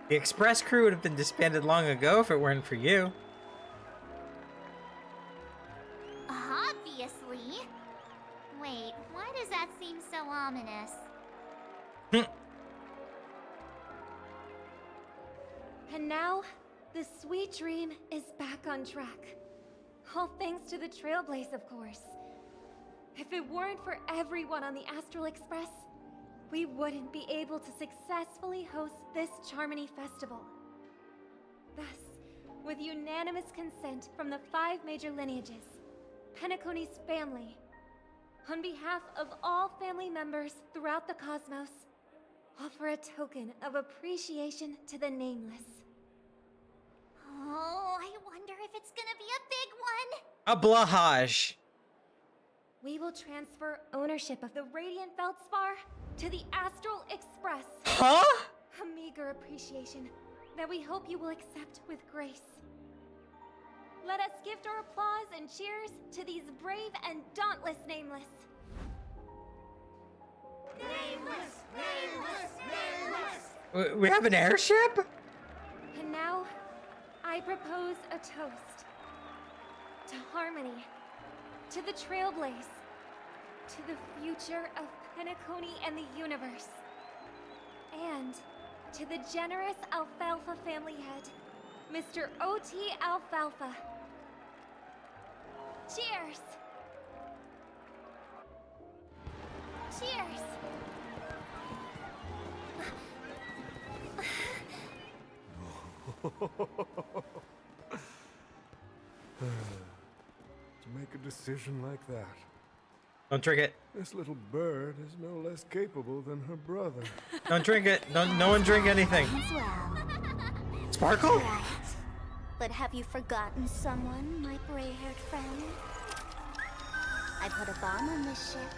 The express crew would have been disbanded long ago if it weren't for you. Obviously. Wait, why does that seem so ominous? And now, the Sweet Dream is back on track. All thanks to the Trailblaze, of course. If it weren't for everyone on the Astral Express, we wouldn't be able to successfully host this Charmony Festival. Thus, with unanimous consent from the 5 major lineages, Penacony's family, on behalf of all family members throughout the cosmos, offer a token of appreciation to the Nameless. Oh, I wonder if it's gonna be a big one. A blahage. We will transfer ownership of the Radiant Feldspar to the Astral Express. Huh? A meager appreciation that we hope you will accept with grace. Let us gift our applause and cheers to these brave and dauntless Nameless. Nameless! Nameless! Nameless! We have an airship? And now, I propose a toast. To harmony. To the Trailblaze. To the future of Penacony and the universe. And to the generous Alfalfa family head, Mr. O.T. Alfalfa. Cheers! Cheers! To make a decision like that. Don't drink it. This little bird is no less capable than her brother. Don't drink it. No one drink anything. Sparkle? Right. But have you forgotten someone, my gray-haired friend? I put a bomb on this ship.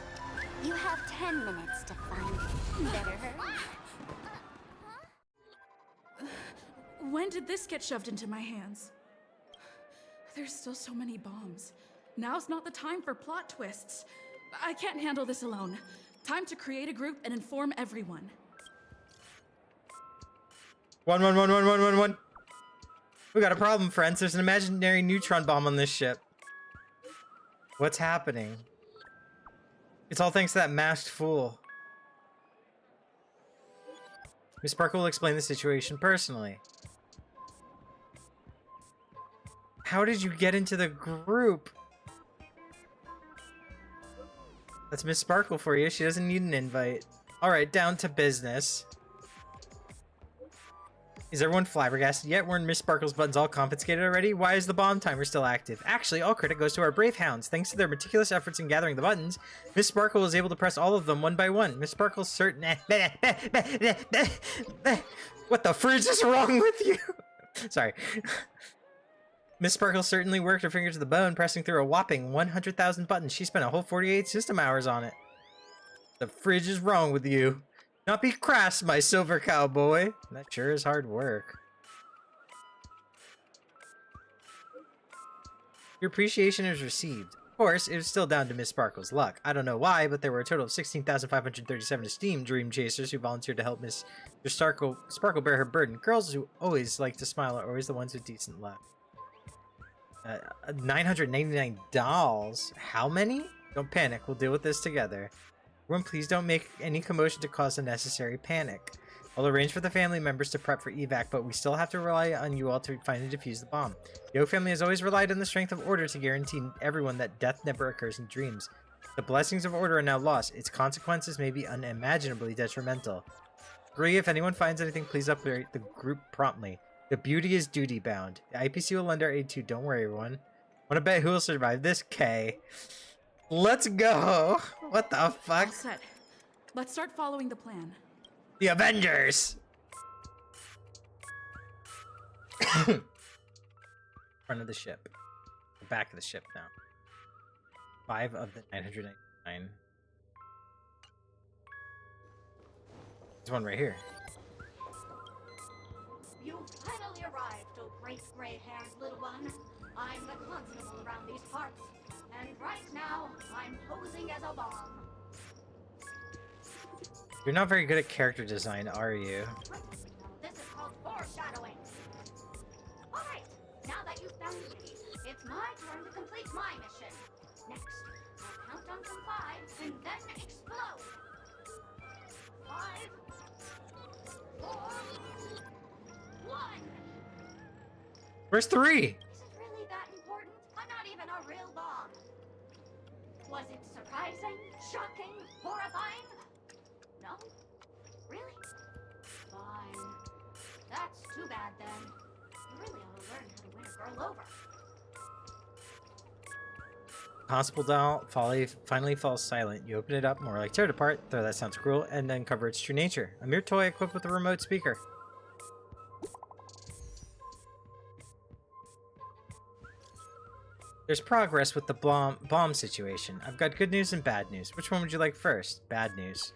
You have 10 minutes to find it. Better hurry. When did this get shoved into my hands? There's still so many bombs. Now's not the time for plot twists. I can't handle this alone. Time to create a group and inform everyone. 1111111. We got a problem, friends. There's an imaginary neutron bomb on this ship. What's happening? It's all thanks to that masked fool. Miss Sparkle will explain the situation personally. How did you get into the group? That's Miss Sparkle for you. She doesn't need an invite. Alright, down to business. Is everyone flabbergasted yet? Weren't Miss Sparkle's buttons all confiscated already? Why is the bomb timer still active? Actually, all credit goes to our brave hounds. Thanks to their meticulous efforts in gathering the buttons, Miss Sparkle was able to press all of them one by one. Miss Sparkle's certain... What the fridge is wrong with you? Sorry. Miss Sparkle certainly worked her finger to the bone, pressing through a whopping 100,000 buttons. She spent a whole 48 system hours on it. The fridge is wrong with you. Not be crass, my silver cowboy. That sure is hard work. Your appreciation is received. Of course, it was still down to Miss Sparkle's luck. I don't know why, but there were a total of 16,537 esteemed dream chasers who volunteered to help Miss Sparkle bear her burden. Girls who always like to smile are always the ones with decent luck. 999 dolls. How many? Don't panic. We'll deal with this together. Everyone, please don't make any commotion to cause unnecessary panic. I'll arrange for the family members to prep for evac, but we still have to rely on you all to find and defuse the bomb. The Oak family has always relied on the strength of order to guarantee everyone that death never occurs in dreams. The blessings of order are now lost. Its consequences may be unimaginably detrimental. Agree, if anyone finds anything, please update the group promptly. The beauty is duty bound. The IPC will lend our aid too. Don't worry, everyone. Wanna bet who will survive this? K. Let's go! What the fuck? All set. Let's start following the plan. The Avengers! Front of the ship. The back of the ship now. 5 of the 999. There's one right here. You finally arrived, oh great gray-haired little one. I'm the constable around these parts, and right now, I'm posing as a bomb. You're not very good at character design, are you? This is called foreshadowing. Alright, now that you've found me, it's my turn to complete my mission. Next, I'll count down from 5 and then explode. 5, 4, 1. Where's 3? Is it really that important? I'm not even a real bomb. Was it surprising, shocking, horrifying? No? Really? Fine. That's too bad then. You really ought to learn how to win a girl over. Constable doll finally falls silent. You open it up, more like tear it apart, though that sounds cruel, and then cover its true nature. A mere toy equipped with a remote speaker. There's progress with the bomb situation. I've got good news and bad news. Which one would you like first? Bad news.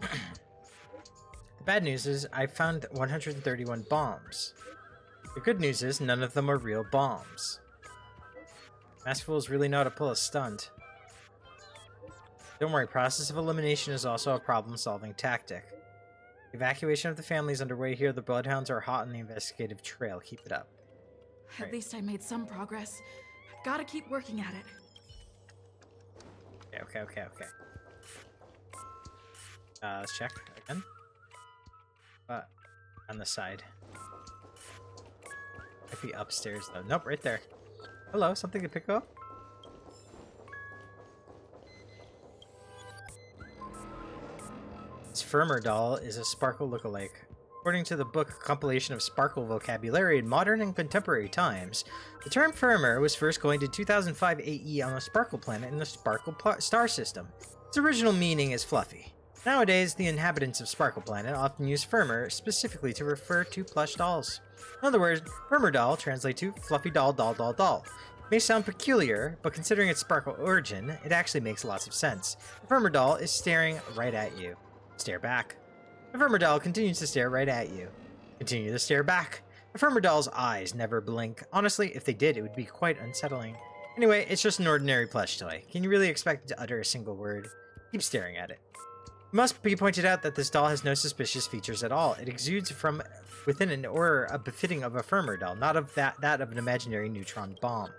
The bad news is I found 131 bombs. The good news is none of them are real bombs. Mask fools really know how to pull a stunt. Don't worry, process of elimination is also a problem-solving tactic. Evacuation of the family is underway here. The Bloodhounds are hot on the investigative trail. Keep it up. At least I made some progress. Gotta keep working at it. Okay. Let's check again. On the side. Might be upstairs though. Nope, right there. Hello, something to pick up? This Firmer doll is a Sparkle lookalike. According to the book Compilation of Sparkle Vocabulary in Modern and Contemporary Times, the term Firmer was first coined in 2005 AE on a Sparkle planet in the Sparkle star system. Its original meaning is fluffy. Nowadays, the inhabitants of Sparkle Planet often use Firmer specifically to refer to plush dolls. In other words, Firmer doll translates to fluffy doll. It may sound peculiar, but considering its Sparkle origin, it actually makes lots of sense. The Firmer doll is staring right at you. Stare back. The Firmer doll continues to stare right at you. Continue to stare back. The Firmer doll's eyes never blink. Honestly, if they did, it would be quite unsettling. Anyway, it's just an ordinary plush toy. Can you really expect it to utter a single word? Keep staring at it. It must be pointed out that this doll has no suspicious features at all. It exudes from within an aura befitting of a Firmer doll, not of that of an imaginary neutron bomb.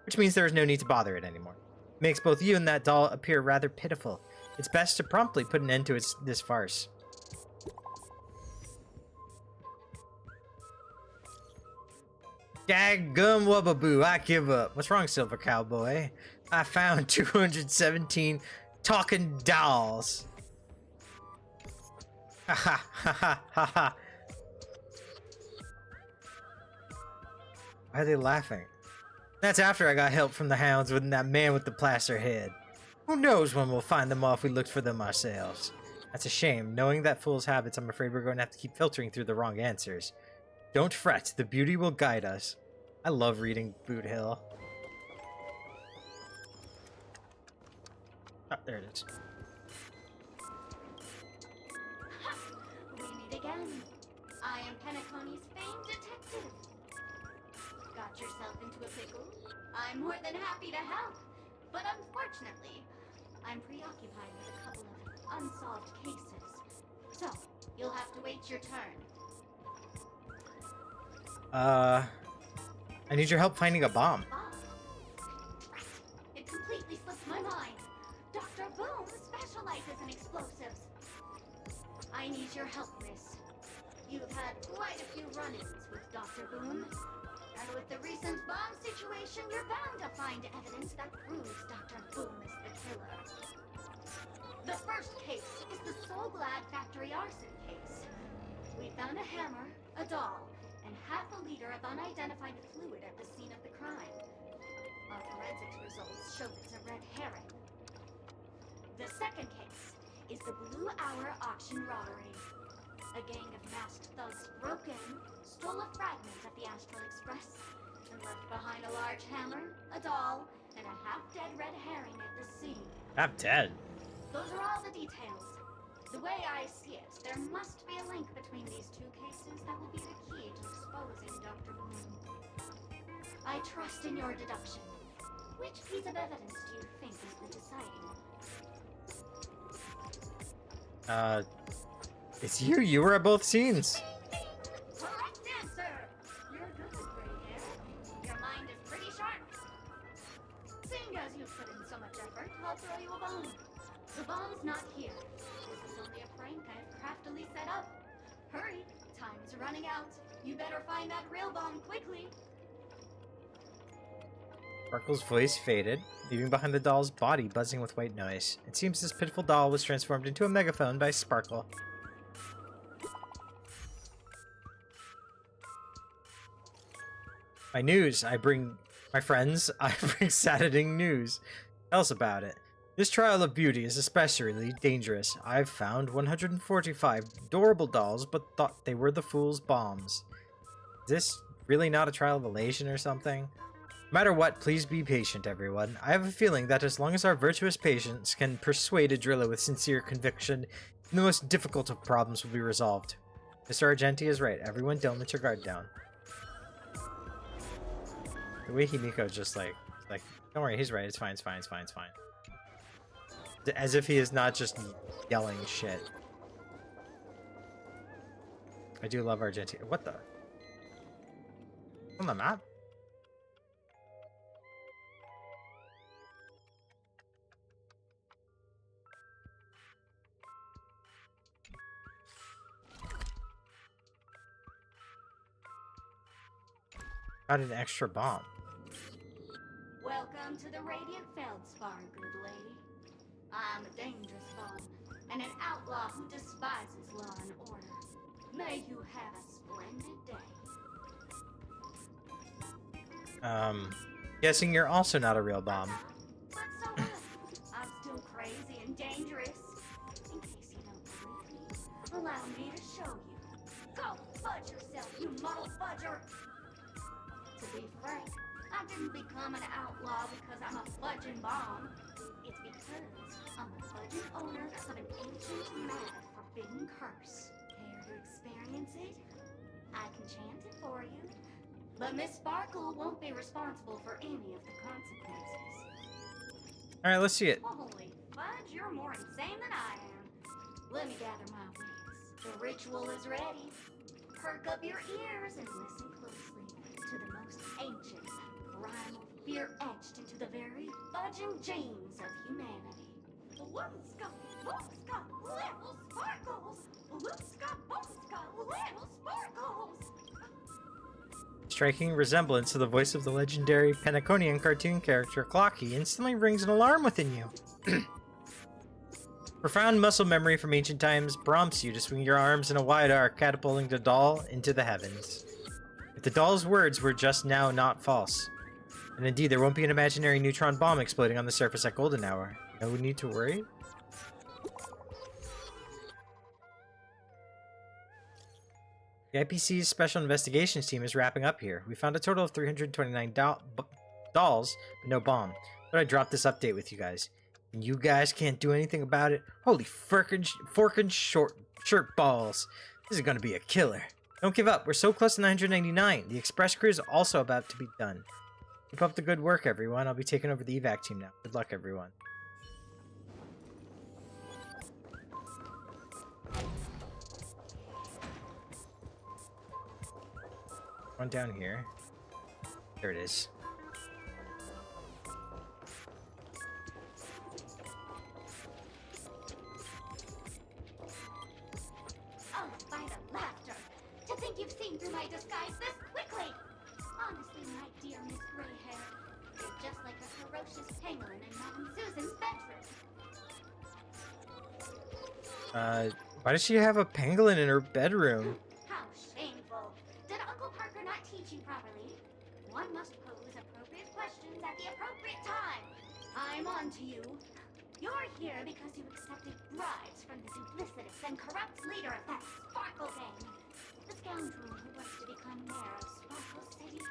Which means there is no need to bother it anymore. It makes both you and that doll appear rather pitiful. It's best to promptly put an end to this farce. Daggum wubbaboo, I give up. What's wrong, Silver Cowboy? I found 217 talking dolls. Ha ha ha ha ha ha. Why are they laughing? That's after I got help from the hounds with that man with the plaster head. Who knows when we'll find them all if we looked for them ourselves. That's a shame. Knowing that fool's habits, I'm afraid we're going to have to keep filtering through the wrong answers. Don't fret, the beauty will guide us. I love reading Boot Hill. Ah, there it is. We meet again. I am Penacony's famed detective. Got yourself into a pickle? I'm more than happy to help. But unfortunately, I'm preoccupied with a couple of unsolved cases. So, you'll have to wait your turn. I need your help finding a bomb. It completely slipped my mind. Dr. Boom specializes in explosives. I need your help, miss. You've had quite a few run-ins with Dr. Boom. And with the recent bomb situation, you're bound to find evidence that proves Dr. Boom is the killer. The first case is the So Glad factory arson case. We found a hammer, a doll, and half a liter of unidentified fluid at the scene of the crime. Our forensics results show it's a red herring. The second case is the Blue Hour auction robbery. A gang of masked thugs broke in, stole a fragment of the Astral Express, and left behind a large hammer, a doll, and a half-dead red herring at the scene. I'm dead. Those are all the details. The way I see it, there must be a link between these two cases that will be the key to exposing Dr. Boom. I trust in your deduction. Which piece of evidence do you think is the deciding? It's you. You were at both scenes. Correct answer! You're good with gray hair. Your mind is pretty sharp. Seeing as you've put in so much effort, I'll throw you a bone. The bomb's not here. This is only a prank I've craftily set up. Hurry, time's running out. You better find that real bomb quickly. Sparkle's voice faded, leaving behind the doll's body buzzing with white noise. It seems this pitiful doll was transformed into a megaphone by Sparkle. My friends, I bring saddening news. Tell us about it. This trial of beauty is especially dangerous. I've found 145 adorable dolls, but thought they were the fool's bombs. Is this really not a trial of elation or something? No matter what, please be patient, everyone. I have a feeling that as long as our virtuous patience can persuade a driller with sincere conviction, the most difficult of problems will be resolved. Mr. Argenti is right. Everyone don't let your guard down. The way Himiko just like, don't worry, he's right. It's fine, it's fine, it's fine, it's fine. As if he is not just yelling shit. I do love Argentina. What the? On the map? Got an extra bomb. Welcome to the Radiant Feldspar, good lady. I'm a dangerous bomb, and an outlaw who despises law and order. May you have a splendid day. Guessing you're also not a real bomb. But so what? I'm still crazy and dangerous. In case you don't believe me, allow me to show you. Go fudge yourself, you muddle fudger! To be frank, I didn't become an outlaw because I'm a fudging bomb. It's because I'm a fudging owner of an ancient, mad, forbidden curse. Care to experience it? I can chant it for you. But Miss Sparkle won't be responsible for any of the consequences. Alright, let's see it. Holy fudge, you're more insane than I am. Let me gather my wits. The ritual is ready. Perk up your ears and listen closely to the most ancient, primal fear etched into the very fudging genes of humanity. Loopska, boopska, little sparkles! Loopska, boopska, little sparkles! striking resemblance to the voice of the legendary Penaconian cartoon character Clocky instantly rings an alarm within you. Profound muscle memory from ancient times prompts you to swing your arms in a wide arc, catapulting the doll into the heavens. If the doll's words were just now not false, and indeed there won't be an imaginary neutron bomb exploding on the surface at golden hour. No need to worry. The IPC's Special Investigations team is wrapping up here. We found a total of 329 dolls, but no bomb. But I dropped this update with you guys. And you guys can't do anything about it? Holy forkin' shirt balls. This is gonna be a killer. Don't give up. We're so close to 999. The express crew is also about to be done. Keep up the good work, everyone. I'll be taking over the evac team now. Good luck, everyone. One down here. There it is. Oh, by the laughter! To think you've seen through my disguise this quickly! Honestly, my dear Miss Greyhair, you're just like a ferocious pangolin in Madame Susan's bedroom. Why does she have a pangolin in her bedroom? How shameful! Did Uncle Parker not teach you properly? One must pose appropriate questions at the appropriate time. I'm on to you. You're here because you accepted bribes from the duplicitous and corrupt leader of that Sparkle gang. The scoundrel who was to become mayor of Sparkle City.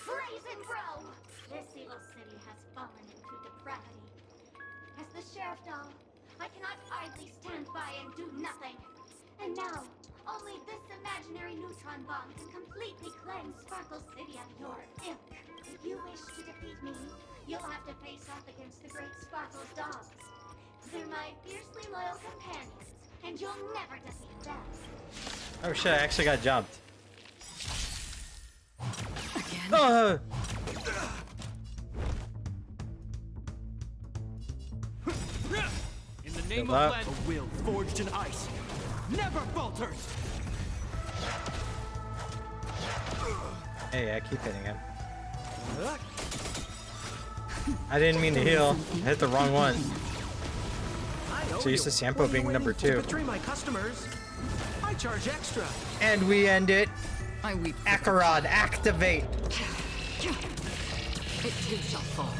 Blazing Bro! This evil city has fallen into depravity. As the sheriff doll, I cannot idly stand by and do nothing. And now, only this imaginary neutron bomb can completely cleanse Sparkle City of your ilk. If you wish to defeat me, you'll have to face off against the great Sparkle's dogs. They're my fiercely loyal companions, and you'll never defeat them. Oh shit, I actually got jumped. Again? In the name of land, a will forged in ice never falters. Hey, I keep hitting him. I didn't mean to heal. I hit the wrong one. So used to Sampo being number 2. Betray my customers. I charge extra. And we end it. I weep. Akarad, activate. It too shall fall.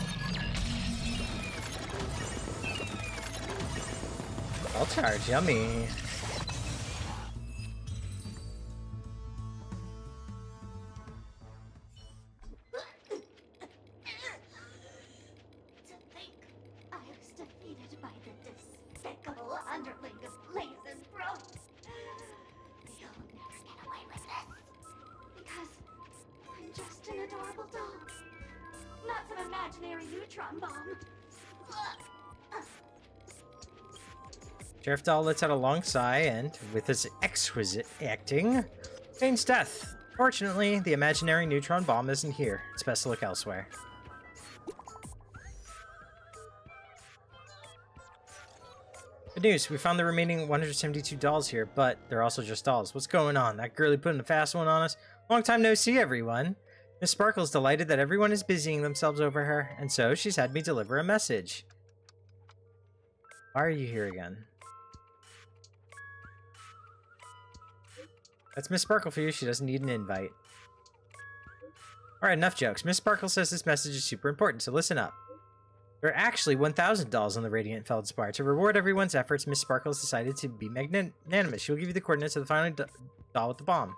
I'll charge, yummy. To think I was defeated by the despicable underling of Blazing Bro. You'll never get away with this. Because I'm just an adorable doll. Not some imaginary neutron bomb. Sheriff Doll lets out a long sigh and, with his exquisite acting, feigns death. Fortunately, the imaginary neutron bomb isn't here. It's best to look elsewhere. Good news, we found the remaining 172 dolls here, but they're also just dolls. What's going on? That girlie putting a fast one on us? Long time no see, everyone. Miss Sparkle's delighted that everyone is busying themselves over her, and so she's had me deliver a message. Why are you here again? That's Miss Sparkle for you. She doesn't need an invite. Alright, enough jokes. Miss Sparkle says this message is super important, so listen up. There are actually 1,000 dolls on the Radiant Feldspar. To reward everyone's efforts, Miss Sparkle has decided to be magnanimous. She will give you the coordinates of the final doll with the bomb.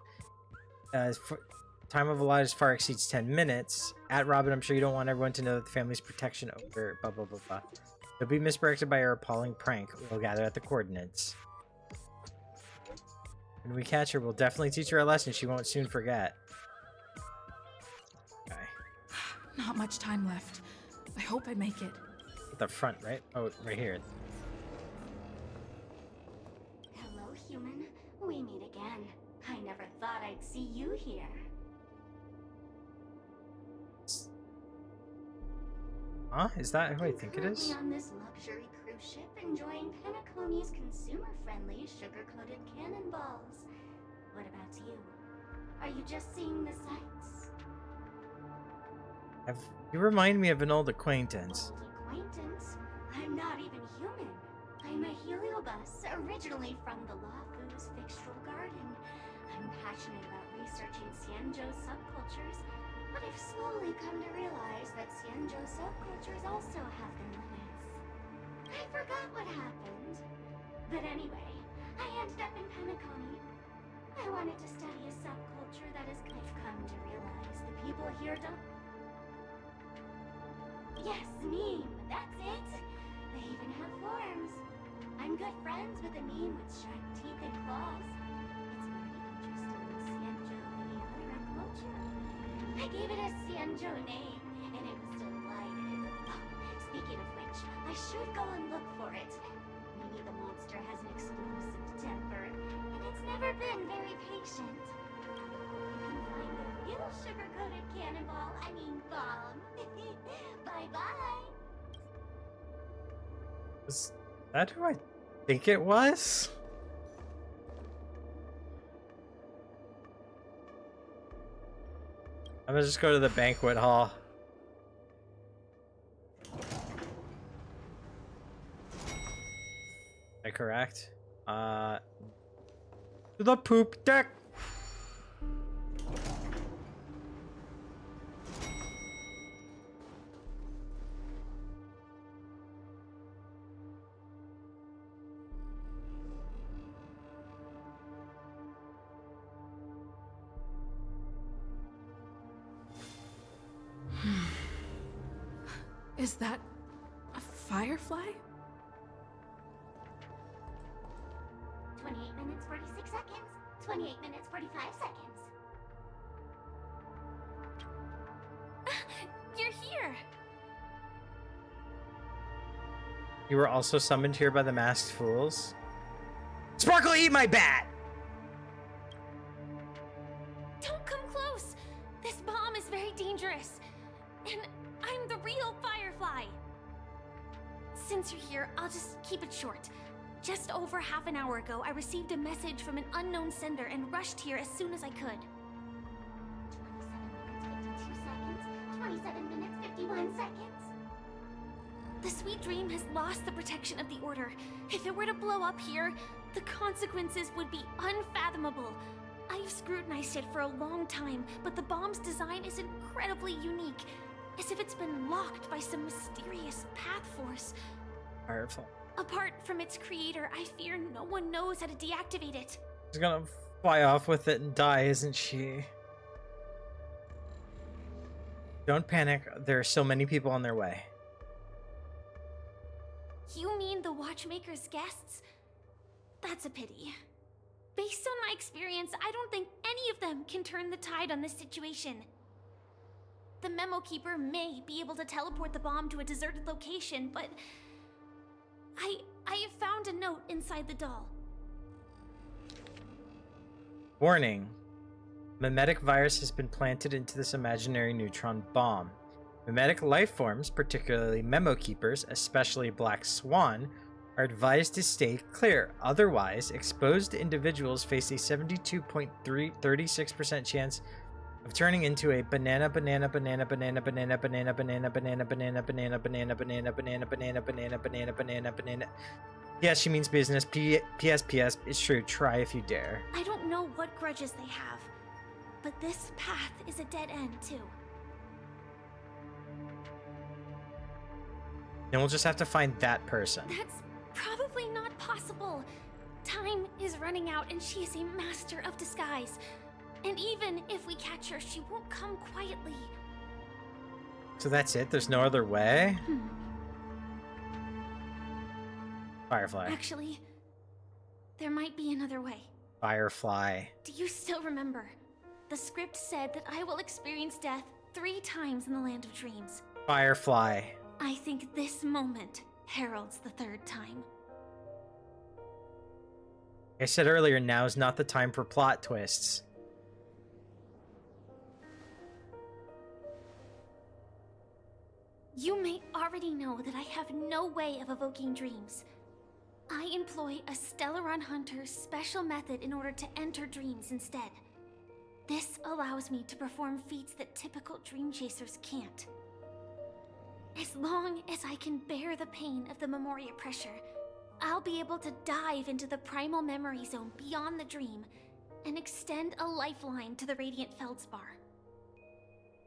Time of allotted far exceeds 10 minutes. At Robin, I'm sure you don't want everyone to know that the family's protection over blah blah blah blah. You'll be misdirected by her appalling prank. We'll gather at the coordinates. When we catch her, we'll definitely teach her a lesson she won't soon forget. Okay. Not much time left. I hope I make it. At the front, right? Oh, right here. Hello, human. We meet again. I never thought I'd see you here. Huh? Is that who I think it is? Currently on this luxury cruise ship, enjoying Penacony's consumer-friendly sugar-coated cannonballs. What about you? Are you just seeing the sights? You remind me of an old acquaintance. Acquaintance? I'm not even human. I'm a heliobus, originally from the Lafu's Fixtural Garden. I'm passionate about researching Xianzhou's subcultures, but I've slowly come to realize that Xianzhou subcultures also have their limits. I forgot what happened. But anyway, I ended up in Penacony. I wanted to study a subculture that is... I've come to realize the people here don't... Yes, meme, that's it. They even have forms. I'm good friends with a meme with sharp teeth and claws. It's very interested in Xianzhou and culture. I gave it a Xianzhou name, and it was delighted. Oh, speaking of which, I should go and look for it. Maybe the monster has an explosive temper, and it's never been very patient. You can find the real sugar-coated cannonball, I mean bomb. Bye-bye. Was that who I think it was? I'm gonna just go to the banquet hall. Am I correct? To the poop deck. Is that a firefly? 28 minutes, 46 seconds. 28 minutes, 45 seconds. You're here! You were also summoned here by the masked fools. Sparkle, eat my bat! Don't come close! This bomb is very dangerous. And I'm the real Firefly. Since you're here, I'll just keep it short. Just over half an hour ago, I received a message from an unknown sender and rushed here as soon as I could. 27 minutes, 51 seconds. The Sweet Dream has lost the protection of the Order. If it were to blow up here, the consequences would be unfathomable. I've scrutinized it for a long time, but the bomb's design is incredibly unique. As if it's been locked by some mysterious path force. Firefly. Apart from its creator, I fear no one knows how to deactivate it. She's gonna fly off with it and die, isn't she? Don't panic. There are so many people on their way. You mean the Watchmaker's guests? That's a pity. Based on my experience, I don't think any of them can turn the tide on this situation. The Memo Keeper may be able to teleport the bomb to a deserted location, but... I have found a note inside the doll. Warning. Mimetic virus has been planted into this imaginary neutron bomb. Mimetic life forms, particularly Memo Keepers, especially Black Swan, are advised to stay clear. Otherwise, exposed individuals face a 72.36% chance of turning into a banana. Yes, she means business. PS. It's true. Try if you dare. I don't know what grudges they have, but this path is a dead end, too. Then we'll just have to find that person. That's probably not possible. Time is running out and she is a master of disguise. And even if we catch her, she won't come quietly. So that's it? There's no other way? Firefly. Actually, there might be another way. Firefly. Do you still remember? The script said that I will experience death 3 times in the Land of Dreams. Firefly. I think this moment heralds the 3rd time. Like I said earlier, now's not the time for plot twists. You may already know that I have no way of evoking dreams. I employ a Stellaron Hunter's special method in order to enter dreams instead. This allows me to perform feats that typical dream chasers can't. As long as I can bear the pain of the Memoria pressure, I'll be able to dive into the primal memory zone beyond the dream and extend a lifeline to the Radiant Feldspar.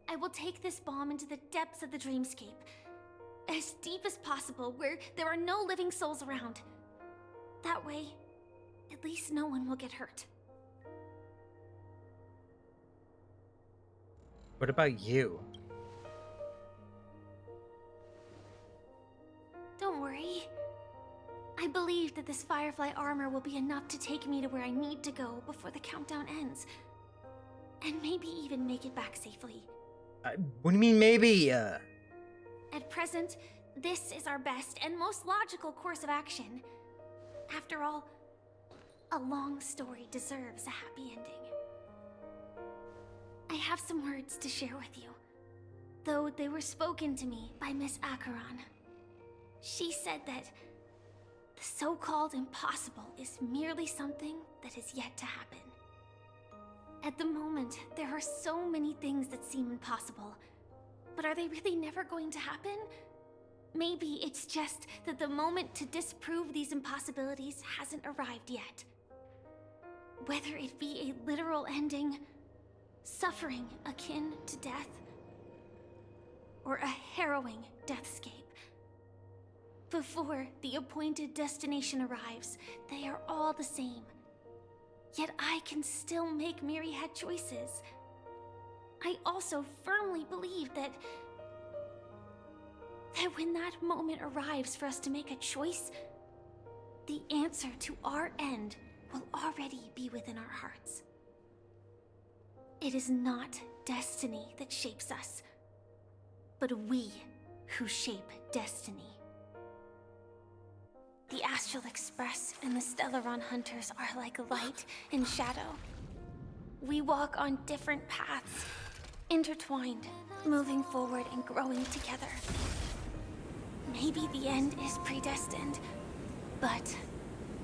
I will take this bomb into the depths of the dreamscape, as deep as possible, where there are no living souls around. That way, at least no one will get hurt. What about you? Don't worry. I believe that this Firefly armor will be enough to take me to where I need to go before the countdown ends. And maybe even make it back safely. What do you mean maybe? At present, this is our best and most logical course of action. After all, a long story deserves a happy ending. I have some words to share with you, though they were spoken to me by Miss Acheron. She said that the so-called impossible is merely something that is yet to happen. At the moment, there are so many things that seem impossible, but are they really never going to happen? Maybe it's just that the moment to disprove these impossibilities hasn't arrived yet. Whether it be a literal ending, suffering akin to death, or a harrowing deathscape. Before the appointed destination arrives, they are all the same. Yet I can still make myriad choices. I also firmly believe that when that moment arrives for us to make a choice, the answer to our end will already be within our hearts. It is not destiny that shapes us, but we who shape destiny. The Astral Express and the Stellaron Hunters are like light and shadow. We walk on different paths, intertwined, moving forward and growing together. Maybe the end is predestined, but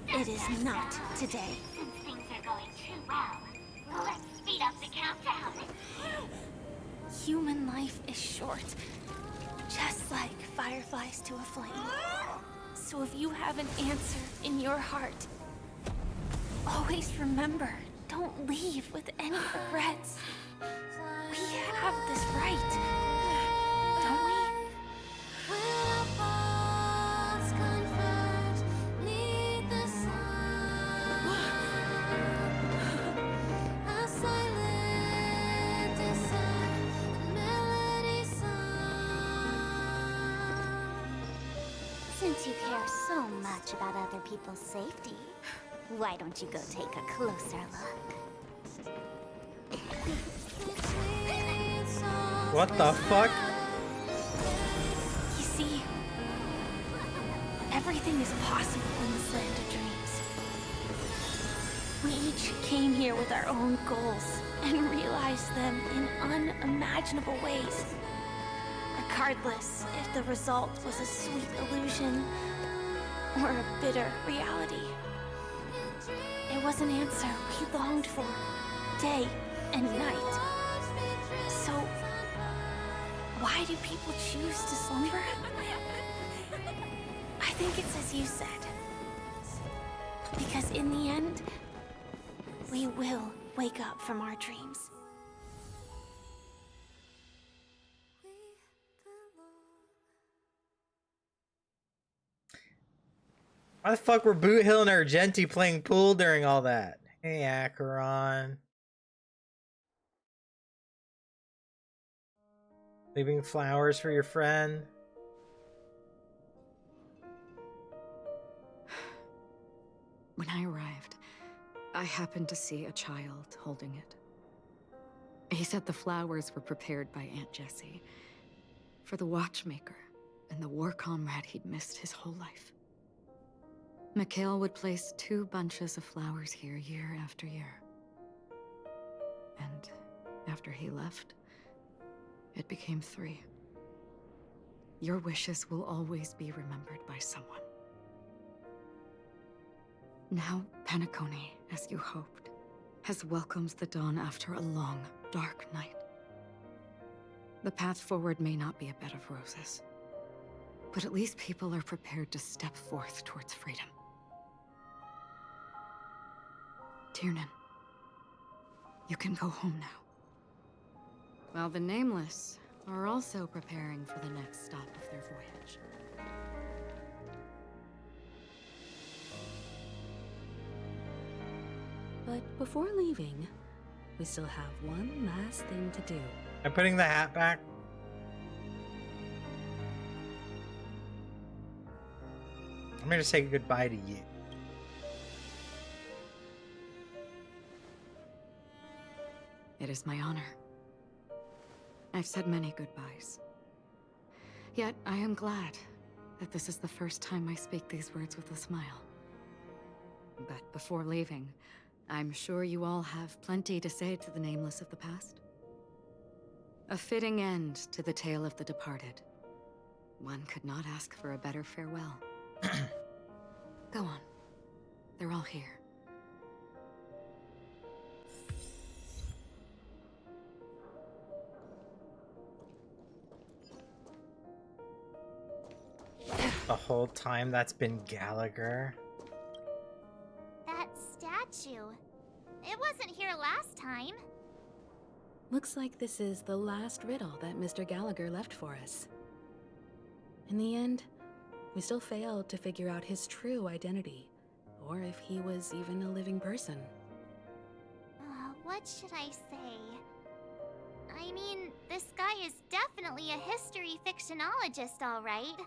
it is not today. Since things are going too well, let's speed up the countdown. Human life is short, just like fireflies to a flame. So if you have an answer in your heart, always remember, don't leave with any regrets. We have this right, don't we? Since you care so much about other people's safety, why don't you go take a closer look? What the fuck? You see, everything is possible in this land of dreams. We each came here with our own goals and realized them in unimaginable ways. Regardless if the result was a sweet illusion or a bitter reality. It was an answer we longed for, day and night. So, why do people choose to slumber? I think it's as you said. Because in the end, we will wake up from our dreams. Why the fuck were Boot Hill and Argenti playing pool during all that? Hey, Acheron. Leaving flowers for your friend. When I arrived, I happened to see a child holding it. He said the flowers were prepared by Aunt Jessie for the watchmaker and the war comrade he'd missed his whole life. Mikhail would place 2 bunches of flowers here year after year. And after he left, it became 3. Your wishes will always be remembered by someone. Now, Penacony, as you hoped, has welcomed the dawn after a long, dark night. The path forward may not be a bed of roses, but at least people are prepared to step forth towards freedom. Tiernan, you can go home now. While the Nameless are also preparing for the next stop of their voyage. But before leaving, we still have one last thing to do. I'm putting the hat back. I'm gonna say goodbye to you. It is my honor. I've said many goodbyes. Yet I am glad that this is the first time I speak these words with a smile. But before leaving, I'm sure you all have plenty to say to the Nameless of the past. A fitting end to the tale of the departed. One could not ask for a better farewell. Go on. They're all here. The whole time that's been Gallagher. That statue. It wasn't here last time. Looks like this is the last riddle that Mr. Gallagher left for us. In the end, we still failed to figure out his true identity, or if he was even a living person. What should I say? I mean, this guy is definitely a history fictionologist, all right.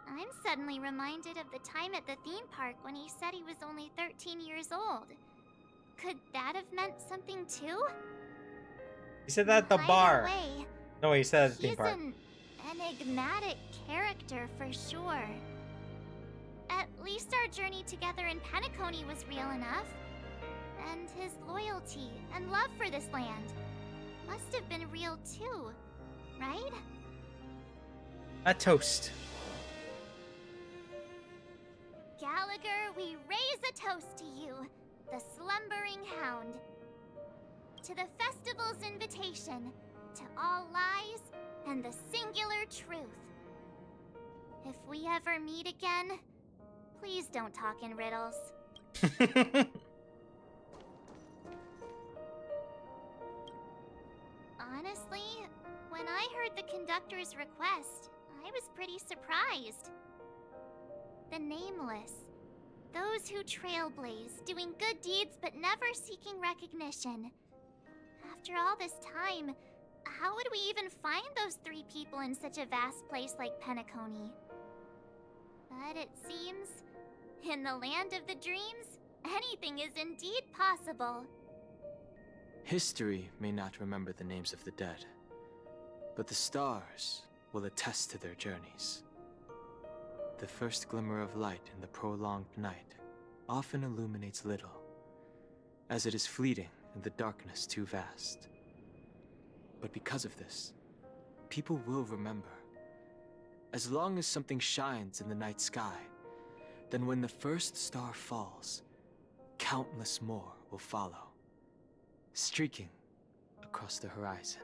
I'm suddenly reminded of the time at the theme park when he said he was only 13 years old. Could that have meant something too? He said that at the bar. Way, No, he said at the theme he's park. an enigmatic character for sure. At least our journey together in Penacony was real enough. And his loyalty and love for this land must have been real too, right? A toast. Gallagher, we raise a toast to you, the slumbering hound. To the festival's invitation, to all lies and the singular truth. If we ever meet again, please don't talk in riddles. Honestly, when I heard the conductor's request, I was pretty surprised. The Nameless. Those who trailblaze, doing good deeds but never seeking recognition. After all this time, how would we even find those 3 people in such a vast place like Penacony? But it seems, in the land of the dreams, anything is indeed possible. History may not remember the names of the dead, but the stars will attest to their journeys. The first glimmer of light in the prolonged night often illuminates little, as it is fleeting and the darkness too vast. But because of this, people will remember. As long as something shines in the night sky, then when the first star falls, countless more will follow, streaking across the horizon.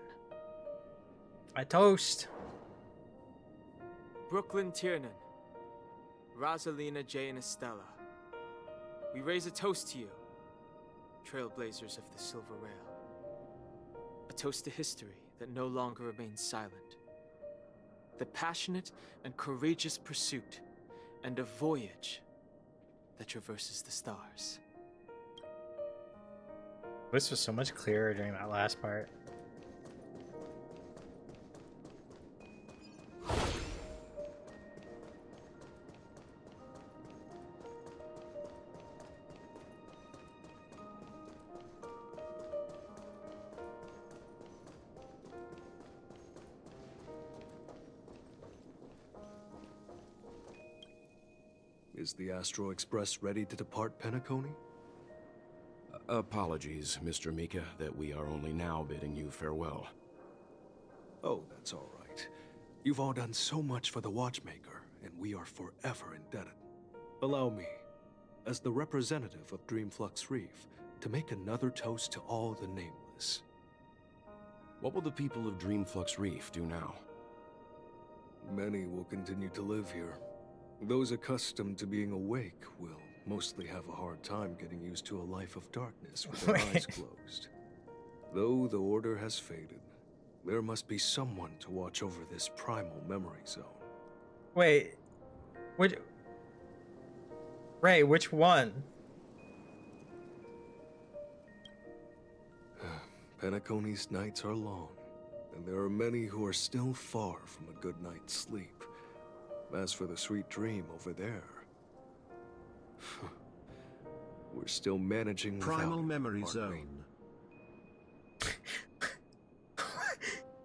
A toast. Brooklyn Tiernan, Rosalina J. and Estella, we raise a toast to you, trailblazers of the Silver Rail. A toast to history that no longer remains silent. The passionate and courageous pursuit, and a voyage that traverses the stars. This was so much clearer during that last part. Is the Astro Express ready to depart Penacony? Apologies, Mr. Mika, that we are only now bidding you farewell. Oh, that's all right. You've all done so much for the Watchmaker, and we are forever indebted. Allow me, as the representative of Dreamflux Reef, to make another toast to all the nameless. What will the people of Dreamflux Reef do now? Many will continue to live here. Those accustomed to being awake will mostly have a hard time getting used to a life of darkness with their eyes closed. Though the order has faded, there must be someone to watch over this primal memory zone. Wait, Ray, which one? Penacony's nights are long, and there are many who are still far from a good night's sleep. As for the sweet dream over there, we're still managing Primal without it, Memory aren't Zone.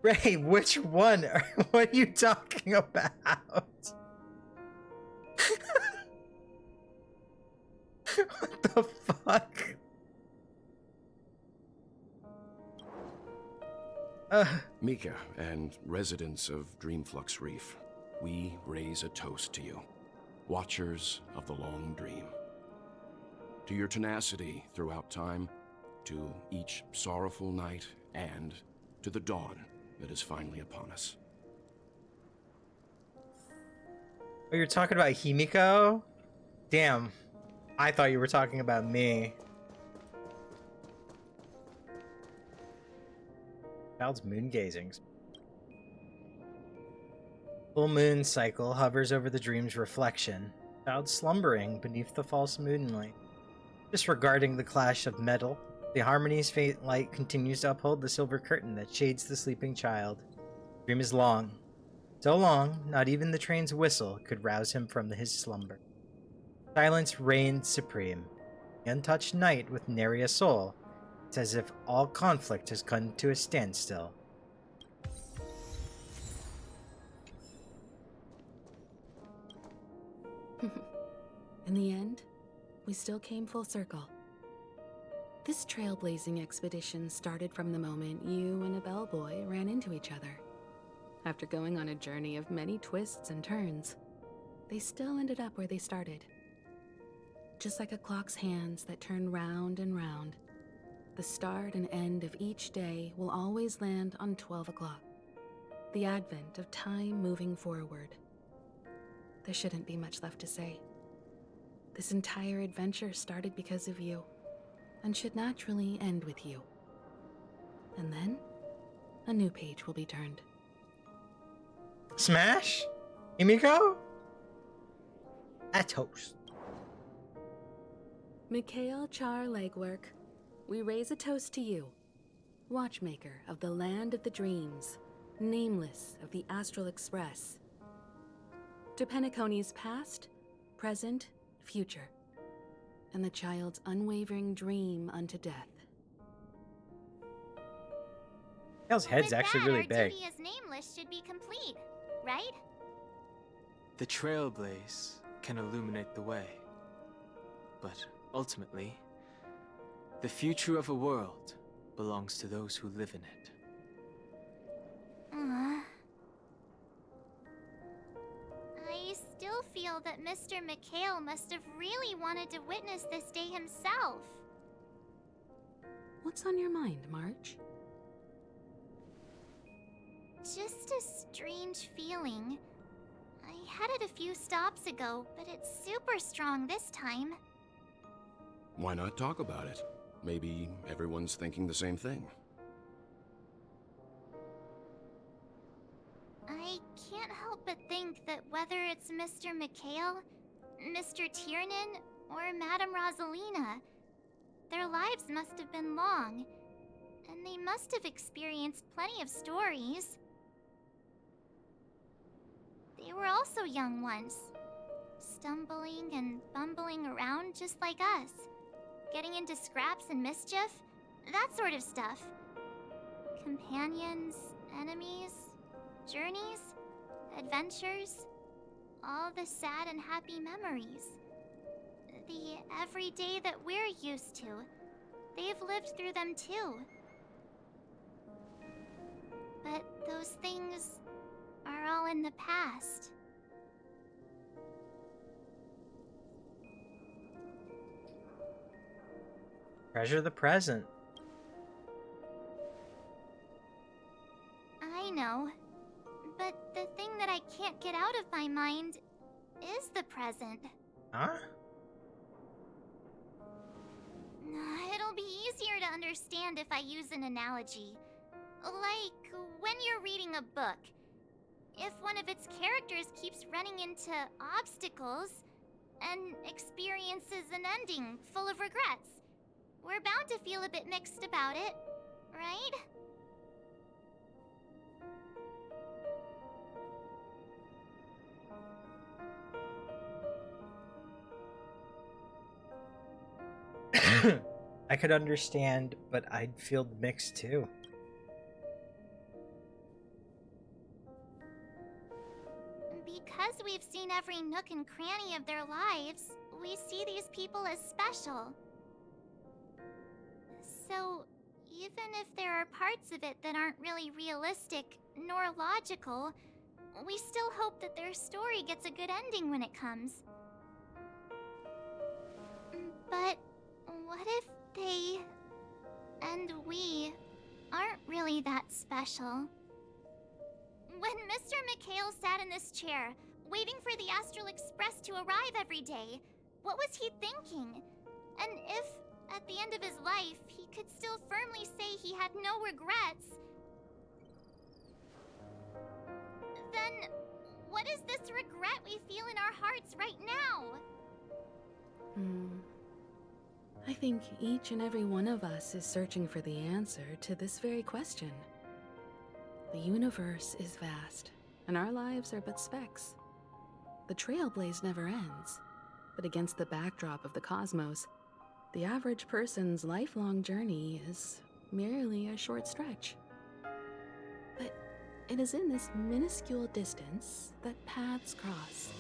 Ray, which one? What are you talking about? What the fuck? Mika and residents of Dreamflux Reef, we raise a toast to you, watchers of the long dream. To your tenacity throughout time, to each sorrowful night, and to the dawn that is finally upon us. Oh, you're talking about Himiko? Damn. I thought you were talking about me. Child's moon gazing. Full moon cycle hovers over the dream's reflection. Child slumbering beneath the false moonlight. Disregarding the clash of metal, the Harmony's faint light continues to uphold the silver curtain that shades the sleeping child. The dream is long. So long, not even the train's whistle could rouse him from his slumber. Silence reigns supreme. The untouched night with nary a soul. It's as if all conflict has come to a standstill. In the end, we still came full circle. This trailblazing expedition started from the moment you and a bellboy ran into each other. After going on a journey of many twists and turns, they still ended up where they started. Just like a clock's hands that turn round and round, the start and end of each day will always land on 12 o'clock. The advent of time moving forward. There shouldn't be much left to say. This entire adventure started because of you, and should naturally end with you. And then, a new page will be turned. Smash? Himiko? A toast. Mikhail Char Legwork, we raise a toast to you, watchmaker of the land of the dreams, nameless of the Astral Express. To Penacony's past, present, future, and the child's unwavering dream unto death. Hale's head's With actually that, really our big. duty as nameless should be complete, right? The Trailblaze can illuminate the way. But ultimately, the future of a world belongs to those who live in it. I still feel that Mr. Mikhail must have really wanted to witness this day himself. What's on your mind, March? Just a strange feeling. I had it a few stops ago, but it's super strong this time. Why not talk about it? Maybe everyone's thinking the same thing. I can't help but think that whether it's Mr. Mikhail, Mr. Tiernan, or Madame Rosalina, their lives must have been long, and they must have experienced plenty of stories. They were also young once, stumbling and bumbling around just like us, getting into scraps and mischief, that sort of stuff. Companions, enemies, journeys, adventures, all the sad and happy memories. The everyday that we're used to, they've lived through them too. But those things are all in the past. Treasure the present. I know. But the thing that I can't get out of my mind is the present. Huh? It'll be easier to understand if I use an analogy. Like when you're reading a book. If one of its characters keeps running into obstacles and experiences an ending full of regrets, we're bound to feel a bit mixed about it, right? I could understand, but I'd feel mixed too. Because we've seen every nook and cranny of their lives, we see these people as special. So, even if there are parts of it that aren't really realistic nor logical, we still hope that their story gets a good ending when it comes. But what if they and we aren't really that special? When Mr. McHale sat in this chair, waiting for the Astral Express to arrive every day, what was he thinking? And if, at the end of his life, he could still firmly say he had no regrets, then what is this regret we feel in our hearts right now? I think each and every one of us is searching for the answer to this very question. The universe is vast, and our lives are but specks. The Trailblaze never ends, but against the backdrop of the cosmos, the average person's lifelong journey is merely a short stretch. But it is in this minuscule distance that paths cross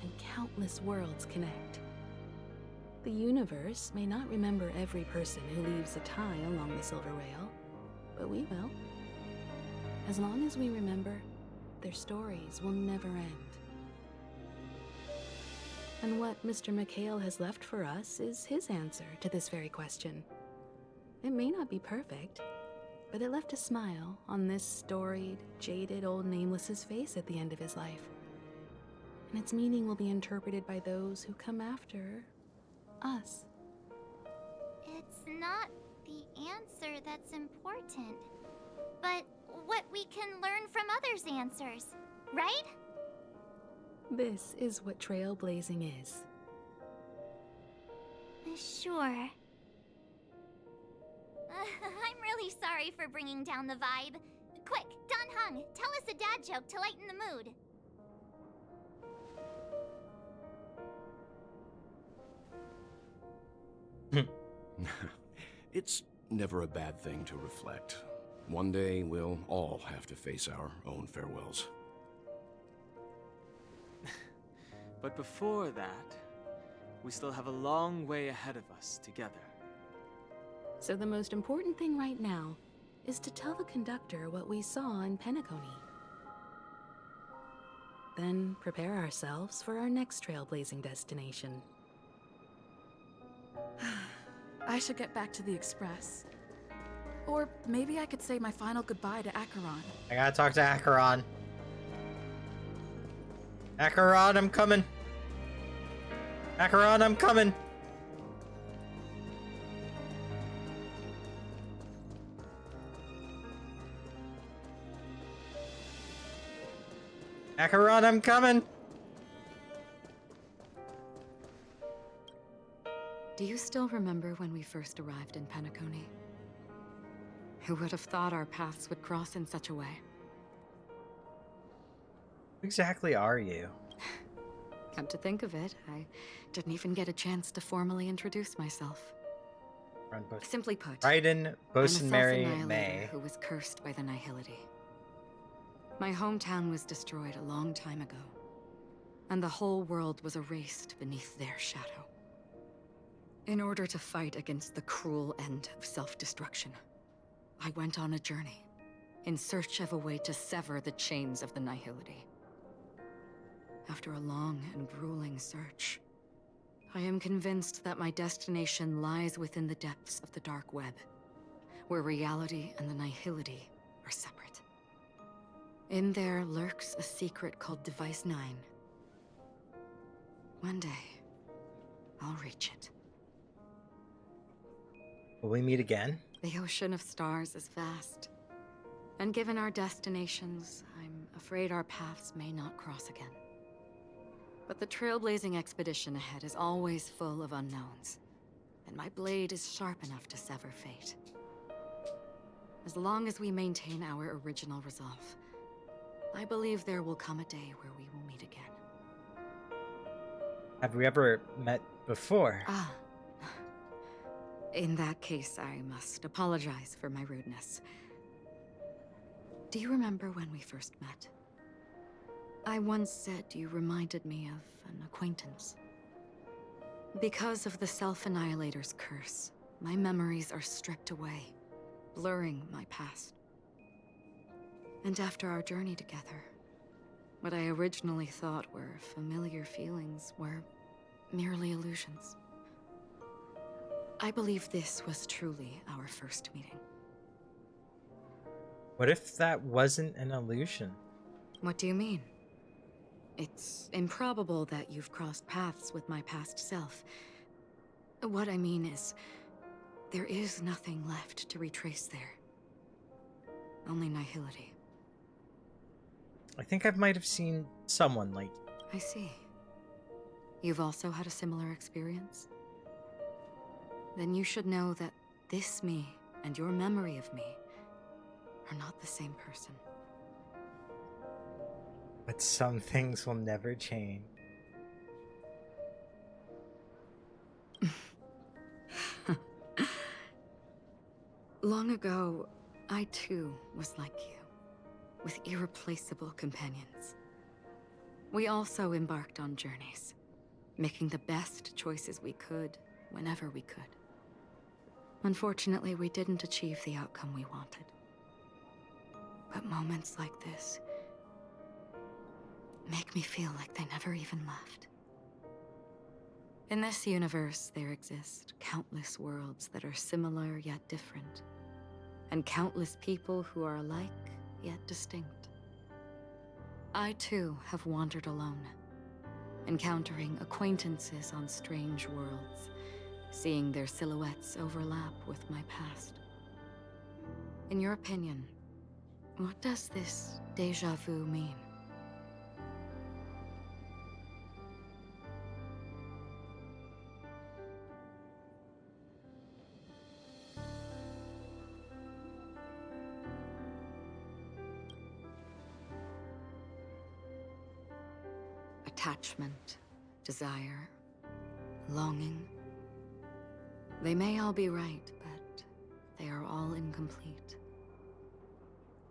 and countless worlds connect. The universe may not remember every person who leaves a tie along the Silver Rail, but we will. As long as we remember, their stories will never end. And what Mr. McHale has left for us is his answer to this very question. It may not be perfect, but it left a smile on this storied, jaded old Nameless's face at the end of his life. And its meaning will be interpreted by those who come after us. It's not the answer that's important, but what we can learn from others' answers, right? This is what trailblazing is. Sure. I'm really sorry for bringing down the vibe. Quick, Don Hung, tell us a dad joke to lighten the mood. It's never a bad thing to reflect. One day, we'll all have to face our own farewells. But before that, we still have a long way ahead of us together. So the most important thing right now is to tell the conductor what we saw in Penacony. Then prepare ourselves for our next trailblazing destination. I should get back to the Express. Or maybe I could say my final goodbye to Acheron. I gotta talk to Acheron. Acheron, I'm coming. Acheron, I'm coming. Acheron, I'm coming. Do you still remember when we first arrived in Penacony? Who would have thought our paths would cross in such a way? Who exactly are you? Come to think of it, I didn't even get a chance to formally introduce myself. Simply put, Raiden, Bosun Mary, I'm a May. self-annihilator who was cursed by the Nihility. My hometown was destroyed a long time ago, and the whole world was erased beneath their shadow. In order to fight against the cruel end of self-destruction, I went on a journey, in search of a way to sever the chains of the Nihility. After a long and grueling search, I am convinced that my destination lies within the depths of the dark web, where reality and the nihility are separate. In there lurks a secret called Device 9. One day, I'll reach it. Will we meet again? The ocean of stars is vast. And given our destinations, I'm afraid our paths may not cross again. But the trailblazing expedition ahead is always full of unknowns, and my blade is sharp enough to sever fate. As long as we maintain our original resolve, I believe there will come a day where we will meet again. Have we ever met before? Ah. In that case, I must apologize for my rudeness. Do you remember when we first met? I once said you reminded me of an acquaintance. Because of the Self-Annihilator's curse, my memories are stripped away, blurring my past. And after our journey together, what I originally thought were familiar feelings were merely illusions. I believe this was truly our first meeting. What if that wasn't an illusion? What do you mean? It's improbable that you've crossed paths with my past self. What I mean is, there is nothing left to retrace there. Only nihility. I think I might have seen someone like you. I see. You've also had a similar experience? Then you should know that this me and your memory of me are not the same person. But some things will never change. Long ago, I too was like you, with irreplaceable companions. We also embarked on journeys, making the best choices we could, whenever we could. Unfortunately, we didn't achieve the outcome we wanted. But moments like this make me feel like they never even left. In this universe, there exist countless worlds that are similar yet different, and countless people who are alike yet distinct. I too have wandered alone, encountering acquaintances on strange worlds, seeing their silhouettes overlap with my past. In your opinion, what does this déjà vu mean? Attachment, desire, longing. They may all be right, but they are all incomplete.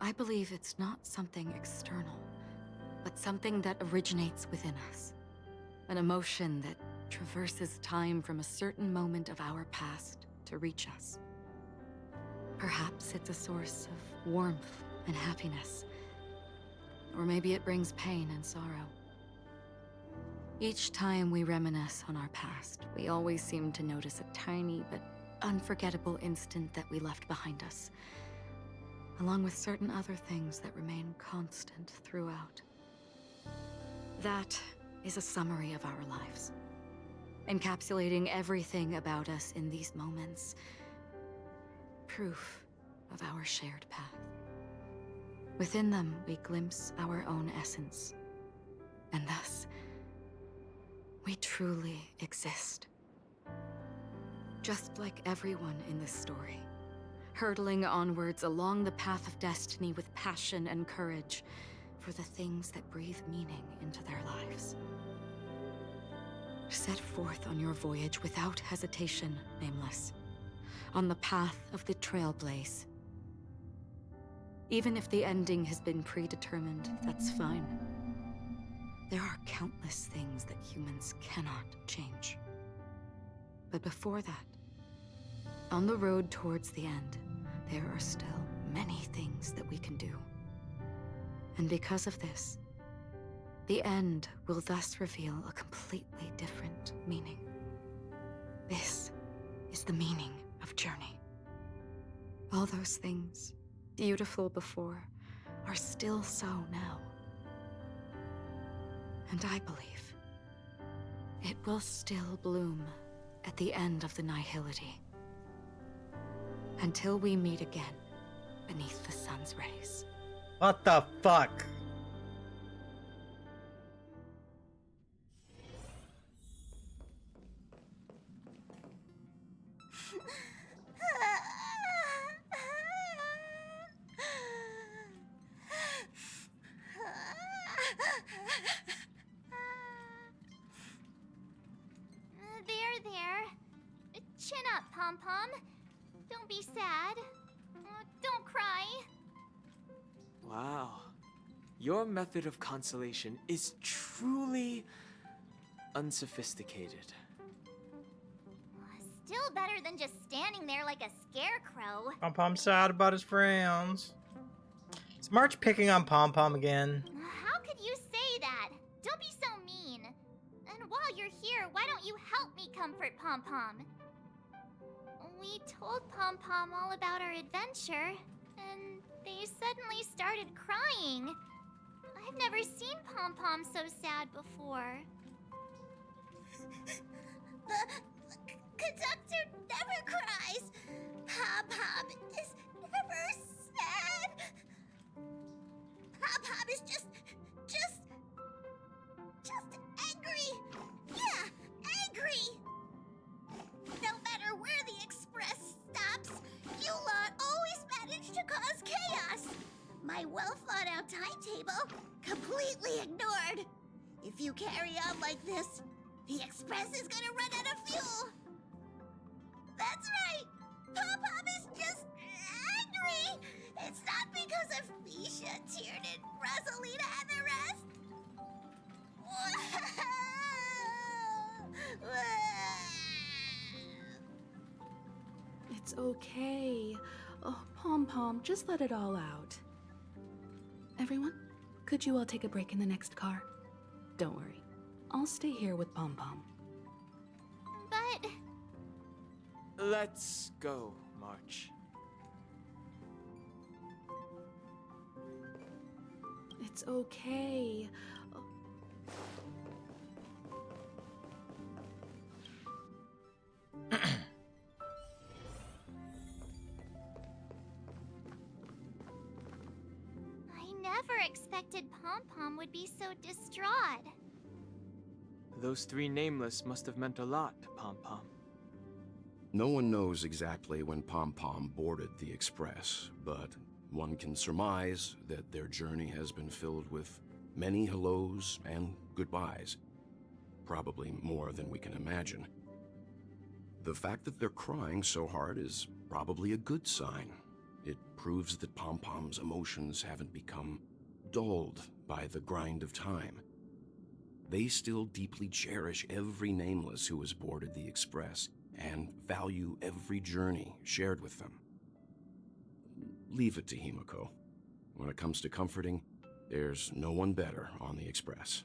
I believe it's not something external, but something that originates within us. An emotion that traverses time from a certain moment of our past to reach us. Perhaps it's a source of warmth and happiness. Or maybe it brings pain and sorrow. Each time we reminisce on our past, we always seem to notice a tiny but unforgettable instant that we left behind us, along with certain other things that remain constant throughout. That is a summary of our lives, encapsulating everything about us in these moments. Proof of our shared path. Within them, we glimpse our own essence, and thus, we truly exist. Just like everyone in this story, hurtling onwards along the path of destiny with passion and courage for the things that breathe meaning into their lives. Set forth on your voyage without hesitation, Nameless, on the path of the Trailblaze. Even if the ending has been predetermined, that's fine. There are countless things that humans cannot change. But before that, on the road towards the end, there are still many things that we can do. And because of this, the end will thus reveal a completely different meaning. is the meaning of journey. All those things, beautiful before, are still so now. And I believe it will still bloom at the end of the nihility. Until we meet again beneath the sun's rays. What the fuck? There. Chin up, Pom-Pom. Don't be sad. Don't cry. Wow. Your method of consolation is truly unsophisticated. Still better than just standing there like a scarecrow. Pom-Pom's sad about his friends. Is March picking on Pom-Pom again? How could you say that? Don't be so mean. And while you're here, why don't you help me comfort Pom-Pom? We told Pom-Pom all about our adventure, and they suddenly started crying. I've never seen Pom-Pom so sad before. The conductor never cries. Pom-Pom is never sad. Pom-Pom is just angry. Yeah, angry. No matter where the express stops, you lot always manage to cause chaos. My well-thought-out timetable completely ignored. If you carry on like this, the express is gonna run out of fuel. That's right. Pom-Pom is just angry. It's not because of Misha, Tiernan, Rosalina, and the rest. It's okay. Oh, Pom-Pom, just let it all out. Everyone, could you all take a break in the next car? Don't worry. I'll stay here with Pom-Pom. But... Let's go, March. It's okay. I never expected Pom-Pom would be so distraught. Those three nameless must have meant a lot to Pom-Pom. No one knows exactly when Pom-Pom boarded the Express, but one can surmise that their journey has been filled with many hellos and goodbyes. Probably more than we can imagine. The fact that they're crying so hard is probably a good sign. It proves that Pom-Pom's emotions haven't become dulled by the grind of time. They still deeply cherish every nameless who has boarded the Express and value every journey shared with them. Leave it to Himiko. When it comes to comforting, there's no one better on the Express.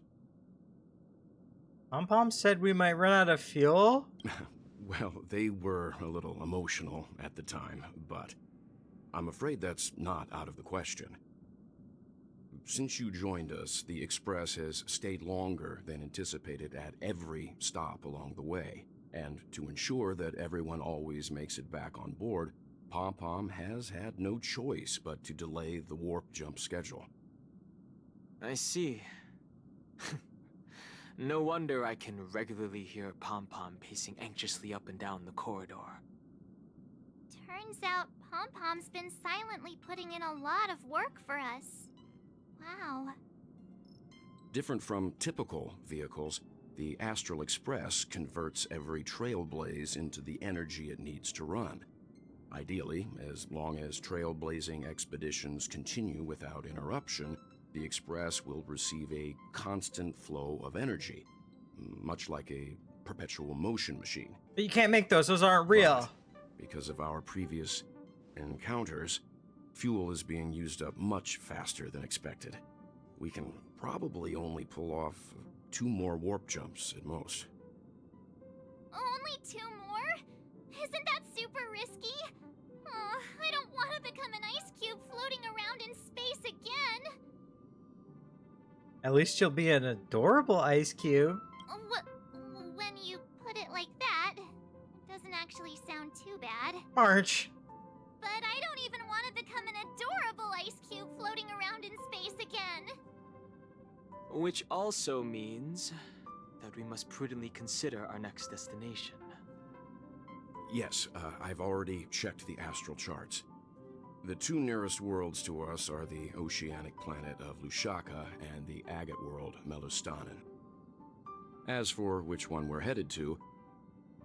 Pom-Pom said we might run out of fuel? Well, they were a little emotional at the time, but I'm afraid that's not out of the question. Since you joined us, the Express has stayed longer than anticipated at every stop along the way. And to ensure that everyone always makes it back on board, Pom-Pom has had no choice but to delay the warp jump schedule. I see. No wonder I can regularly hear Pom-Pom pacing anxiously up and down the corridor. Turns out Pom-Pom's been silently putting in a lot of work for us. Wow. Different from typical vehicles, the Astral Express converts every Trailblaze into the energy it needs to run. Ideally, as long as trailblazing expeditions continue without interruption, the Express will receive a constant flow of energy, much like a perpetual motion machine. But you can't make those aren't real. But because of our previous encounters, fuel is being used up much faster than expected. We can probably only pull off 2 more warp jumps at most. Only 2 more? Isn't that super risky? Oh, I don't want to become an ice cube floating around in space again. At least you'll be an adorable ice cube. When you put it like that, it doesn't actually sound too bad. March. But I don't even want to become an adorable ice cube floating around in space again. Which also means that we must prudently consider our next destination. Yes, I've already checked the astral charts. The two nearest worlds to us are the oceanic planet of Lushaka and the agate world, Melustanen. As for which one we're headed to,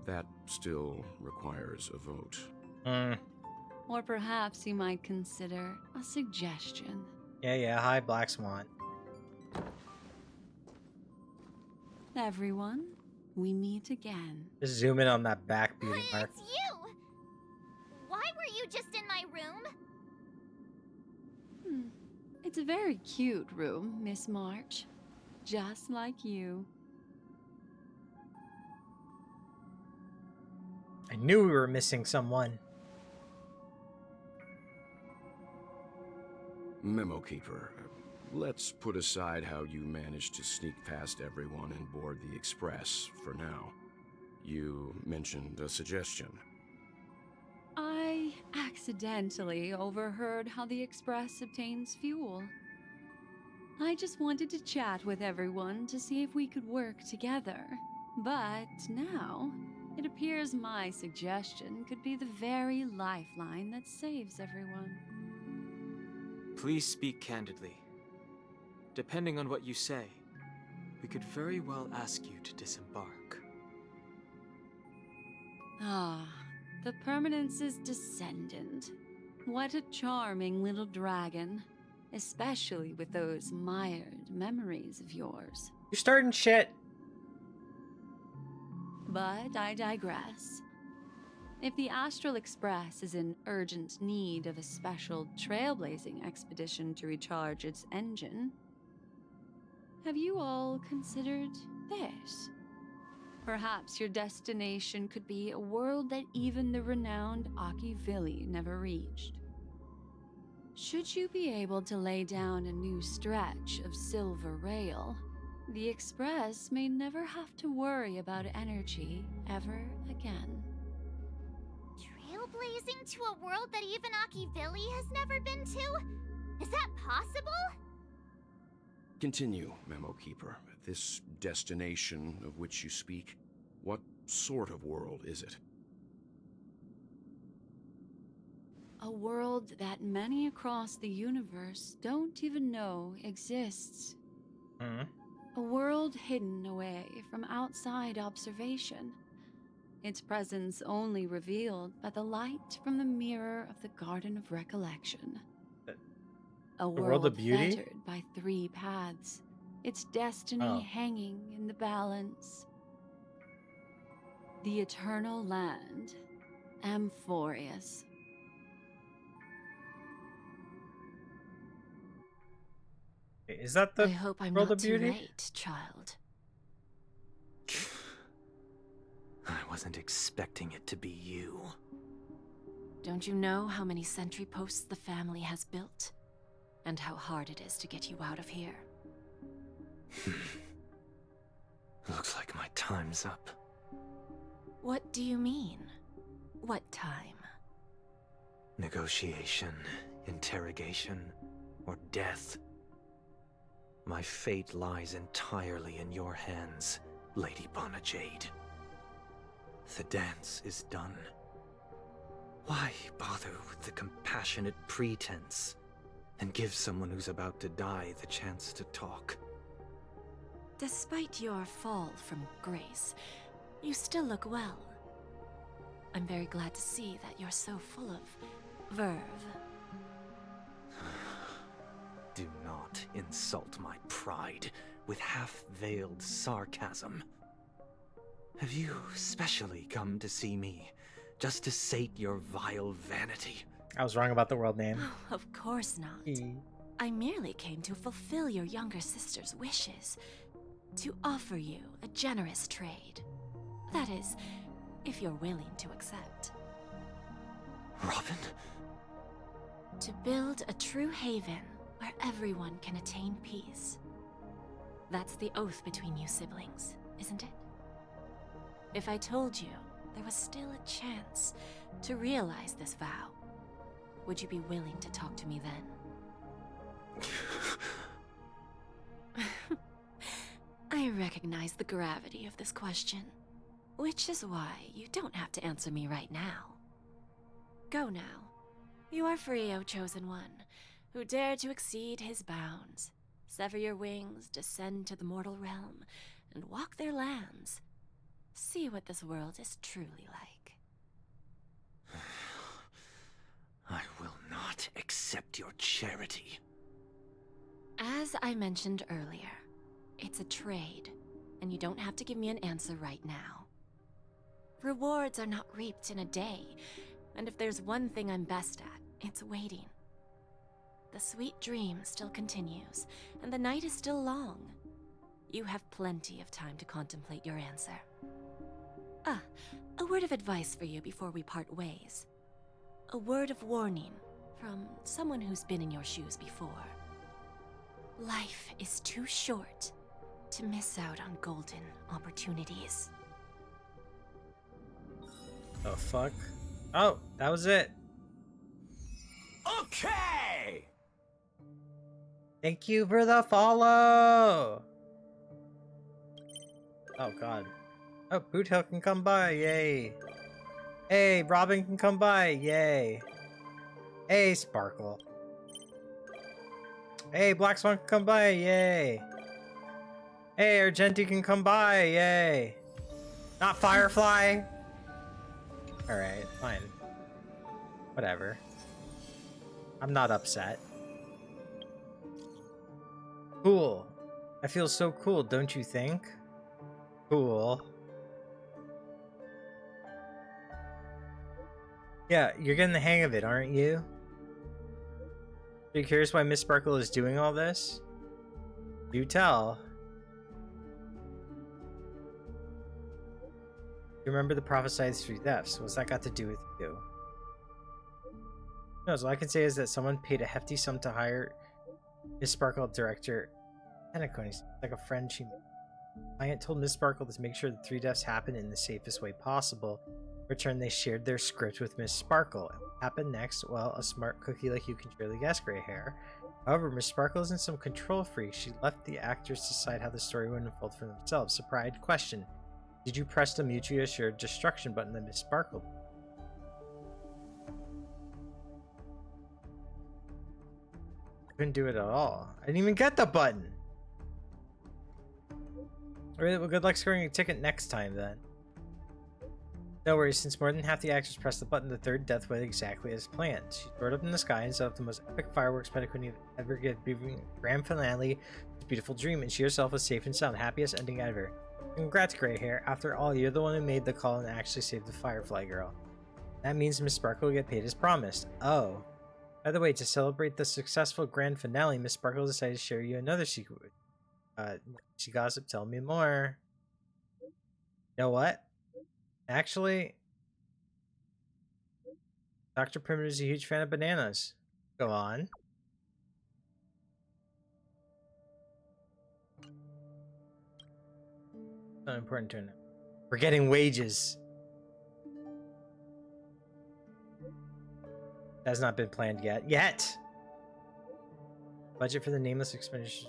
that still requires a vote. Or perhaps you might consider a suggestion. Yeah, hi, Black Swan. Everyone, we meet again. Just zoom in on that back beauty mark. It's you! Why were you just in my room? It's a very cute room, Miss March. Just like you. I knew we were missing someone. Memo Keeper, let's put aside how you managed to sneak past everyone and board the Express for now. You mentioned a suggestion. I accidentally overheard how the Express obtains fuel. I just wanted to chat with everyone to see if we could work together. But now, it appears my suggestion could be the very lifeline that saves everyone. Please speak candidly. Depending on what you say, we could very well ask you to disembark. Ah, the Permanence's descendant. What a charming little dragon. Especially with those mired memories of yours. You're starting shit. But I digress. If the Astral Express is in urgent need of a special trailblazing expedition to recharge its engine, have you all considered this? Perhaps your destination could be a world that even the renowned Akivili never reached. Should you be able to lay down a new stretch of silver rail, the Express may never have to worry about energy ever again. Trailblazing to a world that even Akivili has never been to? Is that possible? Continue, Memo Keeper. This destination of which you speak, what sort of world is it? A world that many across the universe don't even know exists. A world hidden away from outside observation. Its presence only revealed by the light from the mirror of the Garden of Recollection. A world of beauty? fettered by three paths, its destiny hanging in the balance. The Eternal Land, Amphorius. Is that the I hope I'm world not of beauty? too late, child. I wasn't expecting it to be you. Don't you know how many sentry posts the family has built? And how hard it is to get you out of here? Looks like my time's up. What do you mean? What time? Negotiation, interrogation, or death. My fate lies entirely in your hands, Lady Bonajade. The dance is done. Why bother with the compassionate pretense and give someone who's about to die the chance to talk? Despite your fall from grace, you still look well. I'm very glad to see that you're so full of verve. Do not insult my pride with half-veiled sarcasm. Have you specially come to see me just to sate your vile vanity? I was wrong about the world name. Oh, of course not. I merely came to fulfill your younger sister's wishes, to offer you a generous trade. That is, if you're willing to accept. Robin? To build a true haven where everyone can attain peace. That's the oath between you siblings, isn't it? If I told you there was still a chance to realize this vow, would you be willing to talk to me then? I recognize the gravity of this question, which is why you don't have to answer me right now. Go now. You are free, O Chosen One, who dare to exceed his bounds. Sever your wings, descend to the mortal realm, and walk their lands. See what this world is truly like. I will not accept your charity. As I mentioned earlier, it's a trade, and you don't have to give me an answer right now. Rewards are not reaped in a day, and if there's one thing I'm best at, it's waiting. The sweet dream still continues, and the night is still long. You have plenty of time to contemplate your answer. A word of advice for you before we part ways. A word of warning from someone who's been in your shoes before. Life is too short to miss out on golden opportunities. The fuck? Oh, that was it. Okay! Thank you for the follow! Oh god. Oh, Boot Hill can come by, yay! Hey, Robin can come by, yay! Hey, Sparkle. Hey, Black Swan can come by, yay! Hey, Argenti can come by, yay! Not Firefly! Alright, fine. Whatever. I'm not upset. Cool. I feel so cool, don't you think? Cool. Yeah, you're getting the hang of it, aren't you? Are you curious why Miss Sparkle is doing all this? Do tell. You remember the prophesied 3 deaths. What's that got to do with you? No, so all I can say is that someone paid a hefty sum to hire Miss Sparkle director Penacony, like a friend she made. Client told Miss Sparkle to make sure the 3 deaths happen in the safest way possible. In return, they shared their script with Miss Sparkle. And what happened next? Well, a smart cookie like you can surely guess, gray hair. However, Miss Sparkle isn't some control freak. She left the actors to decide how the story would unfold for themselves. Surprise question. Did you press the mutually assured destruction button that Miss Sparkle? Couldn't do it at all. I didn't even get the button. Alright, well, good luck scoring a ticket next time then. No worries, since more than half the actors pressed the button, the 3rd death went exactly as planned. She soared up in the sky and set up the most epic fireworks Penacony ever given grand finale. It's a beautiful dream, and she herself was safe and sound. Happiest ending ever. Congrats, gray hair. After all, you're the one who made the call and actually saved the Firefly girl. That means Miss Sparkle will get paid as promised. Oh. By the way, to celebrate the successful grand finale, Miss Sparkle decided to share you another secret. She gossip, tell me more. You know what? Actually, Dr. Primitive is a huge fan of bananas. Go on. Not important to know. We're getting wages. That's not been planned yet. Budget for the nameless expenditure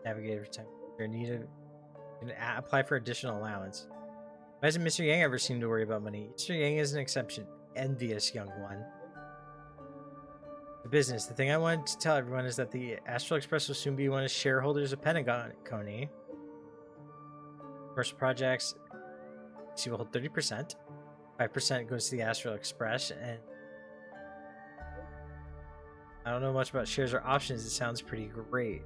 navigator time. You're in need of. You can apply for additional allowance. Why doesn't Mr. Yang ever seem to worry about money? Mr. Yang is an exception. Envious young one. The business. The thing I wanted to tell everyone is that the Astral Express will soon be one of the shareholders of Penacony. Commercial projects. She will hold 30%. 5% goes to the Astral Express, and I don't know much about shares or options. It sounds pretty great.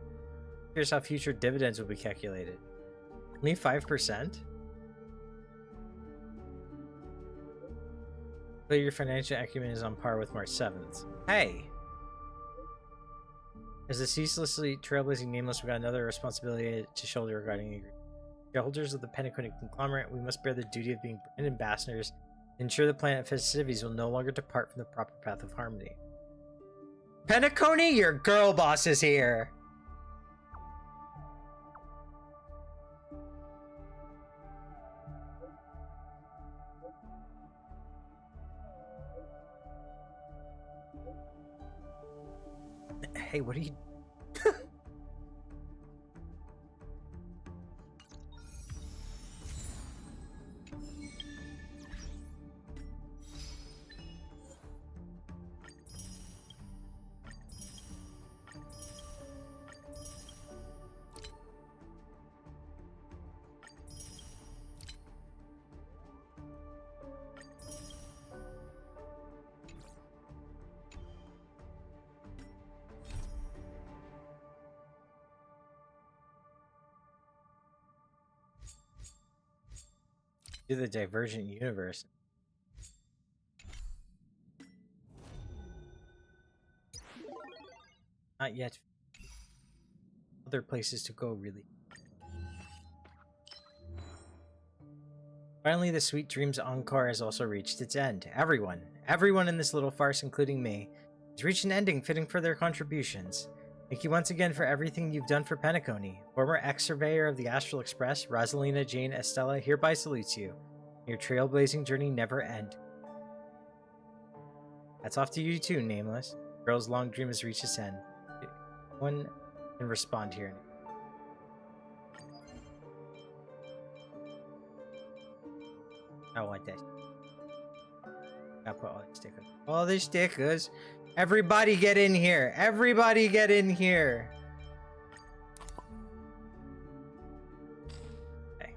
Here's how future dividends will be calculated. Only 5%? But your financial acumen is on par with March 7th. Hey! As the ceaselessly trailblazing nameless, we got another responsibility to shoulder regarding the agreement. shareholders of the Penacony conglomerate, we must bear the duty of being brand ambassadors and ensure the planet festivities will no longer depart from the proper path of harmony. Penacony, your girl boss is here! Hey, what are you... To the Divergent Universe. Not yet. Other places to go, really. Finally, the Sweet Dreams Encore has also reached its end. Everyone in this little farce, including me, has reached an ending fitting for their contributions. Thank you once again for everything you've done for Penacony. Former ex-surveyor of the Astral Express, Rosalina Jane Estella hereby salutes you. Your trailblazing journey never end. That's off to you too, Nameless. Girl's long dream has reached its end. One can respond here. I want that. I'll put all these stickers. All these stickers. Everybody get in here. Everybody get in here. Okay.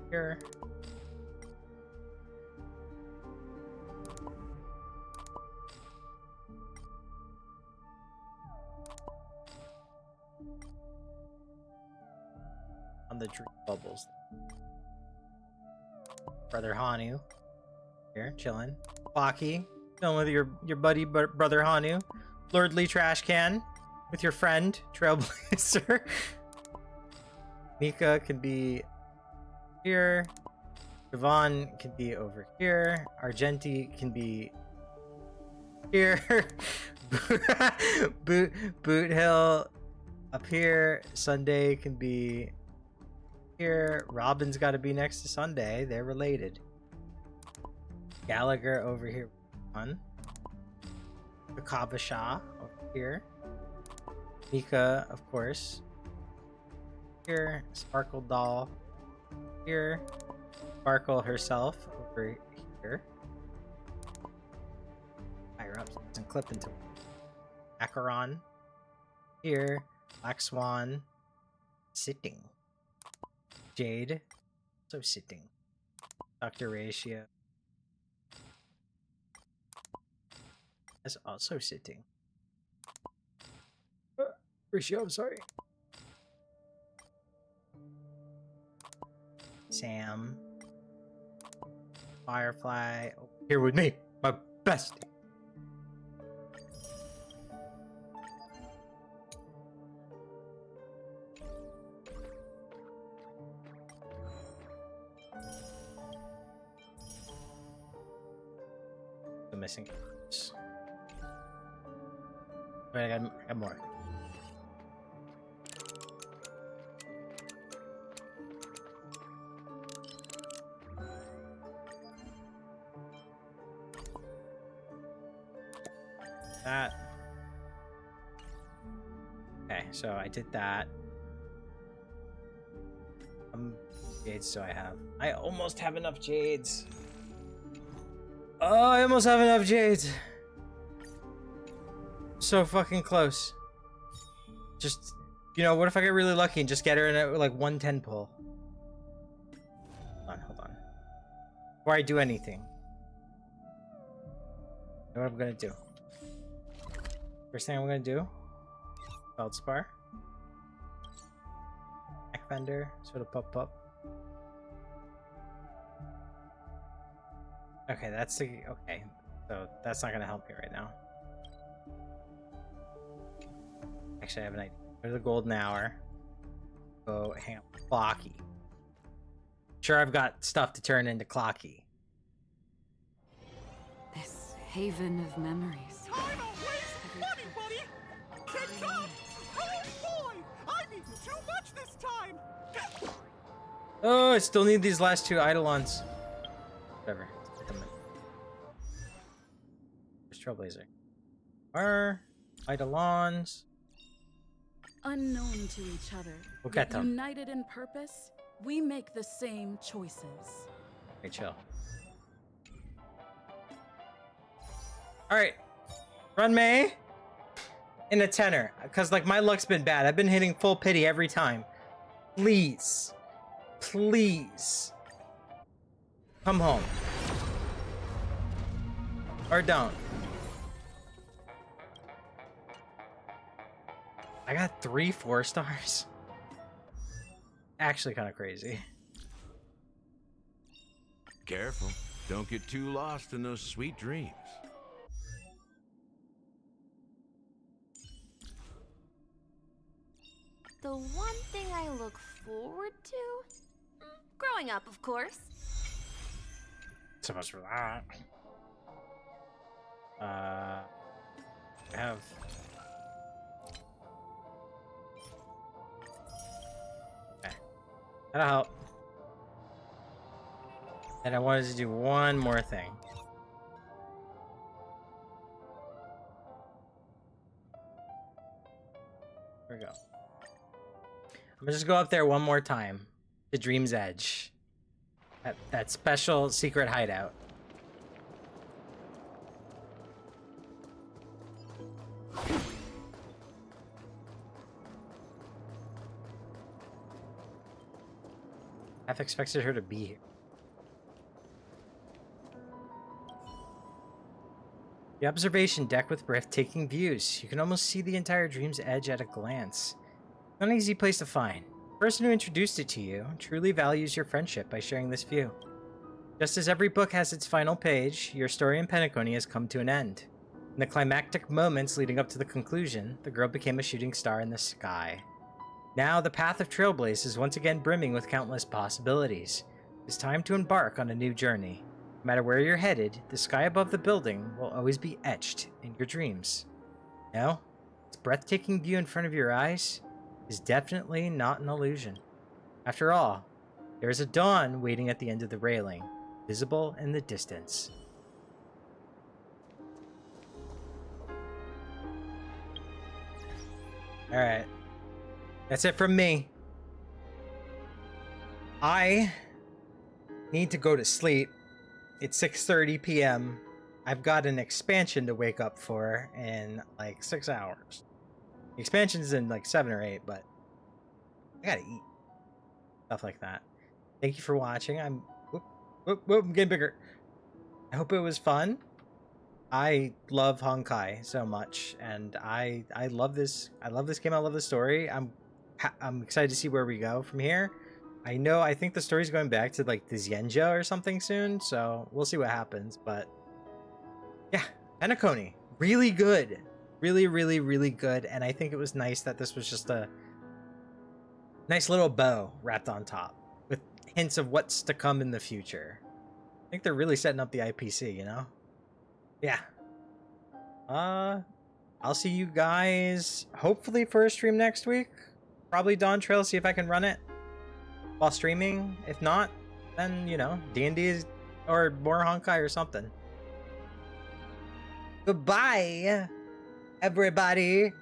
Here. On the drink bubbles. Brother Hanu. Here, chilling. Baki. Chilling with your buddy, Brother Hanu. Lordly Trash Can. With your friend, Trailblazer. Mika can be here. Javon can be over here. Argenti can be here. Boot Hill up here. Sunday can be here. Robin's got to be next to Sunday. They're related. Gallagher over here. One. Kakabasha over here. Mika, of course. Here. Sparkle Doll. Here. Sparkle herself over here. Higher up so it doesn't clip into Acheron. Here. Black Swan. Sitting. Jade. Also sitting. Dr. Ratio. Is also sitting. Ratio, I'm sorry. Sam. Firefly. Here with me. My bestie. The missing. Wait, I got more. That. Okay, so I did that. Jades do I have? I almost have enough jades. Oh, I almost have enough jades. So fucking close. Just, you know, what if I get really lucky and just get her in a, like 110 pull? Hold on. Before I do anything. You know what I'm gonna do? First thing I'm gonna do. Feldspar. Back fender. Sort of pop. Okay, that's the, okay. So that's not gonna help me right now. Actually, I have an idea. Go to the golden hour. Go hang out with Clocky. Sure, I've got stuff to turn into Clocky. This haven of memories. Time to waste money, buddy! TikTok! Oh boy! I've eaten too much this time! Oh, I still need these last 2 Eidolons. Whatever. Where's Trailblazer? Where? Eidolons. Unknown to each other, Look yet at them. united in purpose, we make the same choices. Okay, chill. Alright. Run May in a tenor. Because, like, my luck's been bad. I've been hitting full pity every time. Please. Please. Come home. Or don't. I got 3 4-stars. Actually kind of crazy. Careful. Don't get too lost in those sweet dreams. The one thing I look forward to? Growing up, of course. So much for that. I have... Okay. That'll help. And I wanted to do one more thing. There we go. I'm gonna just go up there one more time to Dream's Edge. That special secret hideout. I've expected her to be here. The observation deck with breathtaking views. You can almost see the entire Dream's Edge at a glance. Not an easy place to find. The person who introduced it to you truly values your friendship by sharing this view. Just as every book has its final page, your story in Penacony has come to an end. In the climactic moments leading up to the conclusion, the girl became a shooting star in the sky. Now, the path of Trailblaze is once again brimming with countless possibilities. It's time to embark on a new journey. No matter where you're headed, the sky above the building will always be etched in your dreams. No? This breathtaking view in front of your eyes is definitely not an illusion. After all, there is a dawn waiting at the end of the railing, visible in the distance. Alright. That's it from me. I need to go to sleep. It's 6:30 p.m. I've got an expansion to wake up for in like 6 hours. The expansion's in like 7 or 8, but I gotta eat. Stuff like that. Thank you for watching. I'm I'm getting bigger. I hope it was fun. I love Honkai so much, and I love this. I love this game. I love the story. I'm excited to see where we go from here. I think the story's going back to like the Xianzhou or something soon, so we'll see what happens. But yeah, Penacony, really good, really good. And I think it was nice that this was just a nice little bow wrapped on top with hints of what's to come in the future. I think they're really setting up the IPC, you know? Yeah. I'll see you guys hopefully for a stream next week. Probably Dawn Trail, see if I can run it while streaming. If not, then, you know, D&D or more Honkai or something. Goodbye, everybody.